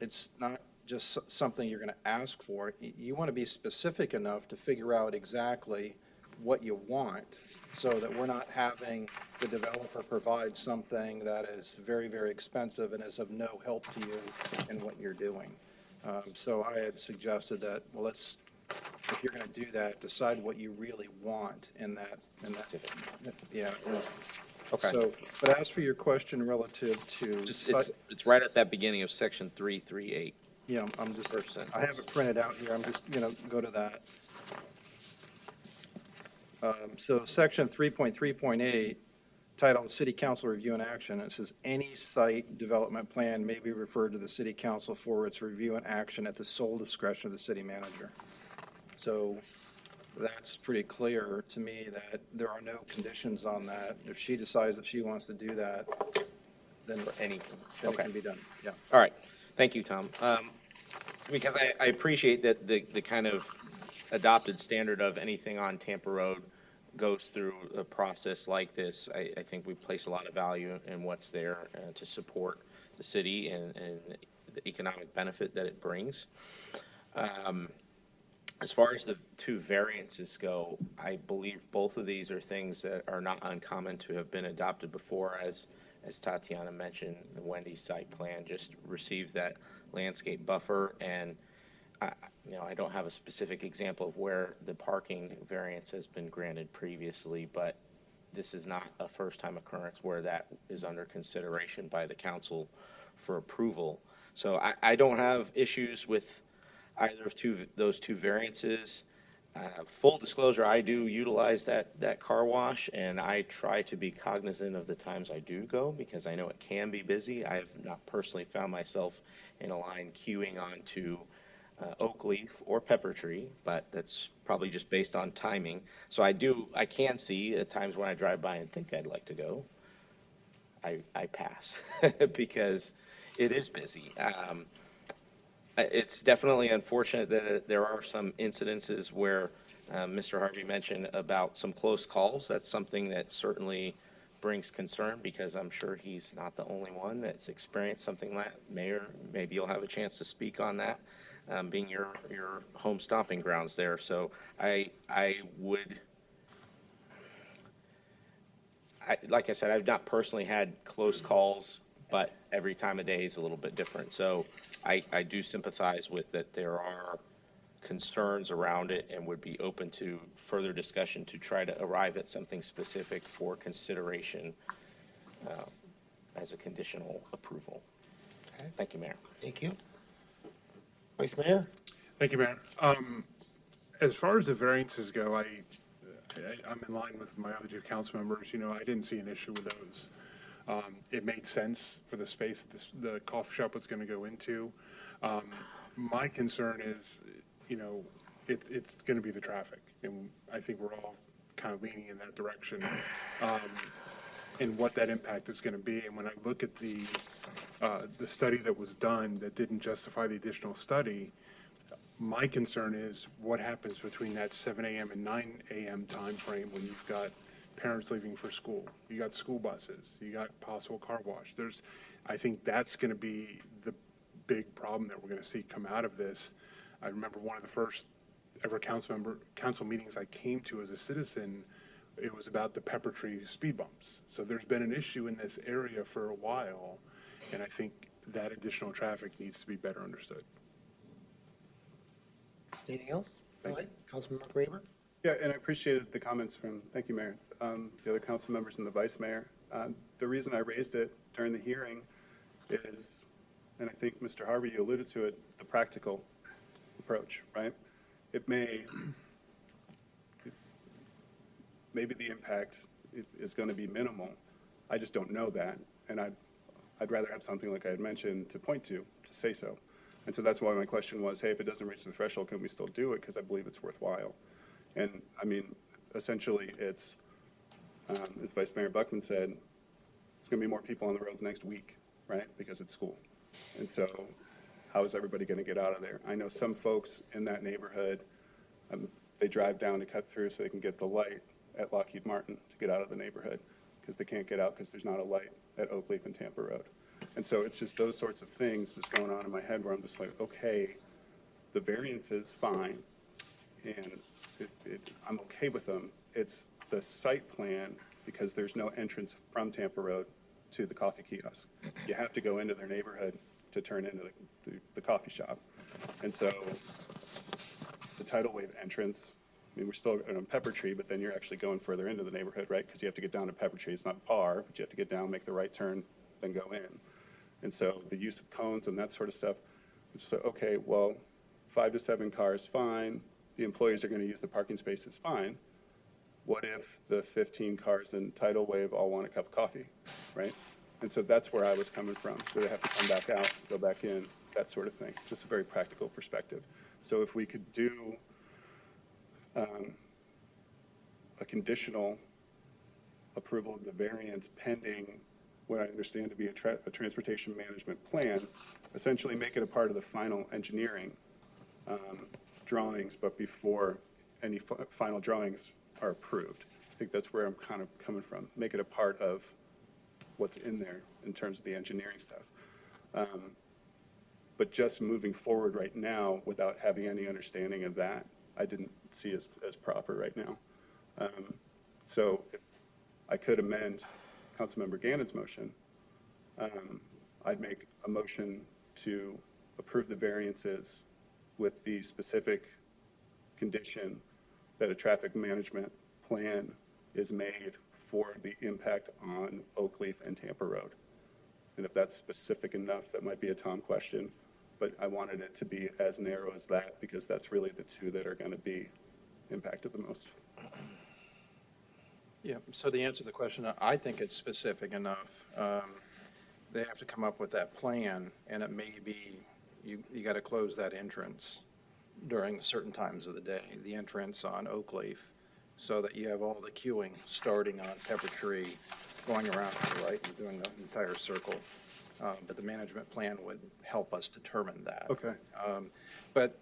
F: it's not just something you're going to ask for. You want to be specific enough to figure out exactly what you want, so that we're not having the developer provide something that is very, very expensive and is of no help to you in what you're doing. So I had suggested that, well, if you're going to do that, decide what you really want in that, yeah.
O: Okay.
F: So, but as for your question relative to.
O: It's right at that beginning of section 338.
F: Yeah, I have it printed out here. I'm just going to go to that. So section 3.3.8, titled City Council Review and Action, it says any site development plan may be referred to the City Council for its review and action at the sole discretion of the city manager. So that's pretty clear to me that there are no conditions on that. If she decides that she wants to do that, then it can be done. Yeah.
O: All right. Thank you, Tom. Because I appreciate that the kind of adopted standard of anything on Tampa Road goes through a process like this. I think we place a lot of value in what's there to support the city and the economic benefit that it brings. As far as the two variances go, I believe both of these are things that are not uncommon to have been adopted before. As Tatiana mentioned, the Wendy's site plan just received that landscape buffer, and I don't have a specific example of where the parking variance has been granted previously, but this is not a first-time occurrence where that is under consideration by the council for approval. So I don't have issues with either of those two variances. Full disclosure, I do utilize that car wash, and I try to be cognizant of the times I do go, because I know it can be busy. I have not personally found myself in a line queuing onto Oak Leaf or Pepper Tree, but that's probably just based on timing. So I can see at times when I drive by and think I'd like to go, I pass because it is busy. It's definitely unfortunate that there are some incidences where Mr. Harvey mentioned about some close calls. That's something that certainly brings concern, because I'm sure he's not the only one that's experienced something like that. Mayor, maybe you'll have a chance to speak on that, being your home stomping grounds there. So like I said, I've not personally had close calls, but every time of day is a little bit different. So I do sympathize with that there are concerns around it, and would be open to further discussion to try to arrive at something specific for consideration as a conditional approval.
A: Okay.
O: Thank you, Mayor.
A: Thank you. Vice Mayor?
M: Thank you, Mayor. As far as the variances go, I'm in line with my other two council members. I didn't see an issue with those. It made sense for the space that the coffee shop was going to go into. My concern is, it's going to be the traffic, and I think we're all kind of leaning in that direction, and what that impact is going to be. And when I look at the study that was done that didn't justify the additional study, my concern is what happens between that 7 a.m. and 9 a.m. time frame when you've got parents leaving for school. You got school buses. You got possible car wash. I think that's going to be the big problem that we're going to see come out of this. I remember one of the first ever council meetings I came to as a citizen, it was about the Pepper Tree speed bumps. So there's been an issue in this area for a while, and I think that additional traffic needs to be better understood.
A: Anything else? All right, Councilmember Graber?
L: Yeah, and I appreciated the comments from, thank you, Mayor, the other council members and the vice mayor. The reason I raised it during the hearing is, and I think Mr. Harvey, you alluded to it, the practical approach, right? Maybe the impact is going to be minimal. I just don't know that, and I'd rather have something like I had mentioned to point to say so. And so that's why my question was, hey, if it doesn't reach the threshold, can we still do it? Because I believe it's worthwhile. And I mean, essentially, it's, as Vice Mayor Buckman said, there's going to be more people on the roads next week, right? Because it's school. And so how is everybody going to get out of there? I know some folks in that neighborhood, they drive down to cut through so they can get the light at Lockheed Martin to get out of the neighborhood because they can't get out because there's not a light at Oakleaf and Tampa Road. And so it's just those sorts of things just going on in my head where I'm just like, okay, the variance is fine, and I'm okay with them. It's the site plan, because there's no entrance from Tampa Road to the coffee kiosk. You have to go into their neighborhood to turn into the coffee shop. And so the tidal wave entrance, I mean, we're still on Pepper Tree, but then you're actually going further into the neighborhood, right? Because you have to get down to Pepper Tree. It's not par, but you have to get down, make the right turn, then go in. And so the use of cones and that sort of stuff, so, okay, well, 5 to 7 cars, fine. The employees are going to use the parking spaces, fine. What if the 15 cars in tidal wave all want a cup of coffee, right? And so that's where I was coming from. Do they have to come back out, go back in, that sort of thing. Just a very practical perspective. So if we could do a conditional approval of the variance pending what I understand to be a transportation management plan, essentially make it a part of the final engineering drawings, but before any final drawings are approved. I think that's where I'm kind of coming from. Make it a part of what's in there in terms of the engineering stuff. But just moving forward right now without having any understanding of that, I didn't see as proper right now. So if I could amend Councilmember Gannon's motion, I'd make a motion to approve the variances with the specific condition that a traffic management plan is made for the impact on Oakleaf and Tampa Road. And if that's specific enough, that might be a Tom question, but I wanted it to be as narrow as that because that's really the two that are going to be impacted the most.
F: Yeah, so the answer to the question, I think it's specific enough. They have to come up with that plan, and it may be, you got to close that entrance during certain times of the day, the entrance on Oakleaf, so that you have all the queuing starting on Pepper Tree, going around to the right and doing the entire circle. But the management plan would help us determine that.
L: Okay.
F: But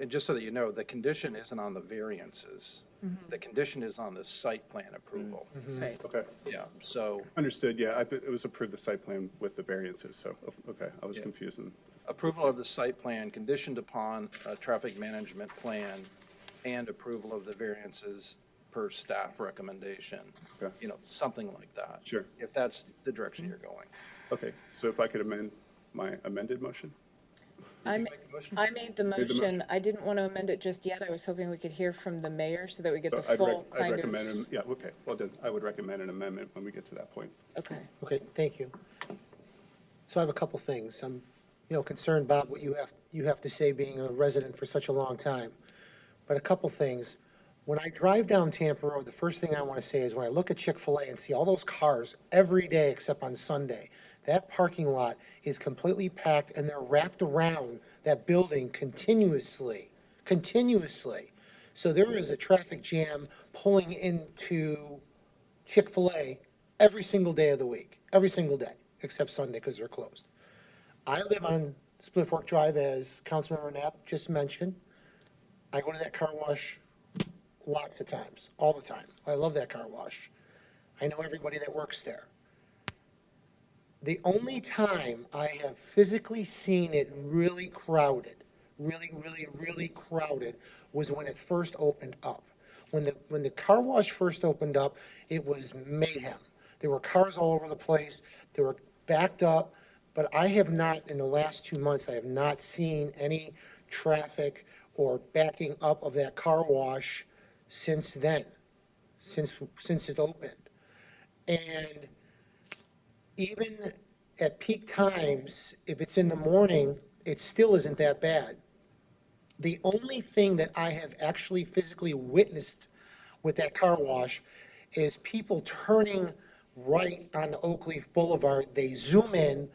F: just so that you know, the condition isn't on the variances. Mm-hmm. The condition is on the site plan approval.
L: Mm-hmm.
G: Right.
L: Okay.
F: Yeah, so.
L: Understood, yeah, it was approved the site plan with the variances, so, okay, I was confused.
F: Approval of the site plan conditioned upon a traffic management plan and approval of the variances per staff recommendation.
L: Okay.
F: You know, something like that.
L: Sure.
F: If that's the direction you're going.
L: Okay, so if I could amend my amended motion?
G: I made the motion. I didn't want to amend it just yet. I was hoping we could hear from the mayor so that we get the full
L: I'd recommend, yeah, okay, well then, I would recommend an amendment when we get to that point.
G: Okay.
A: Okay, thank you. So I have a couple things. I'm, concerned, Bob, what you have to say being a resident for such a long time. But a couple things. When I drive down Tampa Road, the first thing I want to say is when I look at Chick-fil-A and see all those cars every day except on Sunday, that parking lot is completely packed and they're wrapped around that building continuously. So there is a traffic jam pulling into Chick-fil-A every single day of the week, every single day, except Sunday because they're closed. I live on Split Fork Drive, as Councilmember Knapp just mentioned. I go to that car wash lots of times, all the time. I love that car wash. I know everybody that works there. The only time I have physically seen it really crowded, really crowded, was when it first opened up. When the car wash first opened up, it was mayhem. There were cars all over the place. They were backed up. But I have not, in the last 2 months, I have not seen any traffic or backing up of that car wash since then, since it opened. And even at peak times, if it's in the morning, it still isn't that bad. The only thing that I have actually physically witnessed with that car wash is people turning right on Oakleaf Boulevard. They zoom in,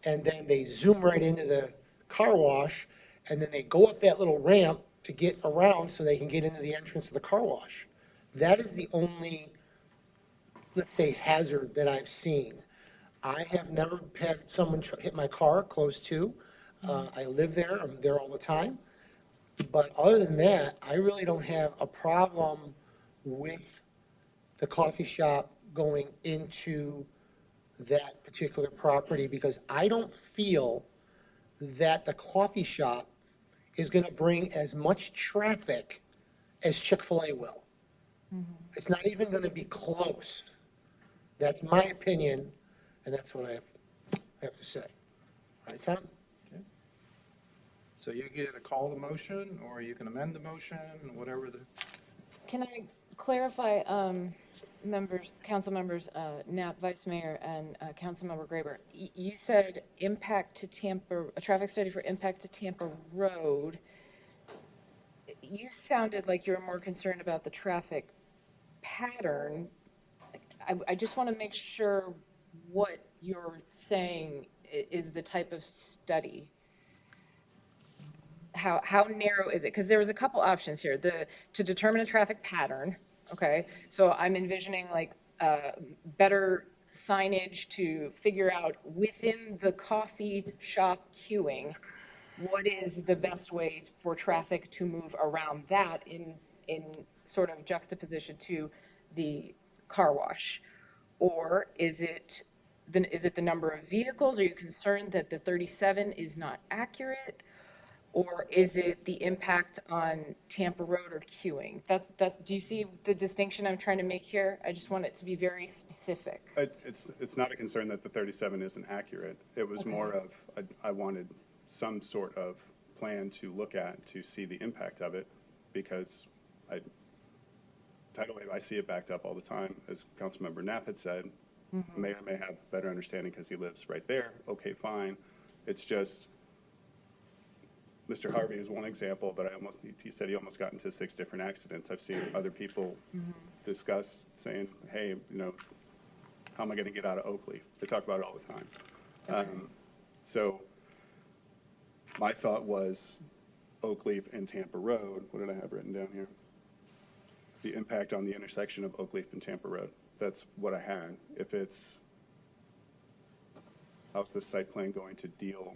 A: and then they zoom right into the car wash, and then they go up that little ramp to get around so they can get into the entrance of the car wash. That is the only, let's say, hazard that I've seen. I have never had someone hit my car close to. I live there, I'm there all the time. But other than that, I really don't have a problem with the coffee shop going into that particular property because I don't feel that the coffee shop is going to bring as much traffic as Chick-fil-A will. It's not even going to be close. That's my opinion, and that's what I have to say. All right, Tom?
F: So you get to call the motion, or you can amend the motion, whatever the.
G: Can I clarify, council members, Knapp, Vice Mayor, and Councilmember Graber? You said impact to Tampa, a traffic study for impact to Tampa Road. You sounded like you were more concerned about the traffic pattern. I just want to make sure what you're saying is the type of study. How narrow is it? Because there was a couple options here. To determine a traffic pattern, okay? So I'm envisioning like better signage to figure out within the coffee shop queuing, what is the best way for traffic to move around that in sort of juxtaposition to the car wash? Or is it the number of vehicles? Are you concerned that the 37 is not accurate? Or is it the impact on Tampa Road or queuing? Do you see the distinction I'm trying to make here? I just want it to be very specific.
L: It's not a concern that the 37 isn't accurate. It was more of, I wanted some sort of plan to look at to see the impact of it, because tidal wave, I see it backed up all the time, as Councilmember Knapp had said. Mayor may have better understanding because he lives right there. Okay, fine. It's just, Mr. Harvey is one example, but he said he almost got into 6 different accidents. I've seen other people discuss saying, hey, how am I going to get out of Oakleaf? They talk about it all the time. So my thought was Oakleaf and Tampa Road. What did I have written down here? The impact on the intersection of Oakleaf and Tampa Road. That's what I had. How's the site plan going to deal?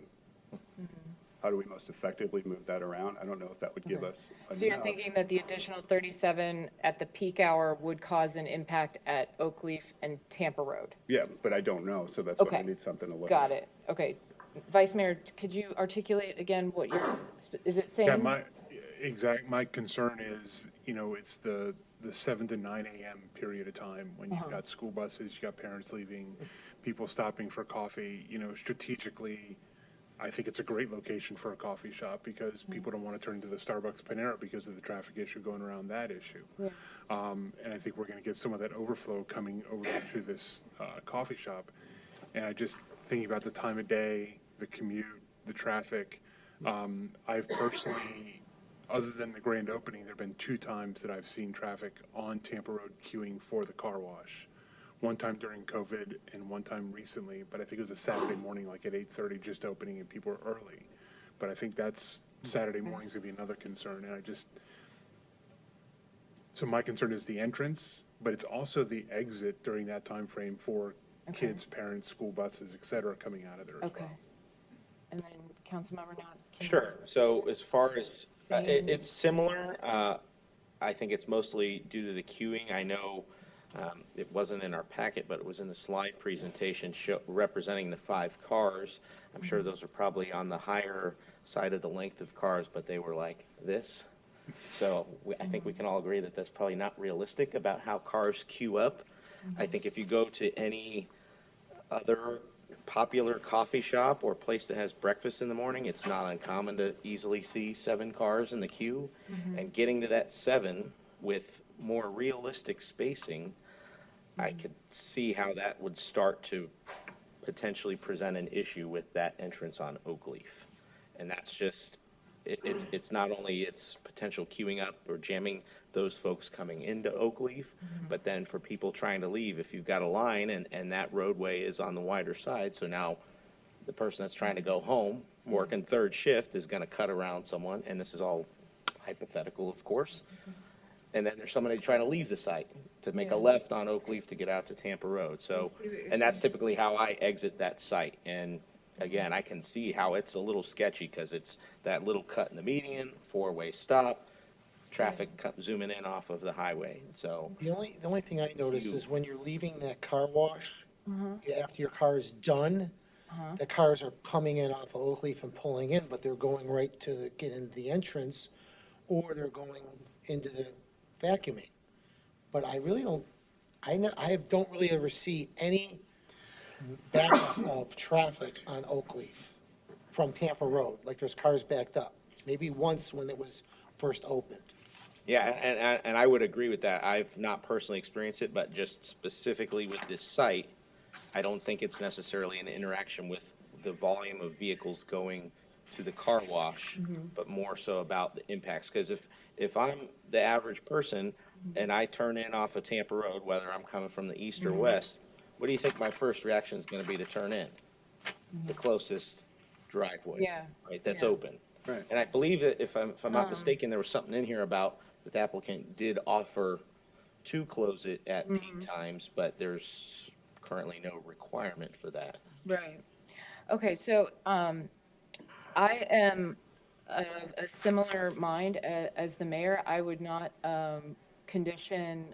L: How do we most effectively move that around? I don't know if that would give us enough.
G: So you're thinking that the additional 37 at the peak hour would cause an impact at Oakleaf and Tampa Road?
L: Yeah, but I don't know, so that's why I need something to look at.
G: Got it. Okay. Vice Mayor, could you articulate again what is it saying?
M: Yeah, my concern is, it's the 7 to 9 a.m. period of time when you've got school buses, you've got parents leaving, people stopping for coffee. Strategically, I think it's a great location for a coffee shop because people don't want to turn into the Starbucks Panera because of the traffic issue going around that issue. Yeah. And I think we're going to get some of that overflow coming over to this coffee shop. And I just thinking about the time of day, the commute, the traffic. I've personally, other than the grand opening, there have been 2 times that I've seen traffic on Tampa Road queuing for the car wash. One time during COVID and one time recently, but I think it was a Saturday morning, like at 8:30, just opening, and people were early. But I think that's Saturday morning's gonna be another concern, and so my concern is the entrance, but it's also the exit during that time frame for kids, parents, school buses, et cetera, coming out of there as well.
G: And then Councilmember Knapp.
O: Sure. So as far as it's similar, I think it's mostly due to the queuing. I know It wasn't in our packet, but it was in the slide presentation representing the 5 cars. I'm sure those are probably on the higher side of the length of cars, but they were like this. So I think we can all agree that that's probably not realistic about how cars queue up. I think if you go to any other popular coffee shop or place that has breakfast in the morning, it's not uncommon to easily see 7 cars in the queue. And getting to that 7 with more realistic spacing, I could see how that would start to potentially present an issue with that entrance on Oakleaf. And that's just, it's not only its potential queuing up or jamming those folks coming into Oakleaf, but then for people trying to leave, if you've got a line and that roadway is on the wider side, so now the person that's trying to go home, working 3rd shift, is going to cut around someone, and this is all hypothetical, of course. And then there's somebody trying to leave the site to make a left on Oakleaf to get out to Tampa Road. So, and that's typically how I exit that site. And again, I can see how it's a little sketchy because it's that little cut in the median, 4-way stop, traffic zooming in off of the highway. So
A: The only thing I notice is when you're leaving that car wash, after your car is done, the cars are coming in off of Oakleaf and pulling in, but they're going right to get into the entrance, or they're going into the vacuuming. But I really don't, I don't really ever see any backup of traffic on Oakleaf from Tampa Road, like there's cars backed up. Maybe once when it was first opened.
O: yeah, and I would agree with that. I've not personally experienced it, but just specifically with this site, I don't think it's necessarily an interaction with the volume of vehicles going to the car wash, but more so about the impacts. Because if I'm the average person and I turn in off of Tampa Road, whether I'm coming from the east or west, what do you think my first reaction is going to be to turn in? The closest driveway, right? That's open.
L: Right.
O: And I believe that if I'm not mistaken, there was something in here about that the applicant did offer to close it at peak times, but there's currently no requirement for that.
G: Right. Okay, so I am of a similar mind as the mayor. I would not condition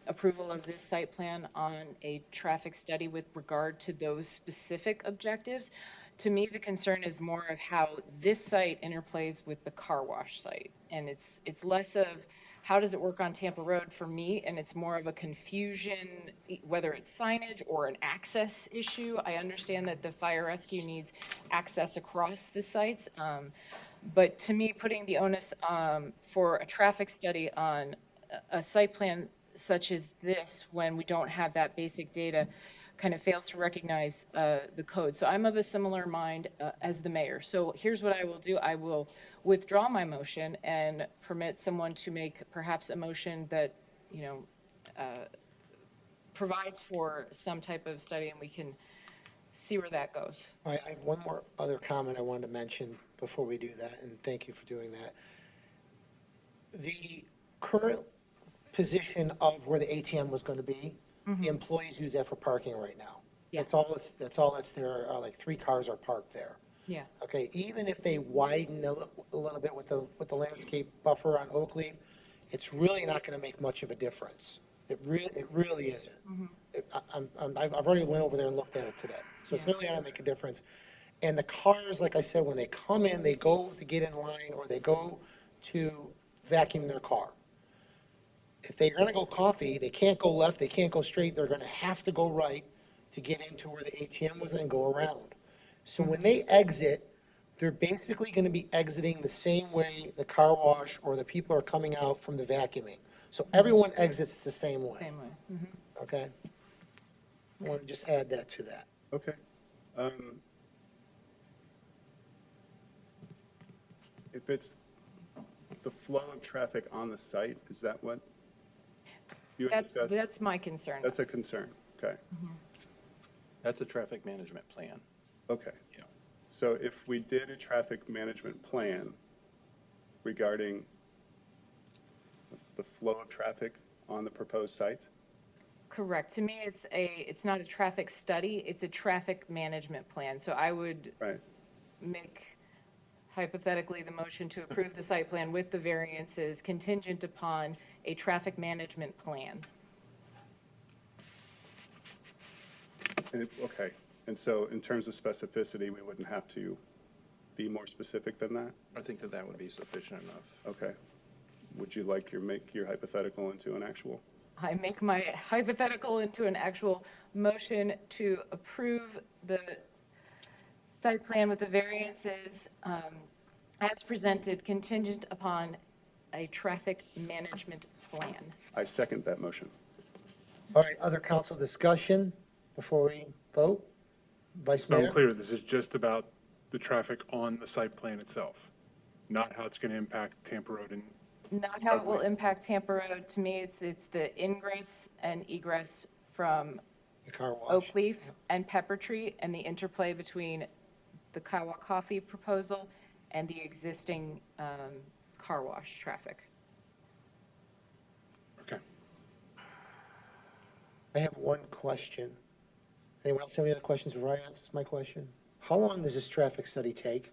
G: approval of this site plan on a traffic study with regard to those specific objectives. To me, the concern is more of how this site interplays with the car wash site. And it's less of how does it work on Tampa Road for me, and it's more of a confusion, whether it's signage or an access issue. I understand that the fire rescue needs access across the sites, but to me, putting the onus for a traffic study on a site plan such as this, when we don't have that basic data, kind of fails to recognize the code. So I'm of a similar mind as the mayor. So here's what I will do. I will withdraw my motion and permit someone to make perhaps a motion that, you know, provides for some type of study, and we can see where that goes.
A: All right, I have one more other comment I wanted to mention before we do that, and thank you for doing that. The current position of where the ATM was going to be, the employees use that for parking right now.
G: Yeah.
A: That's all that's there, like 3 cars are parked there.
G: Yeah.
A: Okay, even if they widen a little bit with the landscape buffer on Oakleaf, it's really not going to make much of a difference. It really isn't. I've already went over there and looked at it today, so it's really not going to make a difference. And the cars, like I said, when they come in, they go to get in line or they go to vacuum their car. If they're going to go coffee, they can't go left, they can't go straight, they're going to have to go right to get into where the ATM was and go around. So when they exit, they're basically going to be exiting the same way the car wash or the people are coming out from the vacuuming. So everyone exits the same way.
G: Same way.
A: Okay? I want to just add that to that.
L: Okay. If it's the flow of traffic on the site, is that what you had discussed?
G: That's my concern.
L: That's a concern, okay.
B: That's a traffic management plan.
L: Okay.
B: Yeah.
L: So if we did a traffic management plan regarding the flow of traffic on the proposed site?
G: Correct. To me, it's not a traffic study, it's a traffic management plan. So I would make hypothetically the motion to approve the site plan with the variances contingent upon a traffic management plan.
L: Okay, and so in terms of specificity, we wouldn't have to be more specific than that?
F: I think that that would be sufficient enough.
L: Okay. Would you like make your hypothetical into an actual?
G: I make my hypothetical into an actual motion to approve the site plan with the variances as presented, contingent upon a traffic management plan.
L: I second that motion.
A: All right, other council discussion before we vote? Vice
M: So I'm
A: Mayor?
M: clear, this is just about the traffic on the site plan itself, not how it's going to impact Tampa Road and
G: Not how it will impact Tampa Road. To me, it's the ingress and egress from
A: The car wash.
G: Oak Leaf and Pepper Tree, and the interplay between the Kiowa Coffee proposal and the existing car wash traffic.
M: Okay.
A: I have one question. Anyone else have any other questions before I ask my question? How long does this traffic study take?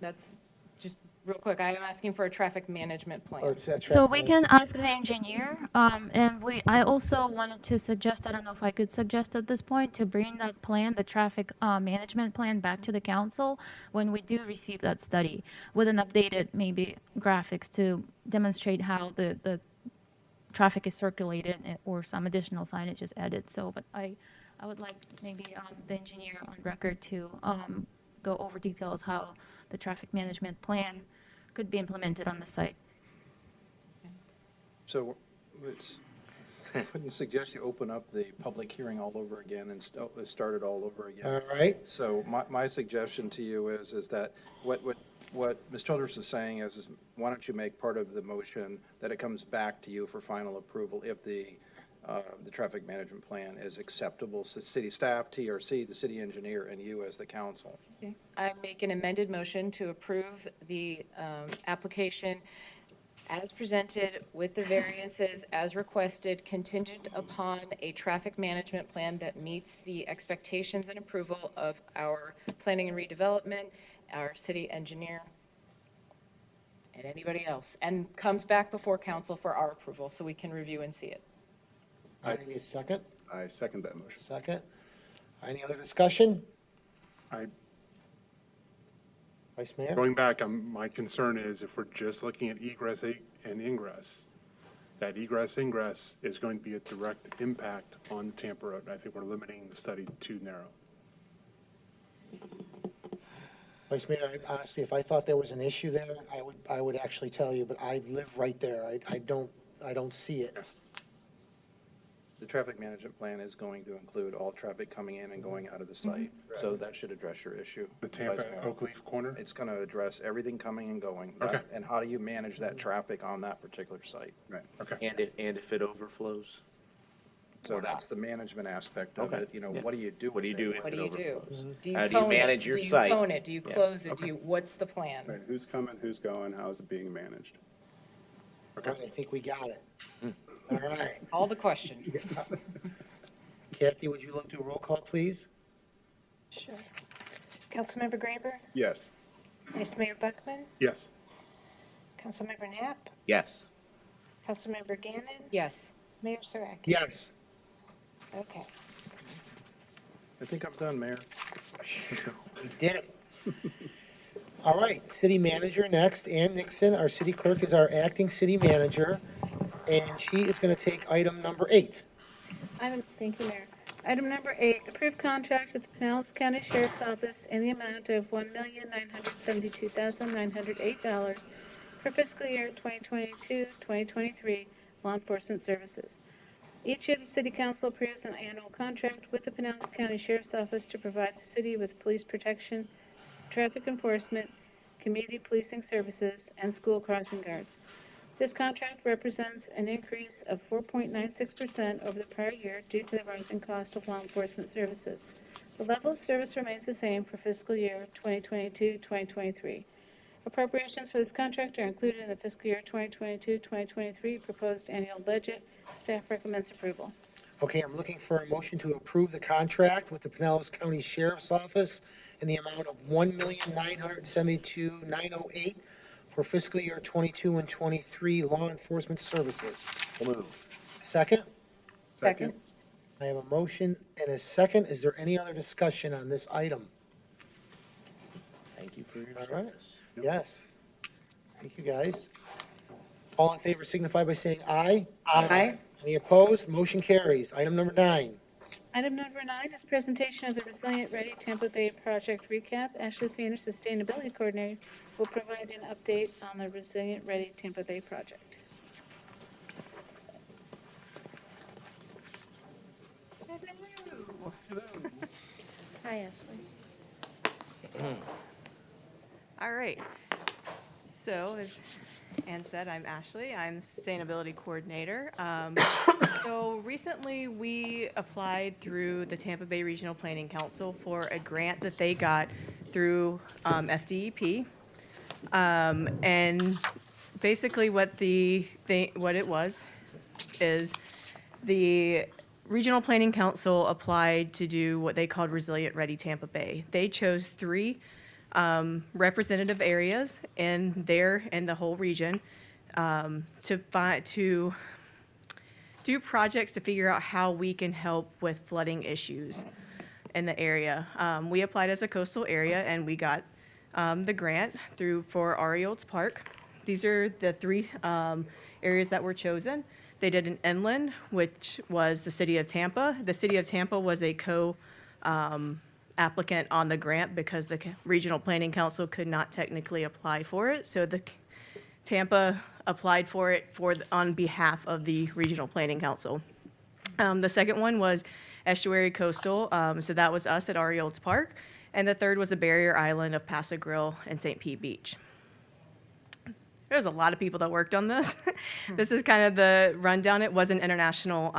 G: That's just real quick. I am asking for a traffic management
A: Or
G: plan.
A: it's that
P: So
A: traffic
P: we
A: management-
P: can ask the engineer, I also wanted to suggest, I don't know if I could suggest at this point, to bring that plan, the traffic management plan, back to the council when we do receive that study, with an updated maybe graphics to demonstrate how the traffic is circulated or some additional signage is added. So, but I would like maybe the engineer on record to go over details how the traffic management plan could be implemented on the site.
F: So I wouldn't suggest you open up the public hearing all over again and start it all over again.
A: All right.
F: So my suggestion to you is that what Ms. Childers is saying is why don't you make part of the motion that it comes back to you for final approval if the traffic management plan is acceptable to city staff, TRC, the city engineer, and you as the council.
G: Okay. I make an amended motion to approve the application as presented with the variances as requested, contingent upon a traffic management plan that meets the expectations and approval of our planning and redevelopment, our city engineer, and anybody else, and comes back before council for our approval so we can review and see it.
A: I need a second.
L: I second that motion.
A: Second. Any other discussion? Vice Mayor?
M: Going back, my concern is if we're just looking at egress and ingress, that egress ingress is going to be a direct impact on Tampa Road. I think we're limiting the study too narrow.
A: Vice Mayor, honestly, if I thought there was an issue there, I would actually tell you, but I live right there. I don't see it.
F: The traffic management plan is going to include all traffic coming in and going out of the site. So that should address your issue.
M: The Tampa
F: Vice Mayor.
M: Oak Leaf corner?
F: It's going to address everything coming and going.
M: Okay.
F: And how do you manage that traffic on that particular site?
M: Right, okay.
O: And if it overflows?
F: So that's the management aspect of
O: Okay.
F: it. You know, what do you do?
O: What do you do if
G: What
O: it
G: do you do?
O: overflows?
G: Do you
O: How do you
G: cone it?
O: manage your
G: Do you
O: site?
G: cone it? Do you
O: Yeah.
G: close it? What's the plan?
L: Right, who's coming, who's going, how is it being managed?
A: Okay. I think we got it. All right.
G: All the questions.
A: Kathy, would you look to a roll call, please?
J: Sure. Councilmember Graber?
L: Yes.
J: Vice Mayor Buckman?
M: Yes.
J: Councilmember Knapp?
O: Yes.
J: Councilmember Gannon?
G: Yes.
J: Mayor Sarek?
A: Yes.
J: Okay.
F: I think I'm done, Mayor.
A: We did it. All right, city manager next. Ann Nixon, our city clerk, is our acting city manager, and she is going to take item number 8.
T: Thank you, Mayor. Item number 8, approved contract with the Pinellas County Sheriff's Office in the amount of $1,972,908 for fiscal year 2022-2023 law enforcement services. Each year, the City Council approves an annual contract with the Pinellas County Sheriff's Office to provide the city with police protection, traffic enforcement, community policing services, and school crossing guards. This contract represents an increase of 4.96% over the prior year due to the rising cost of law enforcement services. The level of service remains the same for fiscal year 2022-2023. Appropriations for this contract are included in the fiscal year 2022-2023 proposed annual budget. Staff recommends approval.
A: Okay, I'm looking for a motion to approve the contract with the Pinellas County Sheriff's Office in the amount of $1,972,908 for fiscal year 22 and 23 law enforcement services.
O: Move.
A: Second?
G: Second.
A: I have a motion and a second. Is there any other discussion on this item?
O: Thank you for your
A: All right.
O: service.
A: Yes. Thank you, guys. All in favor signify by saying aye.
J: Aye.
A: Any opposed? Motion carries. Item number 9.
T: Item number 9 is presentation of the Resilient Ready Tampa Bay project recap. Ashley Painter, Sustainability Coordinator, will provide an update on the Resilient Ready Tampa Bay project.
U: Hi, Ashley. All right. So, as Ann said, I'm Ashley. I'm Sustainability Coordinator. So recently, we applied through the Tampa Bay Regional Planning Council for a grant that they got through FDEP. And basically what what it was is the Regional Planning Council applied to do what they called Resilient Ready Tampa Bay. They chose 3 representative areas in the whole region to do projects to figure out how we can help with flooding issues in the area. We applied as a coastal area and we got the grant for Oldsmar Park. These are the 3 areas that were chosen. They did an inland, which was the city of Tampa. The city of Tampa was a applicant on the grant because the Regional Planning Council could not technically apply for it. So the Tampa applied for it on behalf of the Regional Planning Council. The second one was Estuary Coastal, so that was us at Oldsmar Park. And the third was the barrier island of Paso Grill and St. Pete Beach. There's a lot of people that worked on this. This is kind of the rundown. It was an international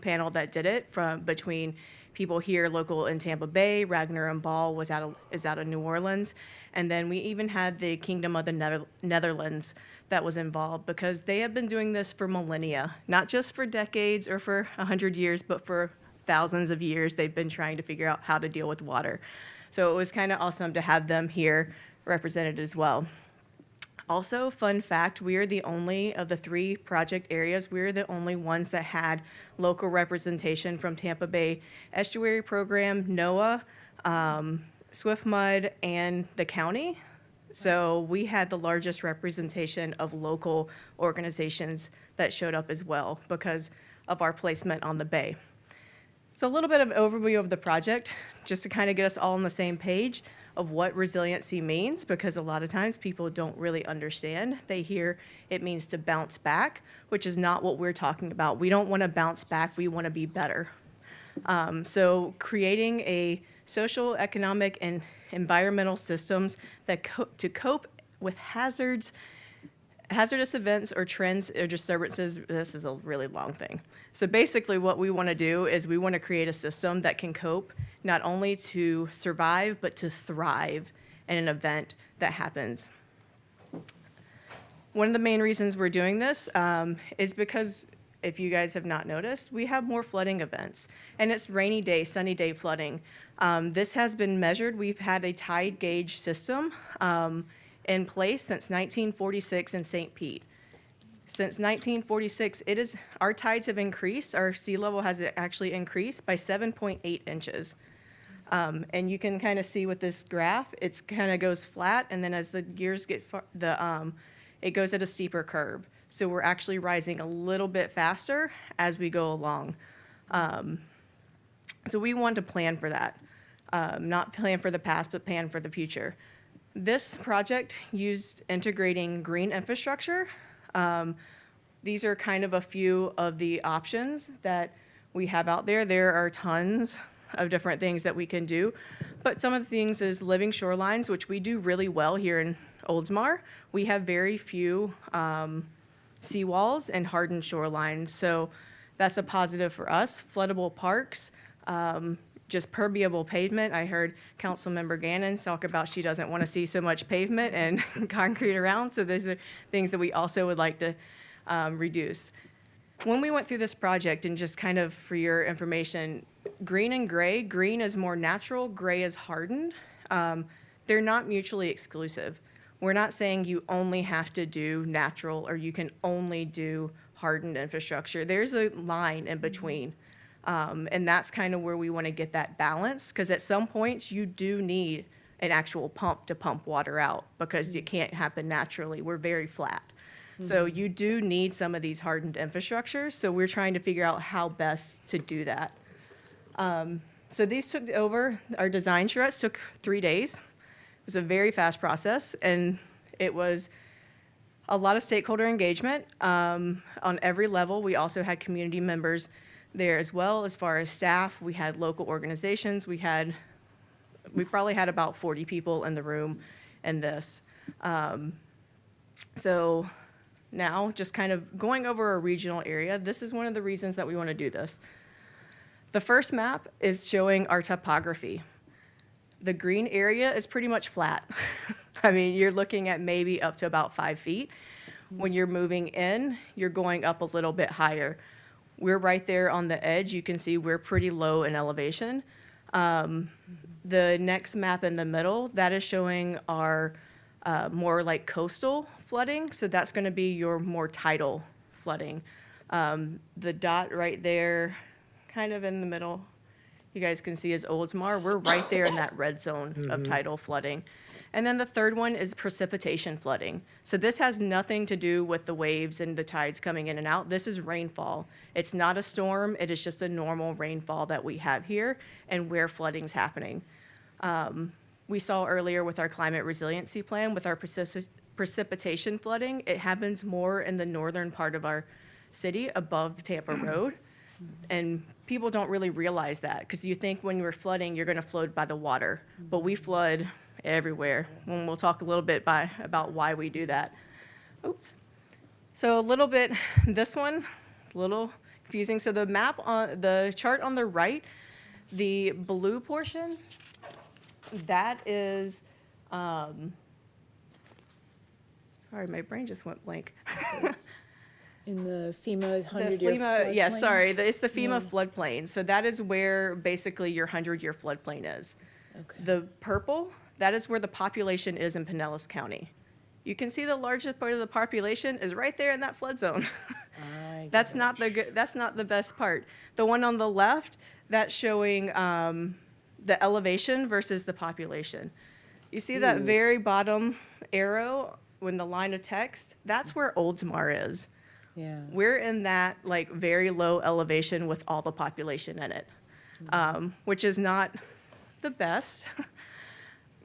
U: panel that did it between people here local in Tampa Bay. Ragnar and Ball is out of New Orleans. And then we even had the Kingdom of the Netherlands that was involved because they have been doing this for millennia, not just for decades or for 100 years, but for thousands of years. They've been trying to figure out how to deal with water. So it was kind of awesome to have them here represented as well. Also, fun fact, we are the only of the 3 project areas, we're the only ones that had local representation from Tampa Bay Estuary Program, NOAA, Swift Mud, and the county. So we had the largest representation of local organizations that showed up as well because of our placement on the bay. So a little bit of overview of the project, just to kind of get us all on the same page of what resiliency means, because a lot of times people don't really understand. They hear it means to bounce back, which is not what we're talking about. We don't want to bounce back, we want to be better. So creating a social, economic, and environmental systems that to cope with hazardous events or trends or disturbances. This is a really long thing. So basically what we want to do is we want to create a system that can cope not only to survive, but to thrive in an event that happens. One of the main reasons we're doing this is because, if you guys have not noticed, we have more flooding events. And it's rainy day, sunny day flooding. This has been measured. We've had a tide gauge system in place since 1946 in St. Pete. Since 1946, our tides have increased. Our sea level has actually increased by 7.8 inches. And you can kind of see with this graph, it kind of goes flat, and then as the years get it goes at a steeper curve. So we're actually rising a little bit faster as we go along. So we want to plan for that. Not plan for the past, but plan for the future. This project used integrating green infrastructure. These are kind of a few of the options that we have out there. There are tons of different things that we can do, but some of the things is living shorelines, which we do really well here in Oldsmar. We have very few seawalls and hardened shorelines, so that's a positive for us. Floodable parks, just permeable pavement. I heard Councilmember Gannon talk about she doesn't want to see so much pavement and concrete around, so those are things that we also would like to reduce. When we went through this project, and just kind of for your information, green and gray, green is more natural, gray is hardened. They're not mutually exclusive. We're not saying you only have to do natural or you can only do hardened infrastructure. There's a line in between. And that's kind of where we want to get that balance, because at some points you do need an actual pump to pump water out because it can't happen naturally. We're very flat. So you do need some of these hardened infrastructures. So we're trying to figure out how best to do that. So these took over, our design charrettes took 3 days. It was a very fast process, and it was a lot of stakeholder engagement on every level. We also had community members there as well. As far as staff, we had local organizations. We probably had about 40 people in the room in this. So now, just kind of going over a regional area, this is one of the reasons that we want to do this. The first map is showing our topography. The green area is pretty much flat. I mean, you're looking at maybe up to about 5 feet. When you're moving in, you're going up a little bit higher. We're right there on the edge. You can see we're pretty low in elevation. The next map in the middle, that is showing our more like coastal flooding. So that's going to be your more tidal flooding. The dot right there, kind of in the middle, you guys can see is Oldsmar. We're right there in that red zone of tidal flooding. And then the third one is precipitation flooding. So this has nothing to do with the waves and the tides coming in and out. This is rainfall. It's not a storm. It is just a normal rainfall that we have here and where flooding's happening. We saw earlier with our climate resiliency plan, with our precipitation flooding, it happens more in the northern part of our city above Tampa Road. And people don't really realize that, because you think when you're flooding, you're going to flood by the water. But we flood everywhere. And we'll talk a little bit about why we do that. Oops. So a little bit, this one is a little confusing. So the map on the chart on the right, the blue portion, that is, sorry, my brain just went blank.
G: In the FEMA 100-year floodplain?
U: Yeah, sorry, it's the FEMA floodplain. So that is where basically your 100-year floodplain is.
G: Okay.
U: The purple, that is where the population is in Pinellas County. You can see the largest part of the population is right there in that flood zone. That's not the best part. The one on the left, that's showing the elevation versus the population. You see that very bottom arrow when the line of text? That's where Oldsmar is.
G: Yeah.
U: We're in that like very low elevation with all the population in it, which is not the best,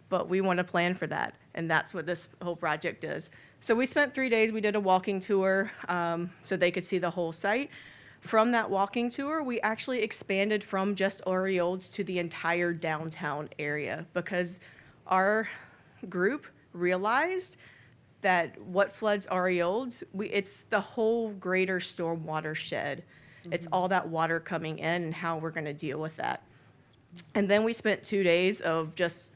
U: but we want to plan for that. And that's what this whole project is. So we spent 3 days, we did a walking tour so they could see the whole site. From that walking tour, we actually expanded from just Oriolds to the entire downtown area, because our group realized that what floods Oriolds, it's the whole greater storm watershed. It's all that water coming in and how we're going to deal with that. And then we spent 2 days of just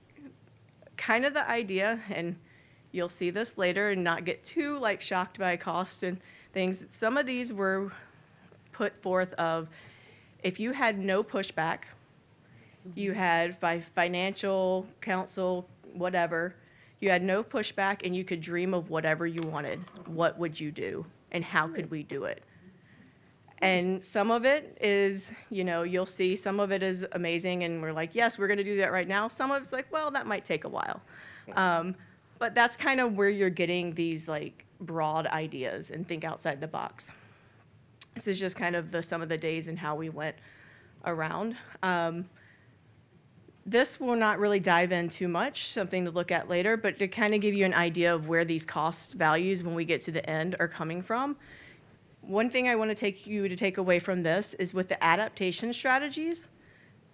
U: kind of the idea, and you'll see this later and not get too like shocked by cost and things. Some of these were put forth of, if you had no pushback, you had by financial, council, whatever, you had no pushback and you could dream of whatever you wanted, what would you do and how could we do it? And some of it is, you'll see some of it is amazing and we're like, yes, we're going to do that right now. Some of it's like, well, that might take a while. But that's kind of where you're getting these like broad ideas and think outside the box. This is just kind of some of the days and how we went around. This will not really dive in too much, something to look at later, but to kind of give you an idea of where these cost values when we get to the end are coming from. One thing I want to take away from this is with the adaptation strategies,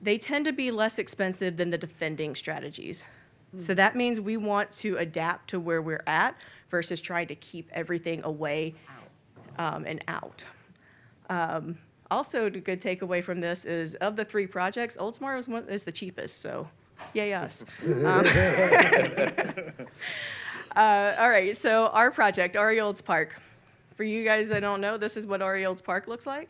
U: they tend to be less expensive than the defending strategies. So that means we want to adapt to where we're at versus trying to keep everything away and out. Also, a good takeaway from this is, of the 3 projects, Oldsmar is the cheapest, so yay us. All right, so our project, Oriolds Park. For you guys that don't know, this is what Oriolds Park looks like.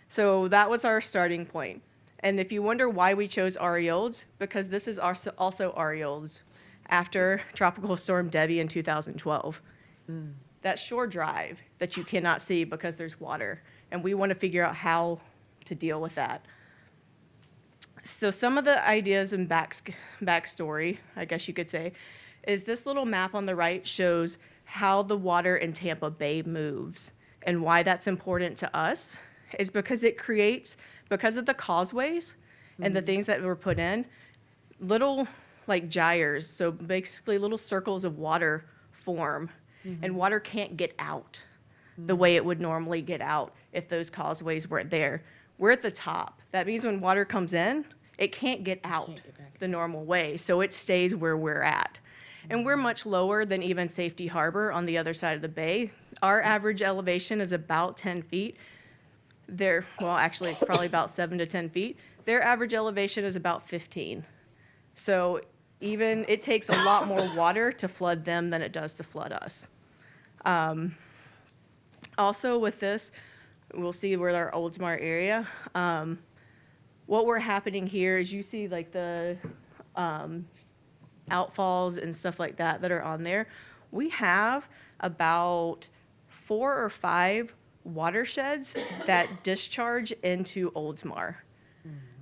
U: So that was our starting point. And if you wonder why we chose Oriolds, because this is also Oriolds after Tropical Storm Debbie in 2012. That shore drive that you cannot see because there's water. And we want to figure out how to deal with that. So some of the ideas and backstory, I guess you could say, is this little map on the right shows how the water in Tampa Bay moves. And why that's important to us is because it creates, because of the causeways and the things that were put in, little like gyres, so basically little circles of water form, and water can't get out the way it would normally get out if those causeways weren't there. We're at the top. That means when water comes in, it can't get out the normal way, so it stays where we're at. And we're much lower than even Safety Harbor on the other side of the bay. Our average elevation is about 10 feet. Well, actually, it's probably about 7 to 10 feet. Their average elevation is about 15. So even, it takes a lot more water to flood them than it does to flood us. Also with this, we'll see where our Oldsmar area. What we're happening here is you see like the outfalls and stuff like that that are on there. We have about 4 or 5 watersheds that discharge into Oldsmar.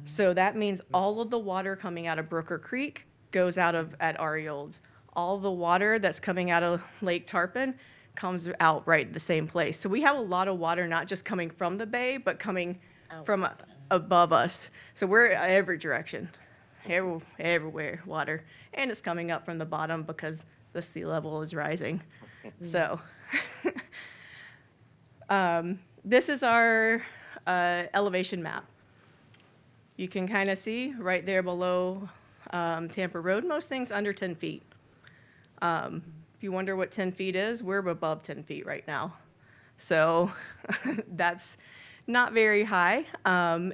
U: So that means all of the water coming out of Brooker Creek goes out at Ariolds. All the water that's coming out of Lake Tarpon comes out right the same place. So we have a lot of water not just coming from the bay, but coming from above us. So we're every direction, everywhere water. And it's coming up from the bottom because the sea level is rising. So this is our elevation map. You can kind of see right there below Tampa Road, most things under 10 feet. If you wonder what 10 feet is, we're above 10 feet right now. So that's not very high.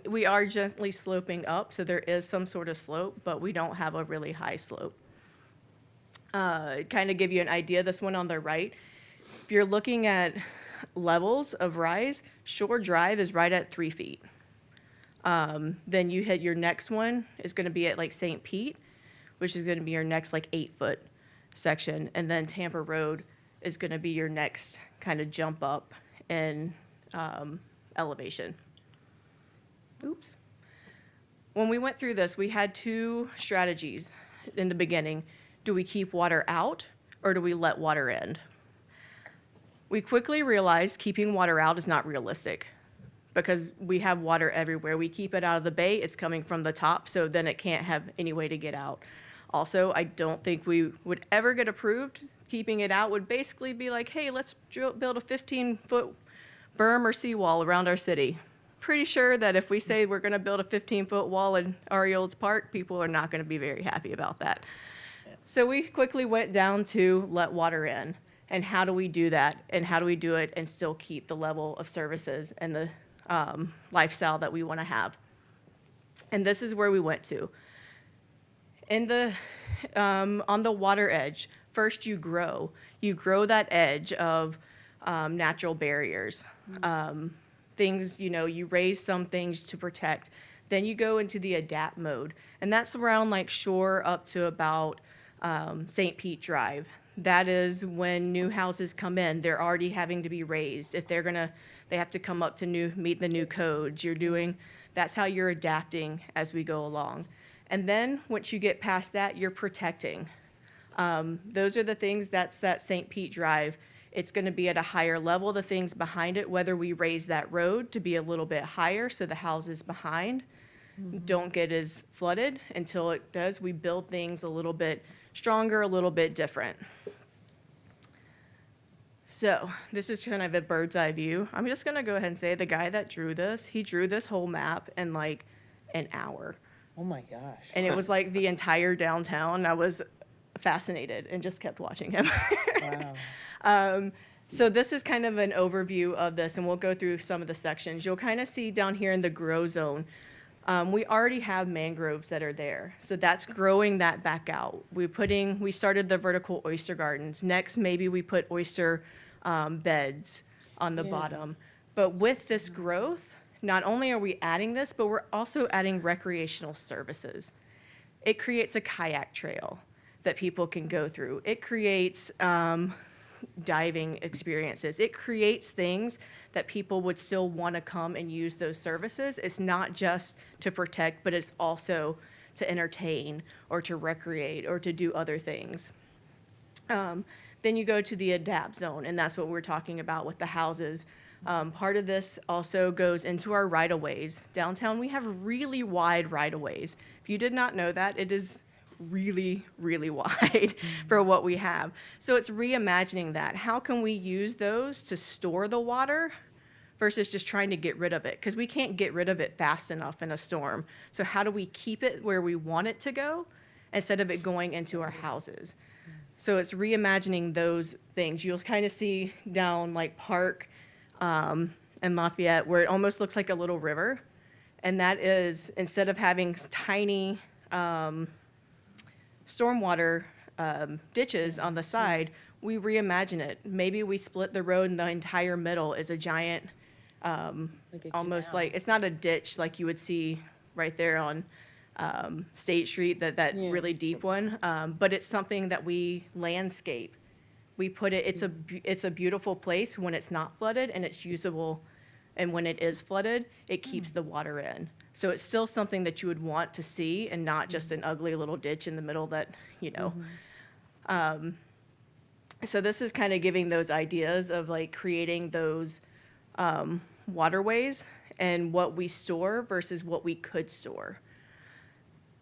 U: We are gently sloping up, so there is some sort of slope, but we don't have a really high slope. Kind of give you an idea, this one on the right, if you're looking at levels of rise, Shore Drive is right at 3 feet. Then you hit your next one is going to be at like St. Pete, which is going to be your next like 8-foot section. And then Tampa Road is going to be your next kind of jump up in elevation. Oops. When we went through this, we had 2 strategies in the beginning. Do we keep water out or do we let water in? We quickly realized keeping water out is not realistic because we have water everywhere. We keep it out of the bay, it's coming from the top, so then it can't have any way to get out. Also, I don't think we would ever get approved. Keeping it out would basically be like, hey, let's build a 15-foot berm or seawall around our city. Pretty sure that if we say we're gonna build a 15-foot wall in Ariolds Park, people are not gonna be very happy about that. So we quickly went down to let water in. And how do we do that? And how do we do it and still keep the level of services and the lifestyle that we want to have? And this is where we went to. In the, on the water edge, first you grow. You grow that edge of natural barriers. Things, you know, you raise some things to protect. Then you go into the adapt mode. And that's around like Shore up to about St. Pete Drive. That is when new houses come in, they're already having to be raised. If they're gonna, they have to come up to meet the new codes. That's how you're adapting as we go along. And then once you get past that, you're protecting. Those are the things, that's that St. Pete Drive. It's gonna be at a higher level, the things behind it, whether we raise that road to be a little bit higher so the houses behind don't get as flooded. Until it does, we build things a little bit stronger, a little bit different. So this is kind of a bird's eye view. I'm just gonna go ahead and say the guy that drew this, he drew this whole map in like an hour.
G: Oh my gosh.
U: And it was like the entire downtown. I was fascinated and just kept watching him.
G: Wow.
U: So this is kind of an overview of this, and we'll go through some of the sections. You'll kind of see down here in the grow zone, we already have mangroves that are there. So that's growing that back out. We started the vertical oyster gardens. Next, maybe we put oyster beds on the bottom. But with this growth, not only are we adding this, but we're also adding recreational services. It creates a kayak trail that people can go through. It creates diving experiences. It creates things that people would still want to come and use those services. It's not just to protect, but it's also to entertain or to recreate or to do other things. Then you go to the adapt zone, and that's what we're talking about with the houses. Part of this also goes into our right-of-ways. Downtown, we have really wide right-of-ways. If you did not know that, it is really, really wide for what we have. So it's reimagining that. How can we use those to store the water versus just trying to get rid of it? Because we can't get rid of it fast enough in a storm. So how do we keep it where we want it to go instead of it going into our houses? So it's reimagining those things. You'll kind of see down like Park and Lafayette where it almost looks like a little river. And that is, instead of having tiny stormwater ditches on the side, we reimagine it. Maybe we split the road and the entire middle is a giant, almost like, it's not a ditch like you would see right there on State Street, that really deep one, but it's something that we landscape. We put it, it's a beautiful place when it's not flooded and it's usable, and when it is flooded, it keeps the water in. So it's still something that you would want to see and not just an ugly little ditch in the middle that, you know. So this is kind of giving those ideas of like creating those waterways and what we store versus what we could store.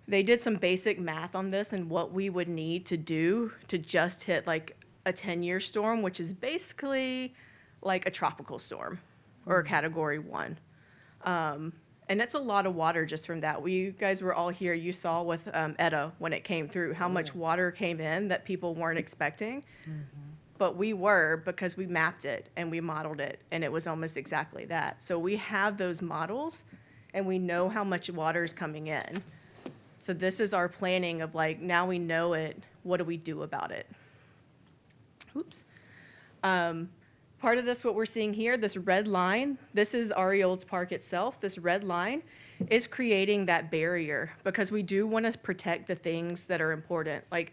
U: They did some basic math on this and what we would need to do to just hit like a 10-year storm, which is basically like a tropical storm or a Category 1. And that's a lot of water just from that. You guys were all here, you saw with Etta when it came through, how much water came in that people weren't expecting. But we were, because we mapped it and we modeled it, and it was almost exactly that. So we have those models and we know how much water is coming in. So this is our planning of like, now we know it, what do we do about it? Oops. Part of this, what we're seeing here, this red line, this is Ari Olds Park itself. This red line is creating that barrier because we do want to protect the things that are important. Like,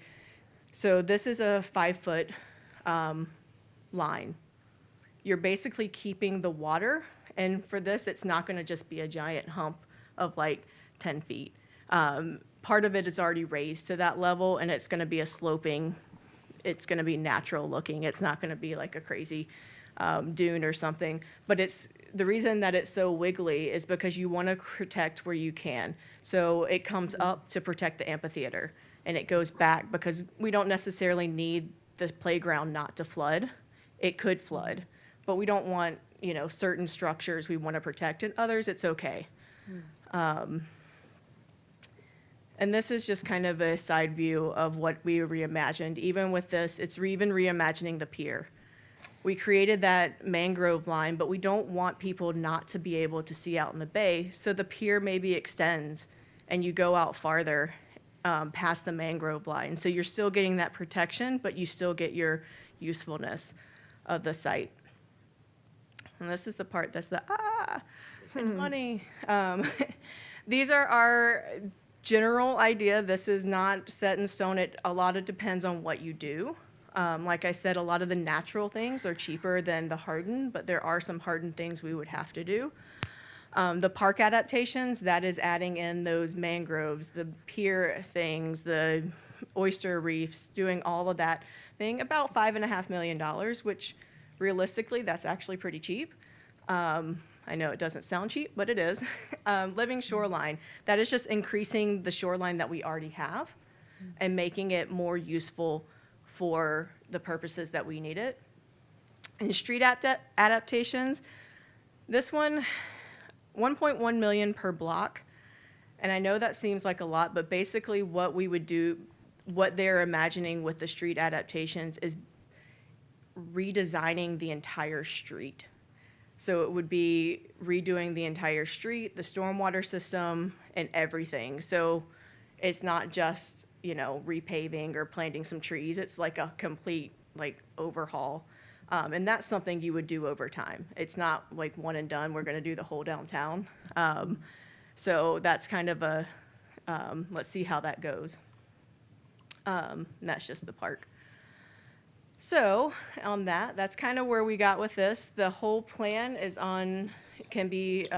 U: so this is a 5-foot line. You're basically keeping the water, and for this, it's not going to just be a giant hump of like 10 feet. Part of it is already raised to that level, and it's going to be a sloping, it's going to be natural looking. It's not going to be like a crazy dune or something. But it's the reason that it's so wiggly is because you want to protect where you can. So it comes up to protect the amphitheater, and it goes back because we don't necessarily need the playground not to flood. It could flood, but we don't want, you know, certain structures we want to protect, and others it's okay. And this is just kind of a side view of what we reimagined. Even with this, it's even reimagining the pier. We created that mangrove line, but we don't want people not to be able to see out in the bay, so the pier maybe extends and you go out farther past the mangrove line. So you're still getting that protection, but you still get your usefulness of the site. And this is the part that's it's funny. These are our general idea. This is not set in stone. A lot of depends on what you do. Like I said, a lot of the natural things are cheaper than the hardened, but there are some hardened things we would have to do. The park adaptations, that is adding in those mangroves, the pier things, the oyster reefs, doing all of that thing, about $5.5 million, which realistically, that's actually pretty cheap. I know it doesn't sound cheap, but it is. Living shoreline, that is just increasing the shoreline that we already have and making it more useful for the purposes that we need it. And street adaptations, this one, 1.1 million per block. And I know that seems like a lot, but basically what we would do, what they're imagining with the street adaptations is redesigning the entire street. So it would be redoing the entire street, the stormwater system, and everything. So it's not just, you know, repaving or planting some trees. It's like a complete like overhaul. And that's something you would do over time. It's not like one and done, we're gonna do the whole downtown. So that's kind of a, let's see how that goes. And that's just the park. So on that, that's kind of where we got with this. The whole plan is on, can be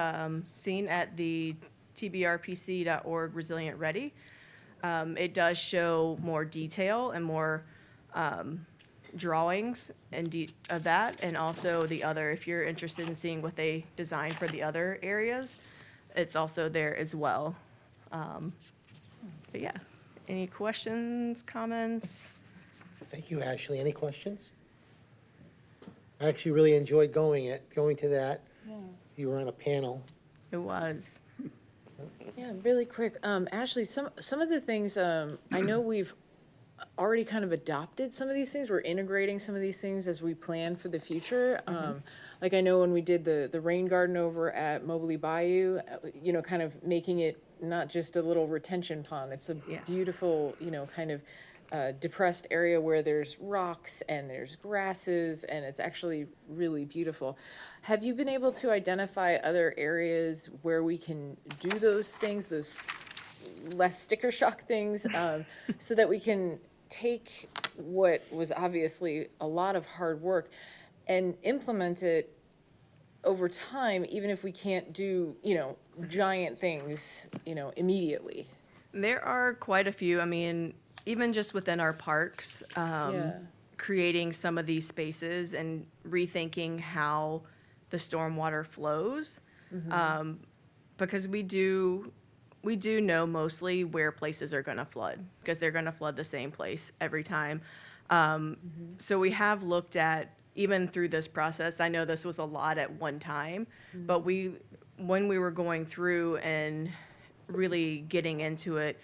U: seen at the tbrpc.org Resilient Ready. It does show more detail and more drawings of that, and also the other, if you're interested in seeing what they designed for the other areas, it's also there as well. But yeah, any questions, comments?
A: Thank you, Ashley. Any questions? I actually really enjoyed going to that.
G: Yeah.
A: You were on a panel.
U: It was.
G: Yeah, really quick. Ashley, some of the things, I know we've already kind of adopted some of these things. We're integrating some of these things as we plan for the future. Like I know when we did the rain garden over at Mobley Bayou, you know, kind of making it not just a little retention pond. It's a beautiful, you know, kind of depressed area where there's rocks and there's grasses, and it's actually really beautiful. Have you been able to identify other areas where we can do those things, those less sticker shock things, so that we can take what was obviously a lot of hard work and implement it over time, even if we can't do, you know, giant things, you know, immediately?
U: There are quite a few. I mean, even just within our parks, creating some of these spaces and rethinking how the stormwater flows, because we do know mostly where places are going to flood, because they're going to flood the same place every time. So we have looked at, even through this process, I know this was a lot at one time, but when we were going through and really getting into it,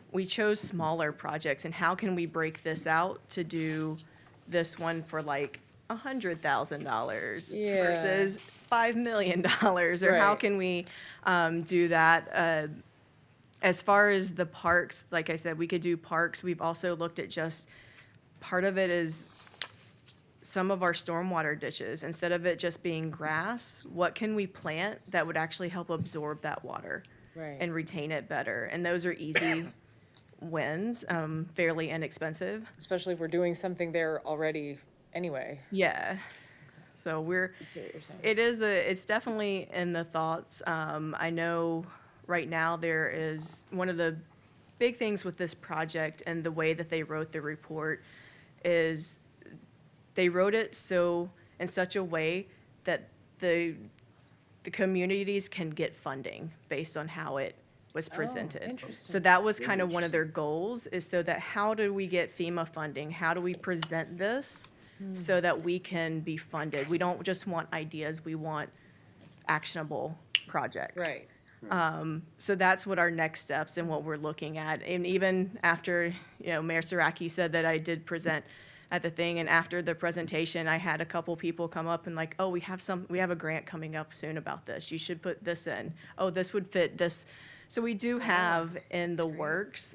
U: we chose smaller projects, and how can we break this out to do this one for like $100,000 versus $5 million, or how can we do that? As far as the parks, like I said, we could do parks. We've also looked at just, part of it is some of our stormwater ditches, instead of it just being grass, what can we plant that would actually help absorb that water and retain it better? And those are easy wins, fairly inexpensive.
G: Especially if we're doing something there already anyway.
U: Yeah. So
G: I see what you're saying.
U: it's definitely in the thoughts. I know right now there is one of the big things with this project and the way that they wrote the report is they wrote it in such a way that the communities can get funding based on how it was presented.
G: Interesting.
U: So that was kind of one of their goals, is so that how do we get FEMA funding? How do we present this so that we can be funded? We don't just want ideas, we want actionable projects.
G: Right.
U: So that's what our next steps and what we're looking at. And even after, you know, Mayor Saraki said that I did present at the thing, and after the presentation, I had a couple people come up and like, oh, we have a grant coming up soon about this. You should put this in. Oh, this would fit this. So we do have in the works,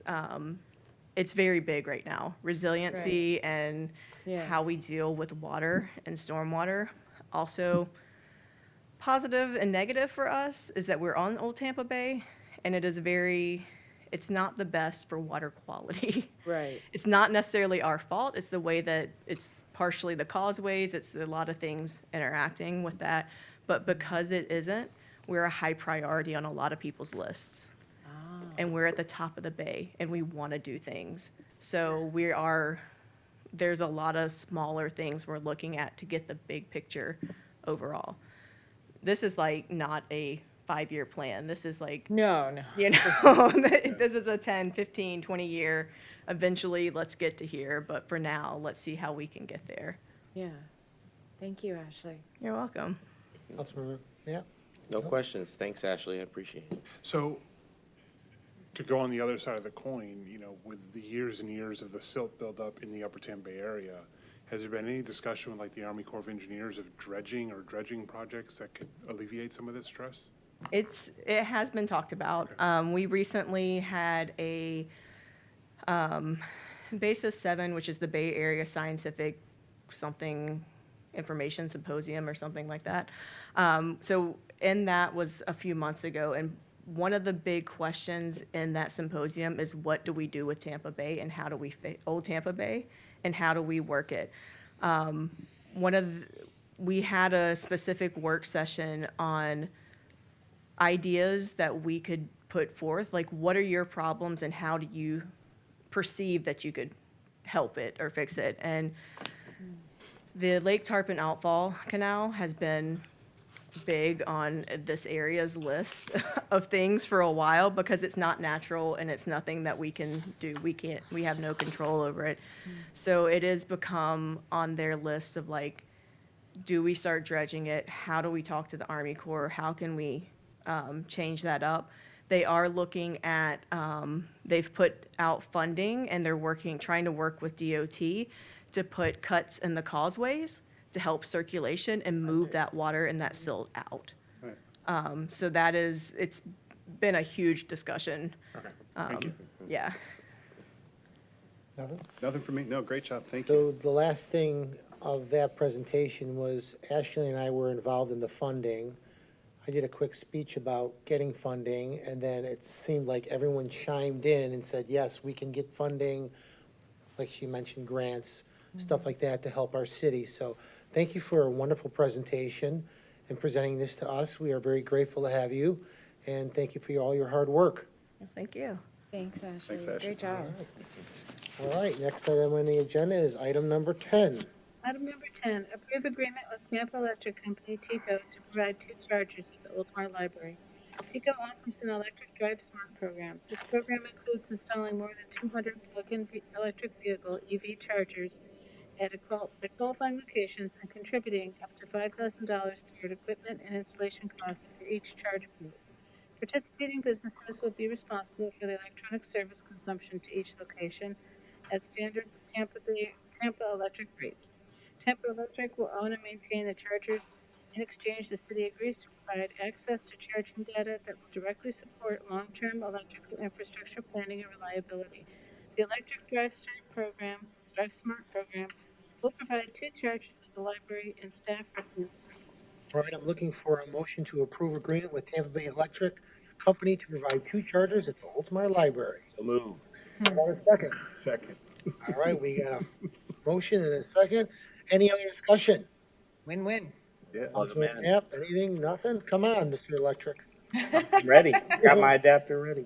U: it's very big right now, resiliency and how we deal with water and stormwater. Also, positive and negative for us is that we're on Old Tampa Bay, and it's not the best for water quality.
G: Right.
U: It's not necessarily our fault. It's the way that it's partially the causeways. It's a lot of things interacting with that. But because it isn't, we're a high priority on a lot of people's lists. And we're at the top of the bay, and we want to do things. So there's a lot of smaller things we're looking at to get the big picture overall. This is like not a 5-year plan. This is like,
G: No.
U: you know, this is a 10, 15, 20-year, eventually let's get to here. But for now, let's see how we can get there.
G: Yeah. Thank you, Ashley.
U: You're welcome.
A: Councilmember, yeah.
O: No questions. Thanks, Ashley. I appreciate it.
M: So, to go on the other side of the coin, you know, with the years and years of the silt buildup in the Upper Tampa Bay area, has there been any discussion with like the Army Corps of Engineers of dredging projects that could alleviate some of this stress?
U: It has been talked about. We recently had a Basis 7, which is the Bay Area Scientific Information Symposium or something like that. So in that was a few months ago, and one of the big questions in that symposium is what do we do with Tampa Bay and how do we Old Tampa Bay and how do we work it? One of, we had a specific work session on ideas that we could put forth, like what are your problems and how do you perceive that you could help it or fix it? And the Lake Tarpon Outfall Canal has been big on this area's list of things for a while because it's not natural and it's nothing that we can do. We have no control over it. So it has become on their list of like, do we start dredging it? How do we talk to the Army Corps? How can we change that up? They are looking at, they've put out funding and they're trying to work with DOT to put cuts in the causeways to help circulation and move that water and that silt out.
L: Right.
U: So that is, it's been a huge discussion.
L: Okay, thank you.
U: Yeah.
A: Nothing?
L: Nothing for me. No, great job. Thank you.
A: So the last thing of that presentation was Ashley and I were involved in the funding. I did a quick speech about getting funding, and then it seemed like everyone chimed in and said, yes, we can get funding, like she mentioned, grants, stuff like that to help our city. So thank you for a wonderful presentation and presenting this to us. We are very grateful to have you, and thank you for all your hard work.
U: Thank you.
G: Thanks, Ashley.
L: Thanks, Ashley.
G: Great job.
A: All right, next item on the agenda is item number 10.
T: Item number 10, approve agreement with Tampa Electric Company, TECO, to provide 2 chargers at the Oldsmar Library. TECO offers an electric drive smart program. This program includes installing more than 200 plug-in electric vehicle EV chargers at qualifying locations and contributing up to $5,000 toward equipment and installation costs for each charge group. Participating businesses will be responsible for the electronic service consumption to each location at standard Tampa Electric rates. Tampa Electric will own and maintain the chargers. In exchange, the city agrees to provide access to charging data that will directly support long-term electrical infrastructure planning and reliability. The Electric Drive Smart program will provide 2 chargers at the library, and staff recommends approval.
A: All right, I'm looking for a motion to approve agreement with Tampa Bay Electric Company to provide 2 chargers at the Oldsmar Library.
O: So move.
A: Got a second?
L: Second.
A: All right, we got a motion and a second. Any other discussion?
G: Win-win.
L: Yeah.
A: Councilman
O: man.
A: Knapp, anything? Nothing? Come on, Mr. Electric.
O: I'm ready. Got my adapter ready.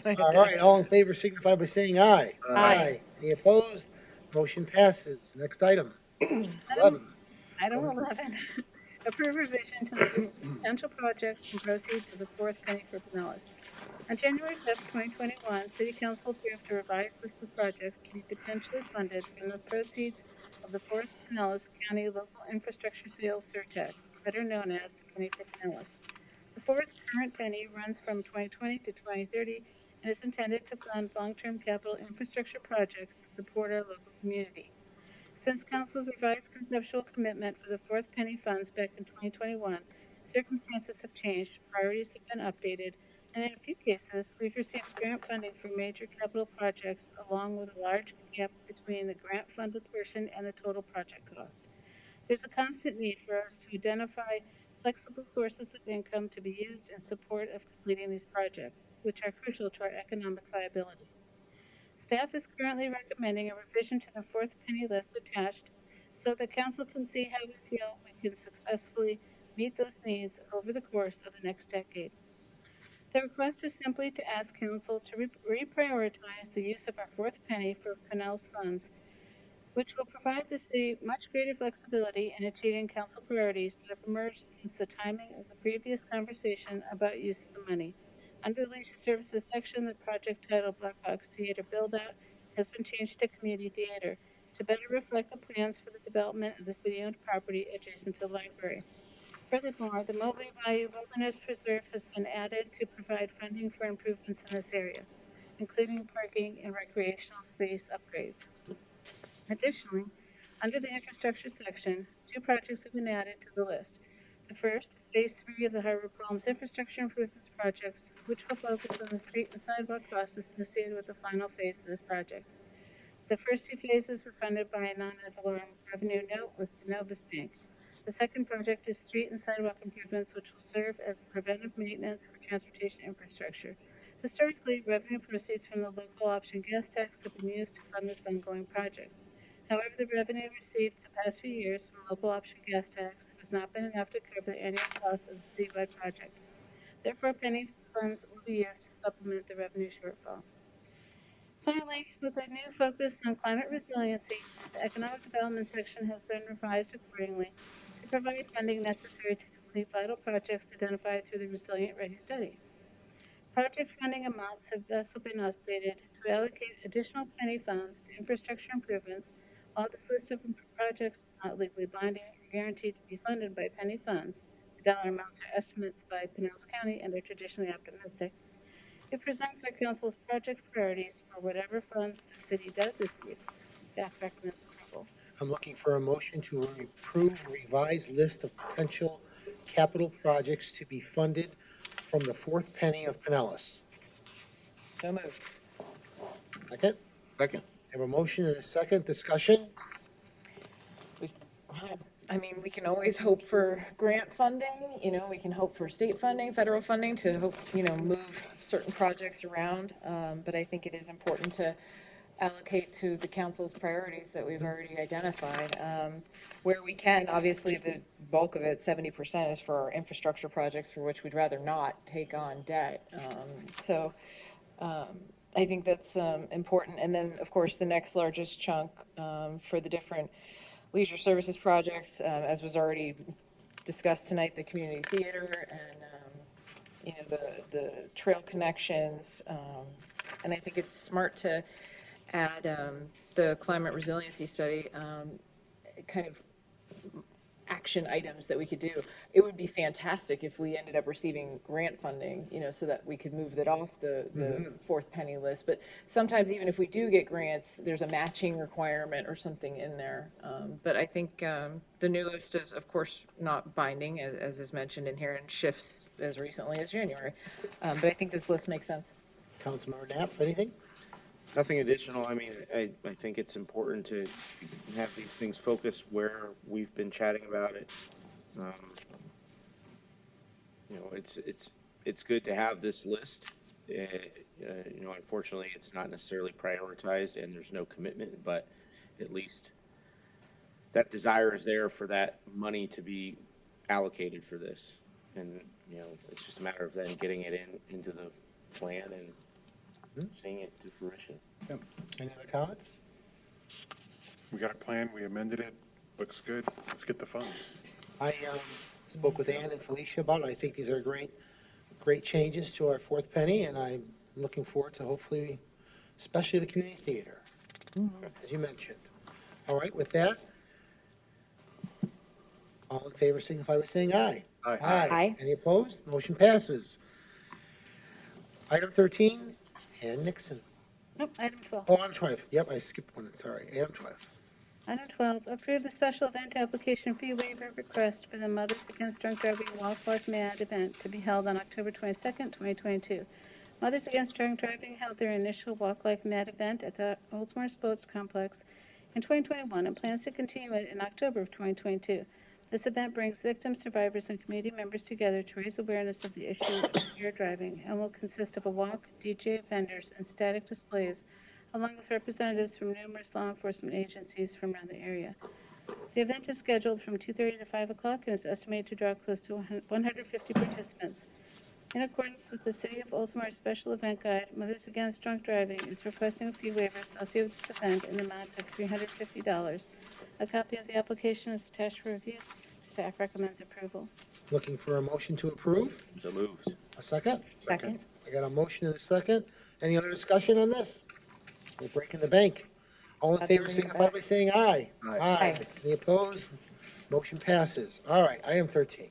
A: All right, all in favor signify by saying aye.
T: Aye.
A: Any opposed? Motion passes. Next item. 11.
T: Item 11, approve revision to the list of potential projects and proceeds of the 4th penny for Pinellas. On January 5th, 2021, City Council approved a revised list of projects to be potentially funded from the proceeds of the 4th Pinellas County Local Infrastructure Sales Surtax, better known as the Penny for Pinellas. The 4th current penny runs from 2020 to 2030 and is intended to fund long-term capital infrastructure projects that support our local community. Since Council's revised conceptual commitment for the 4th penny funds back in 2021, circumstances have changed, priorities have been updated, and in a few cases, we've received grant funding for major capital projects along with a large gap between the grant-funded portion and the total project cost. There's a constant need for us to identify flexible sources of income to be used in support of completing these projects, which are crucial to our economic viability. Staff is currently recommending a revision to the 4th penny list attached so that Council can see how we feel we can successfully meet those needs over the course of the next decade. The request is simply to ask Council to reprioritize the use of our 4th penny for Pinellas funds, which will provide the city much greater flexibility in achieving Council priorities that have emerged since the timing of the previous conversation about use of the money. Under the Leisure Services section, the project titled Blackhawks Theater Build-Out has been changed to Community Theater to better reflect the plans for the development of the city-owned property adjacent to the library. Furthermore, the Mobile Bayou Wilderness Preserve has been added to provide funding for improvements in this area, including parking and recreational space upgrades. Additionally, under the infrastructure section, 2 projects have been added to the list. The first is Phase 3 of the Harbor Palms Infrastructure Improvements Projects, which will focus on the street and sidewalk costs associated with the final phase of this project. The first 2 phases were funded by a non-ad valorem revenue note with Synovus Bank. The second project is street and sidewalk improvements, which will serve as preventive maintenance for transportation infrastructure. Historically, revenue proceeds from the local option gas tax have been used to fund this ongoing project. However, the revenue received the past few years from local option gas tax has not been enough to cover the annual cost of the citywide project. Therefore, penny funds will be used to supplement the revenue shortfall. Finally, with a new focus on climate resiliency, the economic development section has been revised accordingly to provide funding necessary to complete vital projects identified through the Resilient Ready study. Project funding amounts have also been updated to allocate additional penny funds to infrastructure improvements. While this list of projects is not legally binding or guaranteed to be funded by penny funds, the dollar amounts are estimates by Pinellas County and are traditionally optimistic. It presents our council's project priorities for whatever funds the city does receive. Staff recommends approval.
A: I'm looking for a motion to approve revised list of potential capital projects to be funded from the fourth penny of Pinellas.
G: So moved.
A: Second?
O: Second.
A: I have a motion and a second. Discussion?
G: I mean, we can always hope for grant funding, we can hope for state funding, federal funding to hope, move certain projects around. But I think it is important to allocate to the council's priorities that we've already identified. Where we can, obviously, the bulk of it, 70%, is for our infrastructure projects for which we'd rather not take on debt. I think that's important. And then, of course, the next largest chunk for the different leisure services projects, as was already discussed tonight, the community theater and the trail connections. And I think it's smart to add the climate resiliency study, kind of action items that we could do. It would be fantastic if we ended up receiving grant funding, so that we could move that off the fourth penny list. But sometimes even if we do get grants, there's a matching requirement or something in there. But I think the new list is, of course, not binding, as is mentioned in here, and shifts as recently as January. But I think this list makes sense.
A: Councilmember Knapp, anything?
O: Nothing additional. I mean, I think it's important to have these things focused where we've been chatting about it. It's good to have this list. Unfortunately, it's not necessarily prioritized and there's no commitment, but at least that desire is there for that money to be allocated for this. And, it's just a matter of then getting it into the plan and seeing it to fruition.
A: Yep. Any other comments?
M: We got a plan, we amended it, looks good, let's get the funds.
A: I spoke with Ann and Felicia about it. I think these are great changes to our fourth penny, and I'm looking forward to hopefully, especially the community theater, as you mentioned. All right, with that, all in favor signify by saying aye.
M: Aye.
G: Aye.
A: Any opposed? Motion passes. Item 13, Ann Nixon.
T: Nope, item 12.
A: Oh, item 12. Yep, I skipped one. Sorry. Item 12.
T: Item 12, approve the special event application fee waiver request for the Mothers Against Drunk Driving Walk Like Mad event to be held on October 22nd, 2022. Mothers Against Drunk Driving held their initial Walk Like Mad event at the Oldsmar Sports Complex in 2021 and plans to continue it in October of 2022. This event brings victims, survivors, and community members together to raise awareness of the issue of impaired driving and will consist of a walk, DJ, vendors, and static displays, along with representatives from numerous law enforcement agencies from around the area. The event is scheduled from 2:30 to 5 o'clock and is estimated to draw close to 150 participants. In accordance with the City of Oldsmar Special Event Guide, Mothers Against Drunk Driving is requesting a fee waiver associated with this event in the amount of $350. A copy of the application is attached for review. Staff recommends approval.
A: Looking for a motion to approve?
O: So moved.
A: A second?
G: Second.
A: I got a motion and a second. Any other discussion on this? We're breaking the bank. All in favor signify by saying aye.
G: Aye.
A: Any opposed? Motion passes. All right, item 13.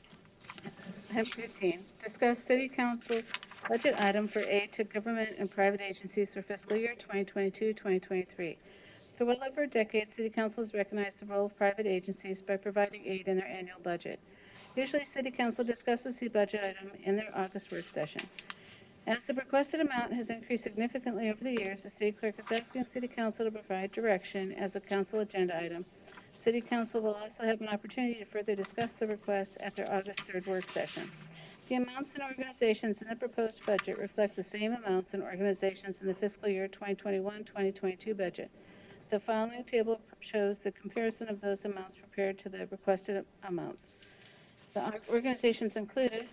T: Item 15, discuss City Council budget item for aid to government and private agencies for fiscal year 2022-2023. For well over a decade, City Council has recognized the role of private agencies by providing aid in their annual budget. Usually, City Council discusses the budget item in their August work session. As the requested amount has increased significantly over the years, the City Clerk is asking City Council to provide direction as a council agenda item. City Council will also have an opportunity to further discuss the request at their August 3rd work session. The amounts and organizations in the proposed budget reflect the same amounts and organizations in the fiscal year 2021-2022 budget. The following table shows the comparison of those amounts prepared to the requested amounts. The organizations include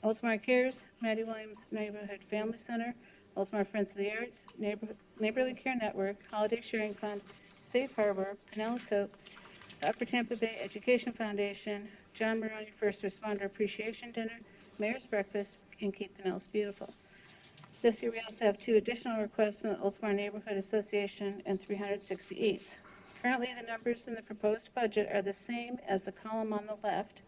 T: Oldsmar Cares, Maddie Williams Neighborhood Family Center, Oldsmar Friends of the Arts, Neighborly Care Network, Holiday Sharing Fund, Safe Harbor, Pinellas Soap, the Upper Tampa Bay Education Foundation, John Maroney First Responder Appreciation Dinner, Mayor's Breakfast, and Keep Pinellas Beautiful. This year, we also have 2 additional requests from the Oldsmar Neighborhood Association and 368. Currently, the numbers in the proposed budget are the same as the column on the left,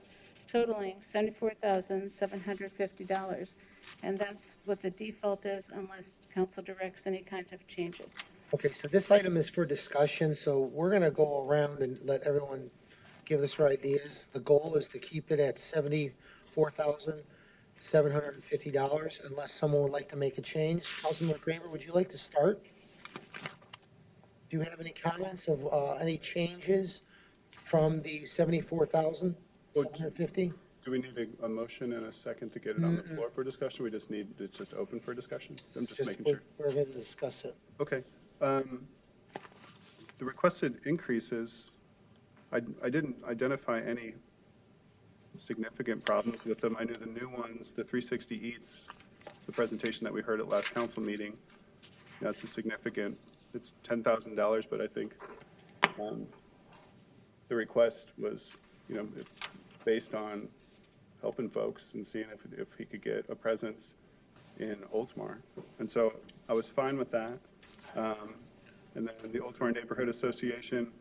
T: totaling $74,750. And that's what the default is unless council directs any kinds of changes.
A: Okay, so this item is for discussion, so we're gonna go around and let everyone give us their ideas. The goal is to keep it at $74,750 unless someone would like to make a change. Councilman Graver, would you like to start? Do you have any comments of any changes from the 74,750?
L: Do we need a motion and a second to get it on the floor for discussion? We just need, it's just open for discussion? I'm just making sure.
A: We're going to discuss it.
L: Okay. The requested increases, I didn't identify any significant problems with them. I knew the new ones, the 360 eats, the presentation that we heard at last council meeting, that's a significant, it's $10,000, but I think the request was, based on helping folks and seeing if he could get a presence in Oldsmar. And so I was fine with that. And then the Oldsmar Neighborhood Association,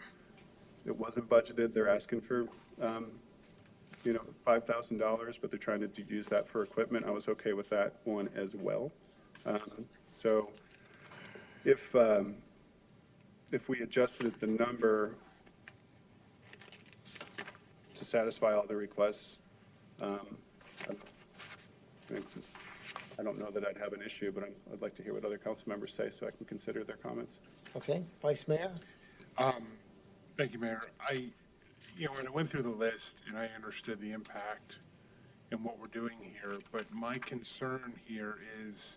L: it wasn't budgeted. They're asking for, $5,000, but they're trying to use that for equipment. I was okay with that one as well. So if we adjusted the number to satisfy all the requests, I don't know that I'd have an issue, but I'd like to hear what other council members say so I can consider their comments.
A: Okay, Vice Mayor?
M: Thank you, Mayor. When I went through the list and I understood the impact and what we're doing here, but my concern here is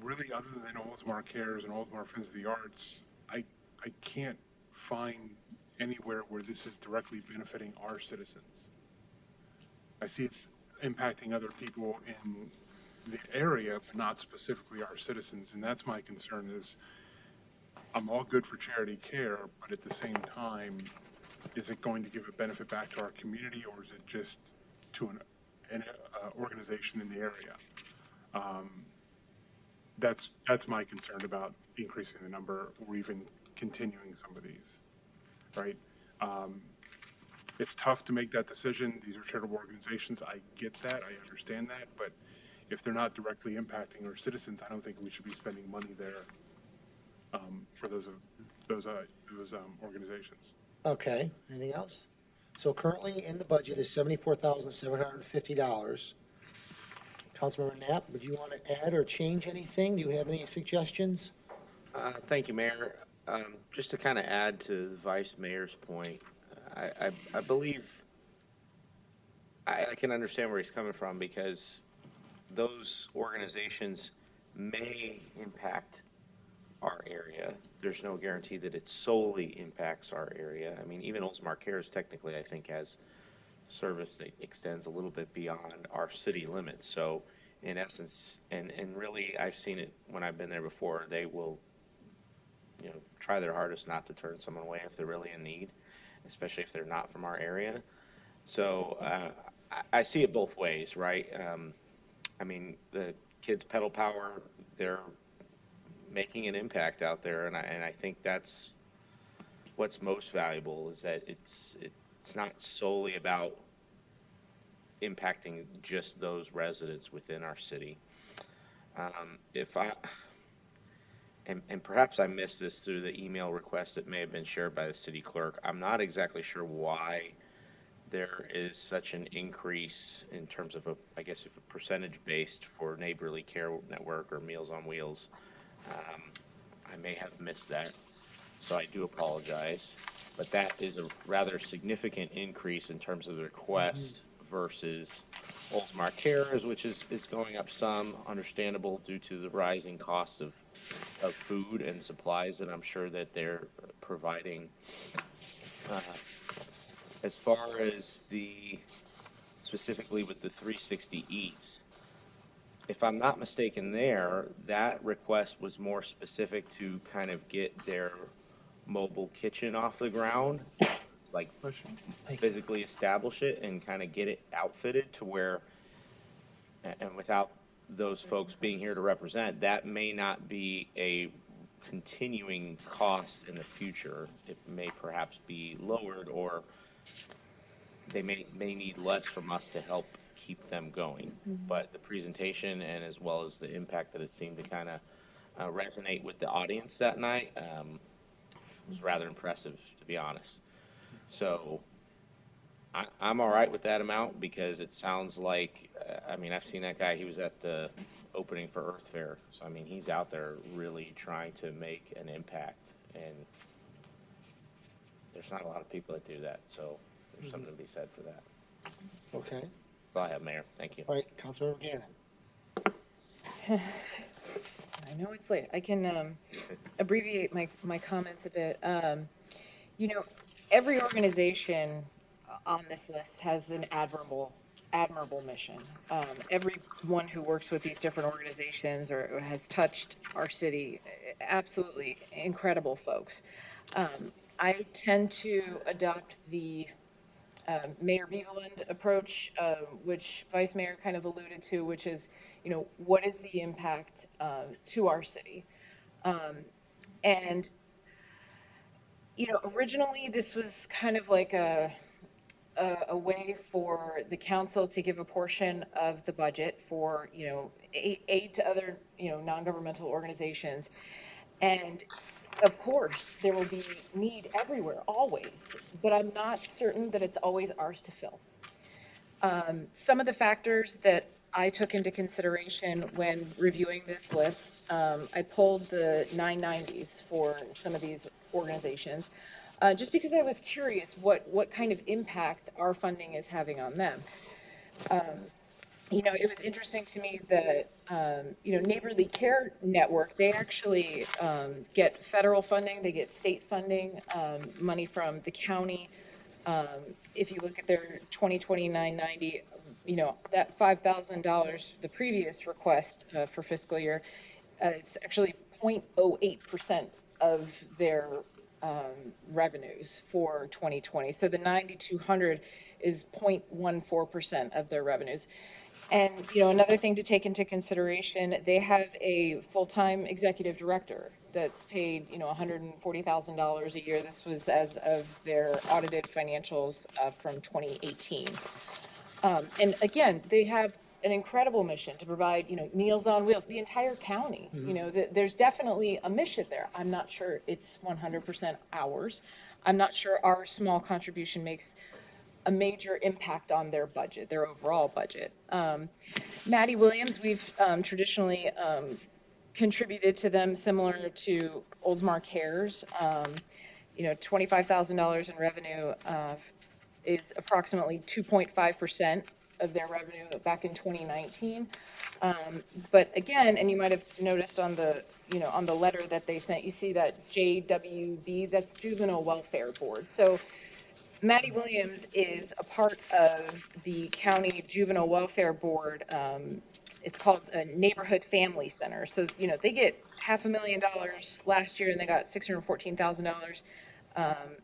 M: really other than Oldsmar Cares and Oldsmar Friends of the Arts, I can't find anywhere where this is directly benefiting our citizens. I see it's impacting other people in the area, but not specifically our citizens, and that's my concern is I'm all good for charity care, but at the same time, is it going to give a benefit back to our community, or is it just to an organization in the area? That's my concern about increasing the number or even continuing some of these, right? It's tough to make that decision. These are charitable organizations. I get that. I understand that. But if they're not directly impacting our citizens, I don't think we should be spending money there for those organizations.
A: Okay, anything else? So currently in the budget is $74,750. Councilmember Knapp, would you want to add or change anything? Do you have any suggestions?
O: Thank you, Mayor. Just to kind of add to the Vice Mayor's point, I believe I can understand where he's coming from because those organizations may impact our area. There's no guarantee that it solely impacts our area. I mean, even Oldsmar Cares technically, I think, has service that extends a little bit beyond our city limits. So in essence, and really I've seen it when I've been there before, they will, try their hardest not to turn someone away if they're really in need, especially if they're not from our area. So I see it both ways, right? I mean, the kids Pedal Power, they're making an impact out there, and I think that's what's most valuable is that it's not solely about impacting just those residents within our city. And perhaps I missed this through the email request that may have been shared by the city clerk. I'm not exactly sure why there is such an increase in terms of a percentage based for Neighborly Care Network or Meals on Wheels. I may have missed that, so I do apologize. But that is a rather significant increase in terms of the request versus Oldsmar Cares, which is going up some, understandable due to the rising costs of food and supplies that I'm sure that they're providing. As far as specifically with the 360 Eats, if I'm not mistaken there, that request was more specific to kind of get their mobile kitchen off the ground, like physically establish it and kind of get it outfitted to where, and without those folks being here to represent, that may not be a continuing cost in the future. It may perhaps be lowered, or they may need less from us to help keep them going. But the presentation, and as well as the impact that it seemed to kind of resonate with the audience that night, was rather impressive, to be honest. So I'm all right with that amount, because it sounds like, I mean, I've seen that guy. He was at the opening for Earth Fair. So, I mean, he's out there really trying to make an impact. And there's not a lot of people that do that. So there's something to be said for that.
A: Okay.
O: That's all I have, Mayor. Thank you.
A: All right, Councilmember Gannon.
G: I know it's late. I can abbreviate my comments a bit. You know, every organization on this list has an admirable mission. Everyone who works with these different organizations or has touched our city, absolutely incredible folks. I tend to adopt the Mayor Beveland approach, which Vice Mayor kind of alluded to, which is, you know, what is the impact to our city? And, you know, originally this was kind of like a way for the council to give a portion of the budget for, you know, aid to other, you know, non-governmental organizations. And of course, there will be need everywhere, always, but I'm not certain that it's always ours to fill. Some of the factors that I took into consideration when reviewing this list, I pulled the 990s for some of these organizations, just because I was curious what kind of impact our funding is having on them. You know, it was interesting to me that, you know, Neighborly Care Network, they actually get federal funding, they get state funding, money from the county. If you look at their 2020 990, you know, that $5,000, the previous request for fiscal year, it's actually 0.08% of their revenues for 2020. So the 9,200 is 0.14% of their revenues. And, you know, another thing to take into consideration, they have a full-time executive director that's paid, you know, $140,000 a year. This was as of their audited financials from 2018. And again, they have an incredible mission to provide, you know, Meals on Wheels, the entire county. You know, there's definitely a mission there. I'm not sure it's 100% ours. I'm not sure our small contribution makes a major impact on their budget, their overall budget. Maddie Williams, we've traditionally contributed to them similar to Oldsmar Cares. You know, $25,000 in revenue is approximately 2.5% of their revenue back in 2019. But again, and you might have noticed on the, you know, on the letter that they sent, you see that JWB, that's Juvenile Welfare Board. So Maddie Williams is a part of the County Juvenile Welfare Board. It's called a Neighborhood Family Center. So, you know, they get $500,000 last year, and they got $614,000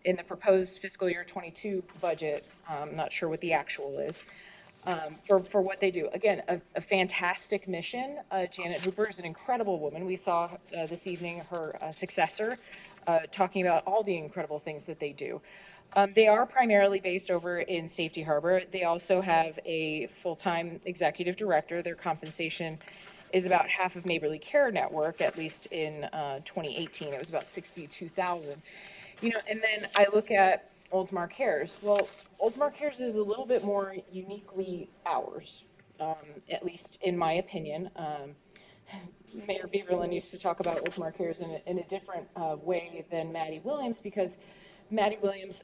G: in the proposed fiscal year 22 budget. I'm not sure what the actual is for what they do. Again, a fantastic mission. Janet Hooper is an incredible woman. We saw this evening her successor talking about all the incredible things that they do. They are primarily based over in Safety Harbor. They also have a full-time executive director. Their compensation is about half of Neighborly Care Network, at least in 2018. It was about $62,000. You know, and then I look at Oldsmar Cares. Well, Oldsmar Cares is a little bit more uniquely ours, at least in my opinion. Mayor Beaverland used to talk about Oldsmar Cares in a different way than Maddie Williams, because Maddie Williams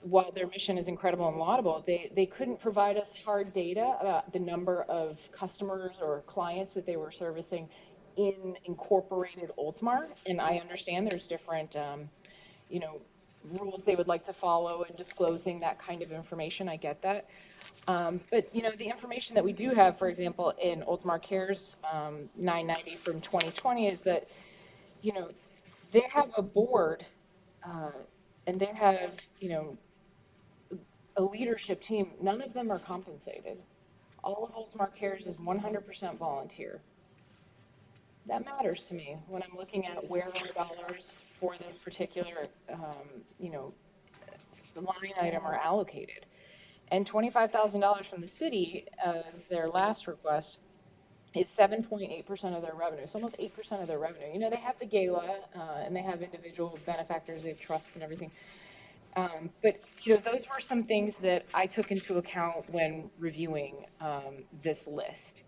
G: while their mission is incredible and laudable, they couldn't provide us hard data about the number of customers or clients that they were servicing in incorporated Oldsmar. And I understand there's different, you know, rules they would like to follow in disclosing that kind of information. I get that. But, you know, the information that we do have, for example, in Oldsmar Cares 990 from 2020 is that, you know, they have a board and they have, you know, a leadership team. None of them are compensated. All of Oldsmar Cares is 100% volunteer. That matters to me when I'm looking at where our dollars for this particular, you know, line item are allocated. And $25,000 from the city, their last request, is 7.8% of their revenue. It's almost 8% of their revenue. You know, they have the gala and they have individual benefactors, they have trusts and everything. But, you know, those were some things that I took into account when reviewing this list.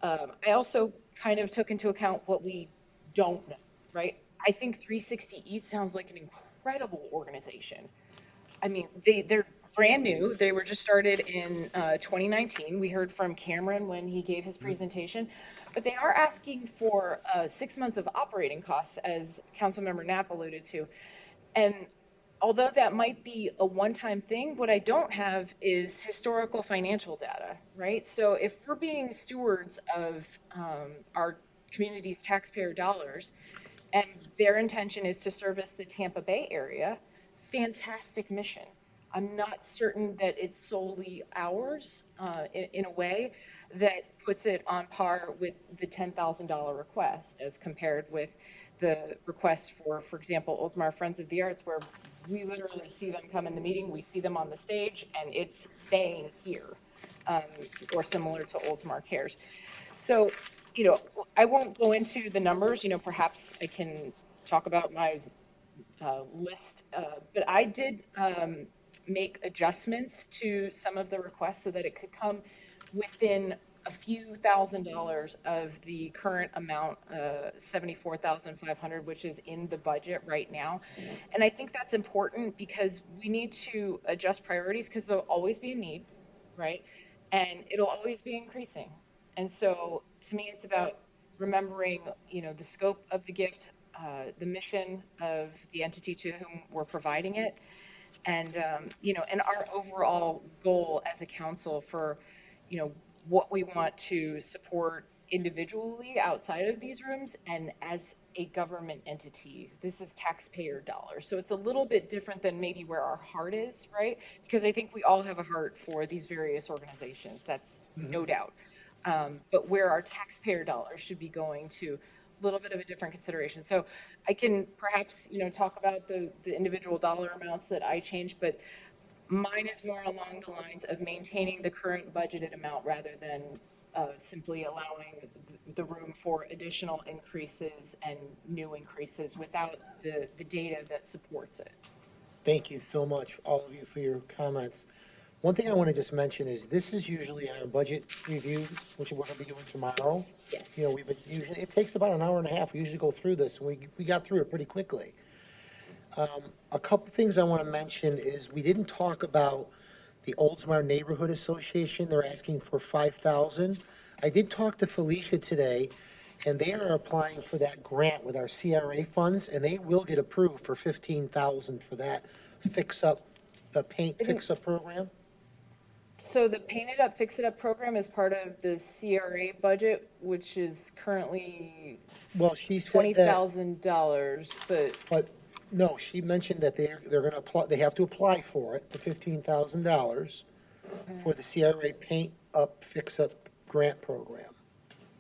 G: I also kind of took into account what we don't know, right? I think 360 East sounds like an incredible organization. I mean, they're brand new. They were just started in 2019. We heard from Cameron when he gave his presentation, but they are asking for 6 months of operating costs, as Councilmember Knapp alluded to. And although that might be a one-time thing, what I don't have is historical financial data, right? So if we're being stewards of our community's taxpayer dollars, and their intention is to service the Tampa Bay area, fantastic mission. I'm not certain that it's solely ours in a way that puts it on par with the $10,000 request as compared with the request for example, Oldsmar Friends of the Arts, where we literally see them come in the meeting, we see them on the stage, and it's staying here, or similar to Oldsmar Cares. So, you know, I won't go into the numbers, you know, perhaps I can talk about my list, but I did make adjustments to some of the requests so that it could come within a few $1,000s of the current amount, 74,500, which is in the budget right now. And I think that's important because we need to adjust priorities because there'll always be a need, right? And it'll always be increasing. And so to me, it's about remembering, you know, the scope of the gift, the mission of the entity to whom we're providing it, and you know, and our overall goal as a council for, you know, what we want to support individually outside of these rooms and as a government entity. This is taxpayer dollars, so it's a little bit different than maybe where our heart is, right? Because I think we all have a heart for these various organizations. That's no doubt. But where our taxpayer dollars should be going to, a little bit of a different consideration. So I can perhaps, you know, talk about the individual dollar amounts that I changed, but mine is more along the lines of maintaining the current budgeted amount rather than simply allowing the room for additional increases and new increases without the data that supports it.
A: Thank you so much, all of you, for your comments. One thing I want to just mention is this is usually our budget review, which we're going to be doing tomorrow.
G: Yes.
A: You know, we've been usually, it takes about an hour and a half. We usually go through this, and we got through it pretty quickly. A couple things I want to mention is we didn't talk about the Oldsmar Neighborhood Association. They're asking for 5,000. I did talk to Felicia today, and they are applying for that grant with our CRA funds, and they will get approved for 15,000 for that the paint fix-up program.
G: So the Paint It Up, Fix It Up program is part of the CRA budget, which is currently
A: Well, she said that,
G: $20,000,
A: but no, she mentioned that they're going to apply, they have to apply for it, the $15,000 for the CRA Paint Up, Fix Up grant program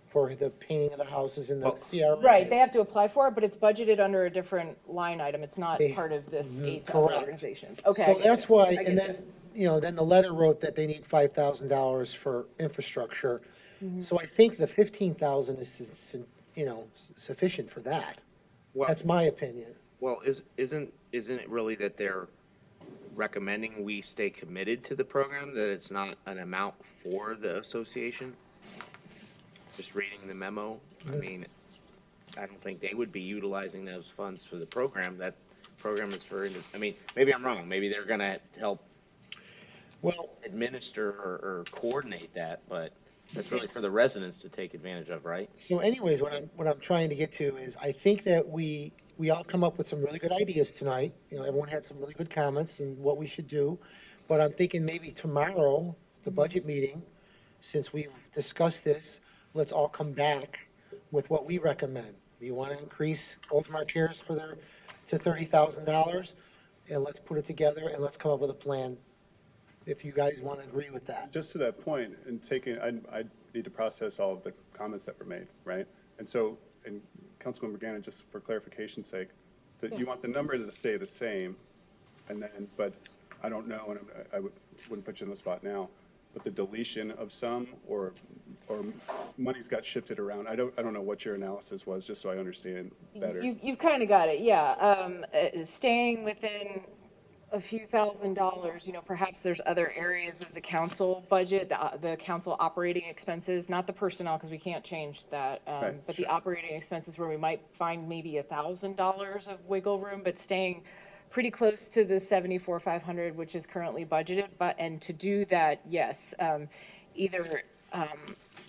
A: for the painting of the houses in the CRA.
G: Right, they have to apply for it, but it's budgeted under a different line item. It's not part of this aid to other
A: correct.
G: organizations. Okay. I
A: So
G: get
A: that's
G: you.
A: why,
G: I get
A: and then, you know, then the letter wrote that they need $5,000 for infrastructure.
G: Mhm.
A: So I think the 15,000 is, you know, sufficient for that.
O: Well,
A: That's my opinion.
O: Well, isn't it really that they're recommending we stay committed to the program, that it's not an amount for the association? Just reading the memo, I mean, I don't think they would be utilizing those funds for the program. That program is for, I mean, maybe I'm wrong, maybe they're gonna help
A: Well,
O: administer or coordinate that, but that's really for the residents to take advantage of, right?
A: so anyways, what I'm trying to get to is, I think that we all come up with some really good ideas tonight. You know, everyone had some really good comments and what we should do. But I'm thinking maybe tomorrow, the budget meeting, since we've discussed this, let's all come back with what we recommend. You want to increase Oldsmar Cares to $30,000? And let's put it together and let's come up with a plan, if you guys want to agree with that.
L: Just to that point, and I need to process all of the comments that were made, right? And so, and Councilmember Gannon, just for clarification's sake, that you want the number to stay the same, and then, but I don't know, and I wouldn't put you in the spot now, but the deletion of some, or money's got shifted around. I don't know what your analysis was, just so I understand better.
G: You've kind of got it, yeah. Staying within a few $1,000s, you know, perhaps there's other areas of the council budget, the council operating expenses, not the personnel, because we can't change that, but the operating expenses where we might find maybe $1,000 of wiggle room, but staying pretty close to the 74,500, which is currently budgeted. And to do that, yes, either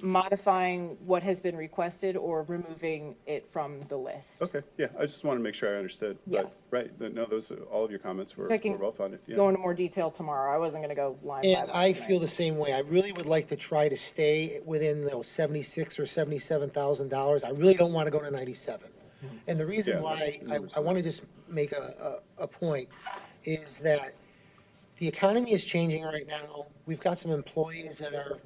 G: modifying what has been requested or removing it from the list.
L: Okay, yeah, I just want to make sure I understood.
G: Yeah.
L: But, right, no, all of your comments were
G: I can
L: well founded. Yeah.
G: go into more detail tomorrow. I wasn't going to go line by
A: And
G: line
A: I
G: tonight.
A: feel the same way. I really would like to try to stay within those $76,000 or $77,000. I really don't want to go to 97. And the reason
L: Yeah,
A: why I want to just make a point is that the economy is changing right now. We've got some employees that are,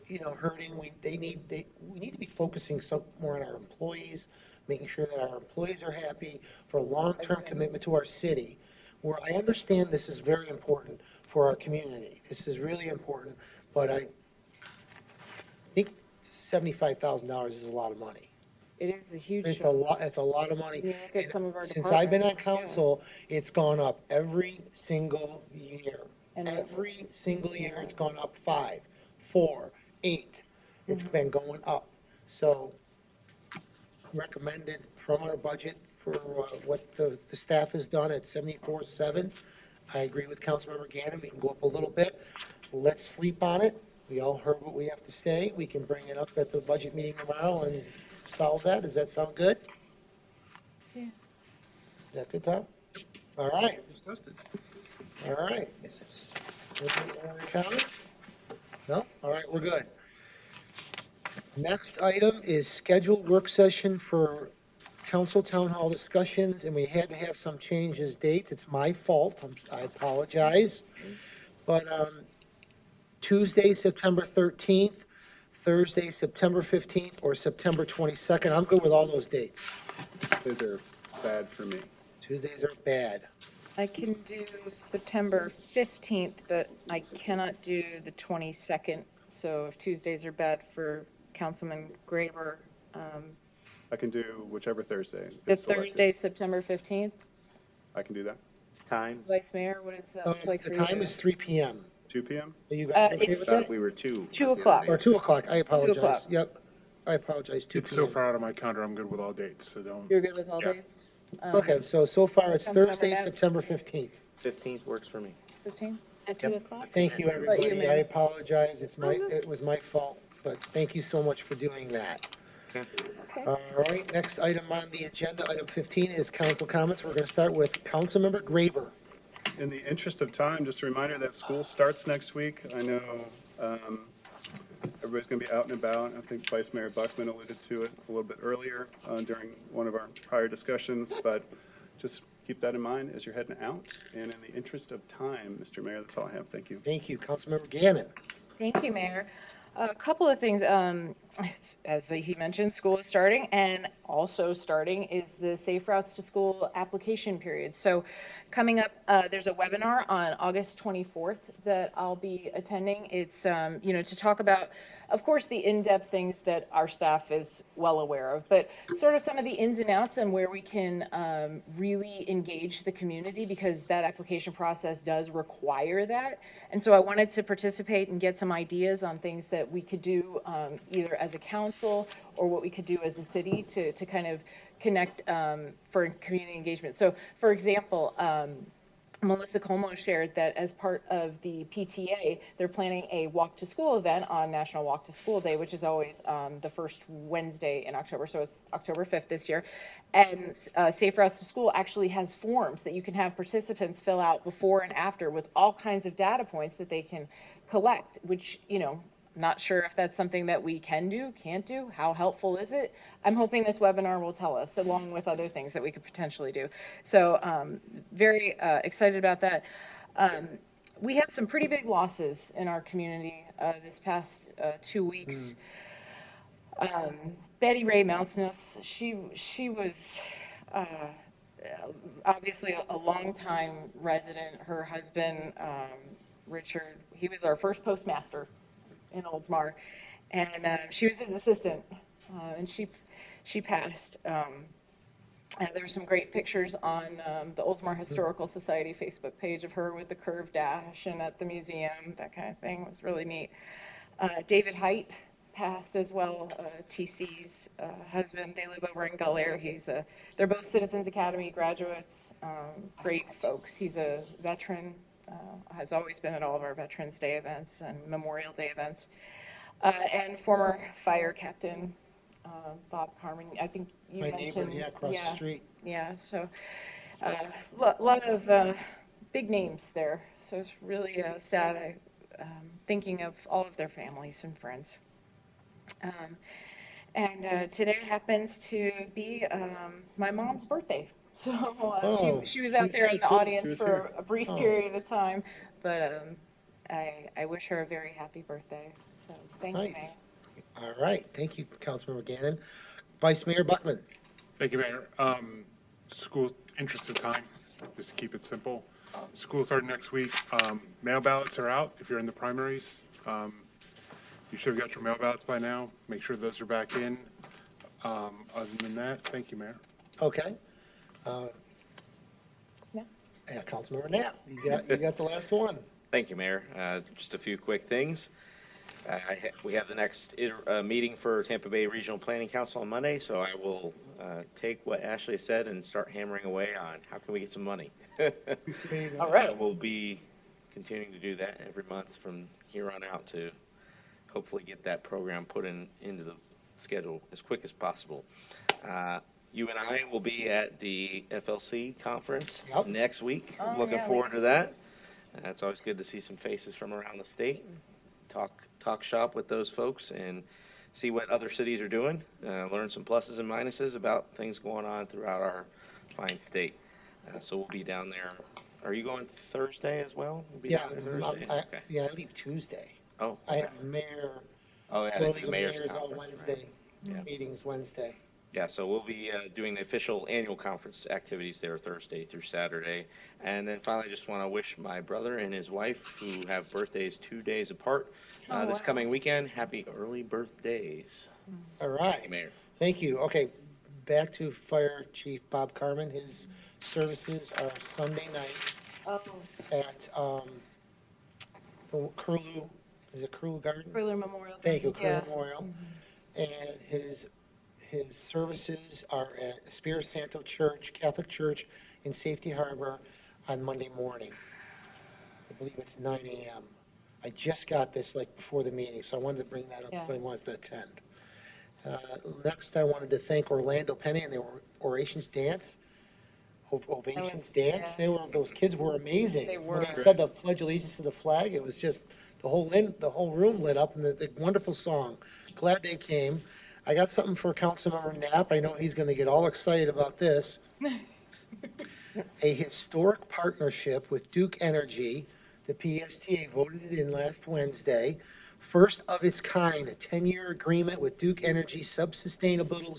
A: you know, hurting. We need to be focusing some more on our employees, making sure that our employees are happy, for a long-term commitment to our city. Where I understand this is very important for our community. This is really important, but I think $75,000 is a lot of money.
G: It is a huge.
A: It's a lot, it's a lot of money.
G: You look at some of our
A: Since I've been on
G: departments,
A: council, it's gone up every single year.
G: And
A: Every single year, it's gone up 5, 4, 8. It's been going up. So recommended from our budget for what the staff has done at 74.7. I agree with Councilmember Gannon. We can go up a little bit. Let's sleep on it. We all heard what we have to say. We can bring it up at the budget meeting tomorrow and solve that. Does that sound good?
G: Yeah.
A: Is that good, Tom? All right.
B: Discussed it.
A: All right. Any other comments? No? All right, we're good. Next item is scheduled work session for council town hall discussions, and we had to have some changes dates. It's my fault. I apologize. But Tuesday, September 13th, Thursday, September 15th, or September 22nd. I'm good with all those dates.
L: Those are bad for me.
A: Tuesdays are bad.
G: I can do September 15th, but I cannot do the 22nd. So if Tuesdays are bad for Councilman Graber,
L: I can do whichever Thursday.
G: the
L: is selected.
G: Thursday, September 15th.
L: I can do that.
O: Time?
G: Vice Mayor, what is that look like for
A: The
G: you?
A: time is 3 p.m.
L: 2 p.m.?
A: Are you guys okay
G: it's
A: with
O: Thought
A: that?
O: we were 2.
G: 2 o'clock.
A: Or 2 o'clock, I apologize.
G: 2 o'clock.
A: Yep, I apologize, 2
M: It's
A: p.m.
M: so far out of my calendar, I'm good with all dates, so don't.
G: You're good with all
M: Yeah.
G: dates?
A: Okay, so far it's
G: Sometime
A: Thursday,
G: like that.
A: September 15th.
O: 15th works for me.
G: 15?
T: At 2 o'clock?
A: Thank you,
G: you,
A: everybody. I
G: Mary?
A: apologize, it was my fault, but thank you so much for doing that. All right, next item on the agenda, item 15 is council comments. We're going to start with Councilmember Graber.
L: In the interest of time, just a reminder that school starts next week. I know everybody's going to be out and about. I think Vice Mayor Buckman alluded to it a little bit earlier during one of our prior discussions, but just keep that in mind as you're heading out. And in the interest of time, Mr. Mayor, that's all I have. Thank you.
A: Thank you, Councilmember Gannon.
G: Thank you, Mayor. A couple of things, as he mentioned, school is starting, and also starting is the Safe Routes to School application period. So coming up, there's a webinar on August 24th that I'll be attending. It's, to talk about, of course, the in-depth things that our staff is well aware of, but sort of some of the ins and outs and where we can really engage the community, because that application process does require that. And so I wanted to participate and get some ideas on things that we could do either as a council or what we could do as a city to kind of connect for community engagement. So, for example, Melissa Como shared that as part of the PTA, they're planning a walk to school event on National Walk to School Day, which is always the first Wednesday in October. So it's October 5th this year. And Safe Routes to School actually has forms that you can have participants fill out before and after with all kinds of data points that they can collect, which, you know, not sure if that's something that we can do, can't do. How helpful is it? I'm hoping this webinar will tell us, along with other things that we could potentially do. So very excited about that. We had some pretty big losses in our community this past 2 weeks. Betty Ray Mountsness, she was obviously a longtime resident. Her husband, Richard, he was our first postmaster in Oldsmar, and she was his assistant, and she passed. There were some great pictures on the Oldsmar Historical Society Facebook page of her with the curved dash and at the museum. That kind of thing was really neat. David Height passed as well, TC's husband. They live over in Bel Air. They're both Citizens Academy graduates, great folks. He's a veteran, has always been at all of our Veterans Day events and Memorial Day events. And former fire captain Bob Carmen. I think you
A: My
G: mentioned.
A: neighbor, yeah, across the street.
G: Yeah, so lot of big names there. So it's really sad thinking of all of their families and friends. And today happens to be my mom's birthday. So she was out there in the audience for a brief period of time, but I wish her a very happy birthday. So thank you, Mayor.
A: All right, thank you, Councilmember Gannon. Vice Mayor Buckman.
M: Thank you, Mayor. School, interest of time, just to keep it simple. School started next week. Mail ballots are out if you're in the primaries. You should have got your mail ballots by now. Make sure those are back in. Other than that, thank you, Mayor.
A: Okay. Yeah, Councilmember Knapp, you got the last one.
O: Thank you, Mayor. Just a few quick things. We have the next meeting for Tampa Bay Regional Planning Council on Monday, so I will take what Ashley said and start hammering away on how can we get some money.
G: All right.
O: We'll be continuing to do that every month from here on out to hopefully get that program put into the schedule as quick as possible. You and I will be at the FLC conference next week. Looking forward to that. It's always good to see some faces from around the state. Talk shop with those folks and see what other cities are doing. Learn some pluses and minuses about things going on throughout our fine state. So we'll be down there. Are you going Thursday as well? We'll be down there Thursday? Okay.
A: Yeah, I leave Tuesday.
O: Oh,
A: I have mayor.
O: Oh, yeah, the mayor's
A: mayors on
O: conference,
A: Wednesday.
O: right.
A: Meetings Wednesday.
O: Yeah, so we'll be doing the official annual conference activities there Thursday through Saturday. And then finally, I just want to wish my brother and his wife, who have birthdays 2 days apart, this coming weekend, happy early birthdays.
A: All right.
O: Thank you, Mayor.
A: Thank you. Okay, back to Fire Chief Bob Carmen. His services are Sunday night at the Curlew, is it Curlew Gardens?
G: Curlew Memorial.
A: Thank you, Curlew
G: Yeah.
A: Memorial. And his services are at Espiritu Santo Church, Catholic Church in Safety Harbor on Monday morning. I believe it's 9 a.m. I just got this like before the meeting, so I wanted to bring that up if anyone wants to attend. Next, I wanted to thank Orlando Penny and the Orations Dance. Ovations Dance.
G: Yeah.
A: Those kids were amazing.
G: They were.
A: When they said the Pledge Allegiance to the flag, it was just the whole room lit up, and the wonderful song. Glad they came. I got something for Councilmember Knapp. I know he's going to get all excited about this. A historic partnership with Duke Energy. The PSTA voted it in last Wednesday. First of its kind, a 10-year agreement with Duke Energy Sustainability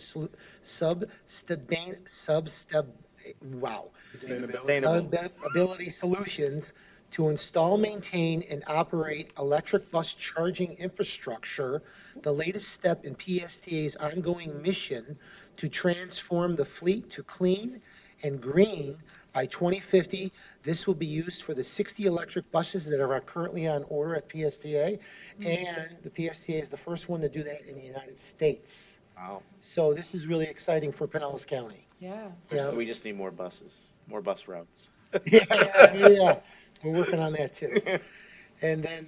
A: Solutions to install, maintain, and operate electric bus charging infrastructure, the latest step in PSTA's ongoing mission to transform the fleet to clean and green by 2050. This will be used for the 60 electric buses that are currently on order at PSTA, and the PSTA is the first one to do that in the United States.
O: Wow.
A: So this is really exciting for Pinellas County.
G: Yeah.
A: Yeah.
O: We just need more buses, more bus routes.
A: Yeah, we're working on that too. And then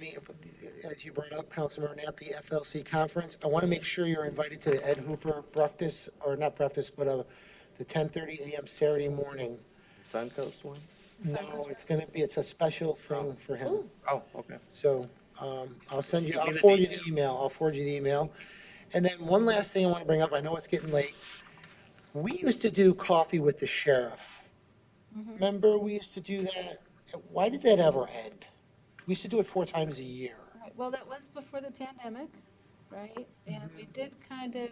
A: as you brought up, Councilmember Knapp, the FLC conference, I want to make sure you're invited to the Ed Hooper breakfast, or not breakfast, but the 10:30 a.m. Saturday morning.
O: Suncoast one?
A: No, it's a special thing for him.
O: Oh, okay.
A: So, I'll
O: Give me the
A: forward you the
O: details.
A: email, And then one last thing I want to bring up, I know it's getting late. We used to do coffee with the sheriff. Remember, we used to do that? Why did that ever end? We used to do it 4 times a year.
T: Right, well, that was before the pandemic, right? And we did kind of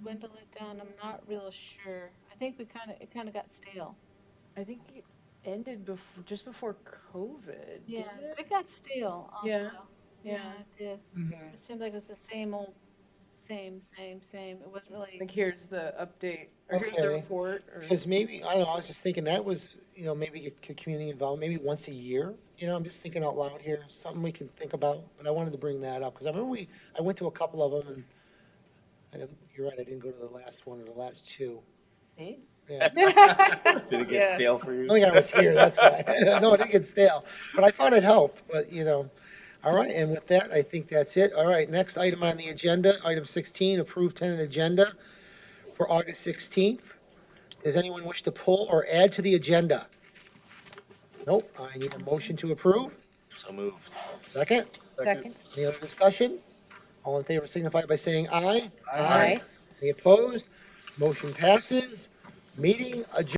T: dwindle it down. I'm not real sure. I think it kind of got stale.
G: I think it ended just before COVID.
T: Yeah,
G: didn't it?
T: it got stale also.
G: Yeah.
T: Yeah,
G: Yeah.
T: it did. It seemed like it was the same old, same. It wasn't really.
G: Like, here's the update, or here's the
A: Okay.
G: report, or.
A: Because maybe, I don't know, I was just thinking that was, maybe get community involved, maybe once a year. I'm just thinking out loud here, something we can think about, but I wanted to bring that up, because I remember I went to a couple of them, and you're right, I didn't go to the last one or the last 2.
G: See?
A: Yeah.
O: Did it get stale for you?
A: I think I was here, that's why. No, it didn't get stale, but I thought it helped, but, All right, and with that, I think that's it. All right, next item on the agenda, item 16, approved tenant agenda for August 16th. Does anyone wish to pull or add to the agenda? Nope, I need a motion to approve.
O: So moved.
A: Second?
J: Second.
A: Any other discussion? All in favor signify by saying aye.
J: Aye.
A: Any opposed? Motion passes. Meeting adjourned.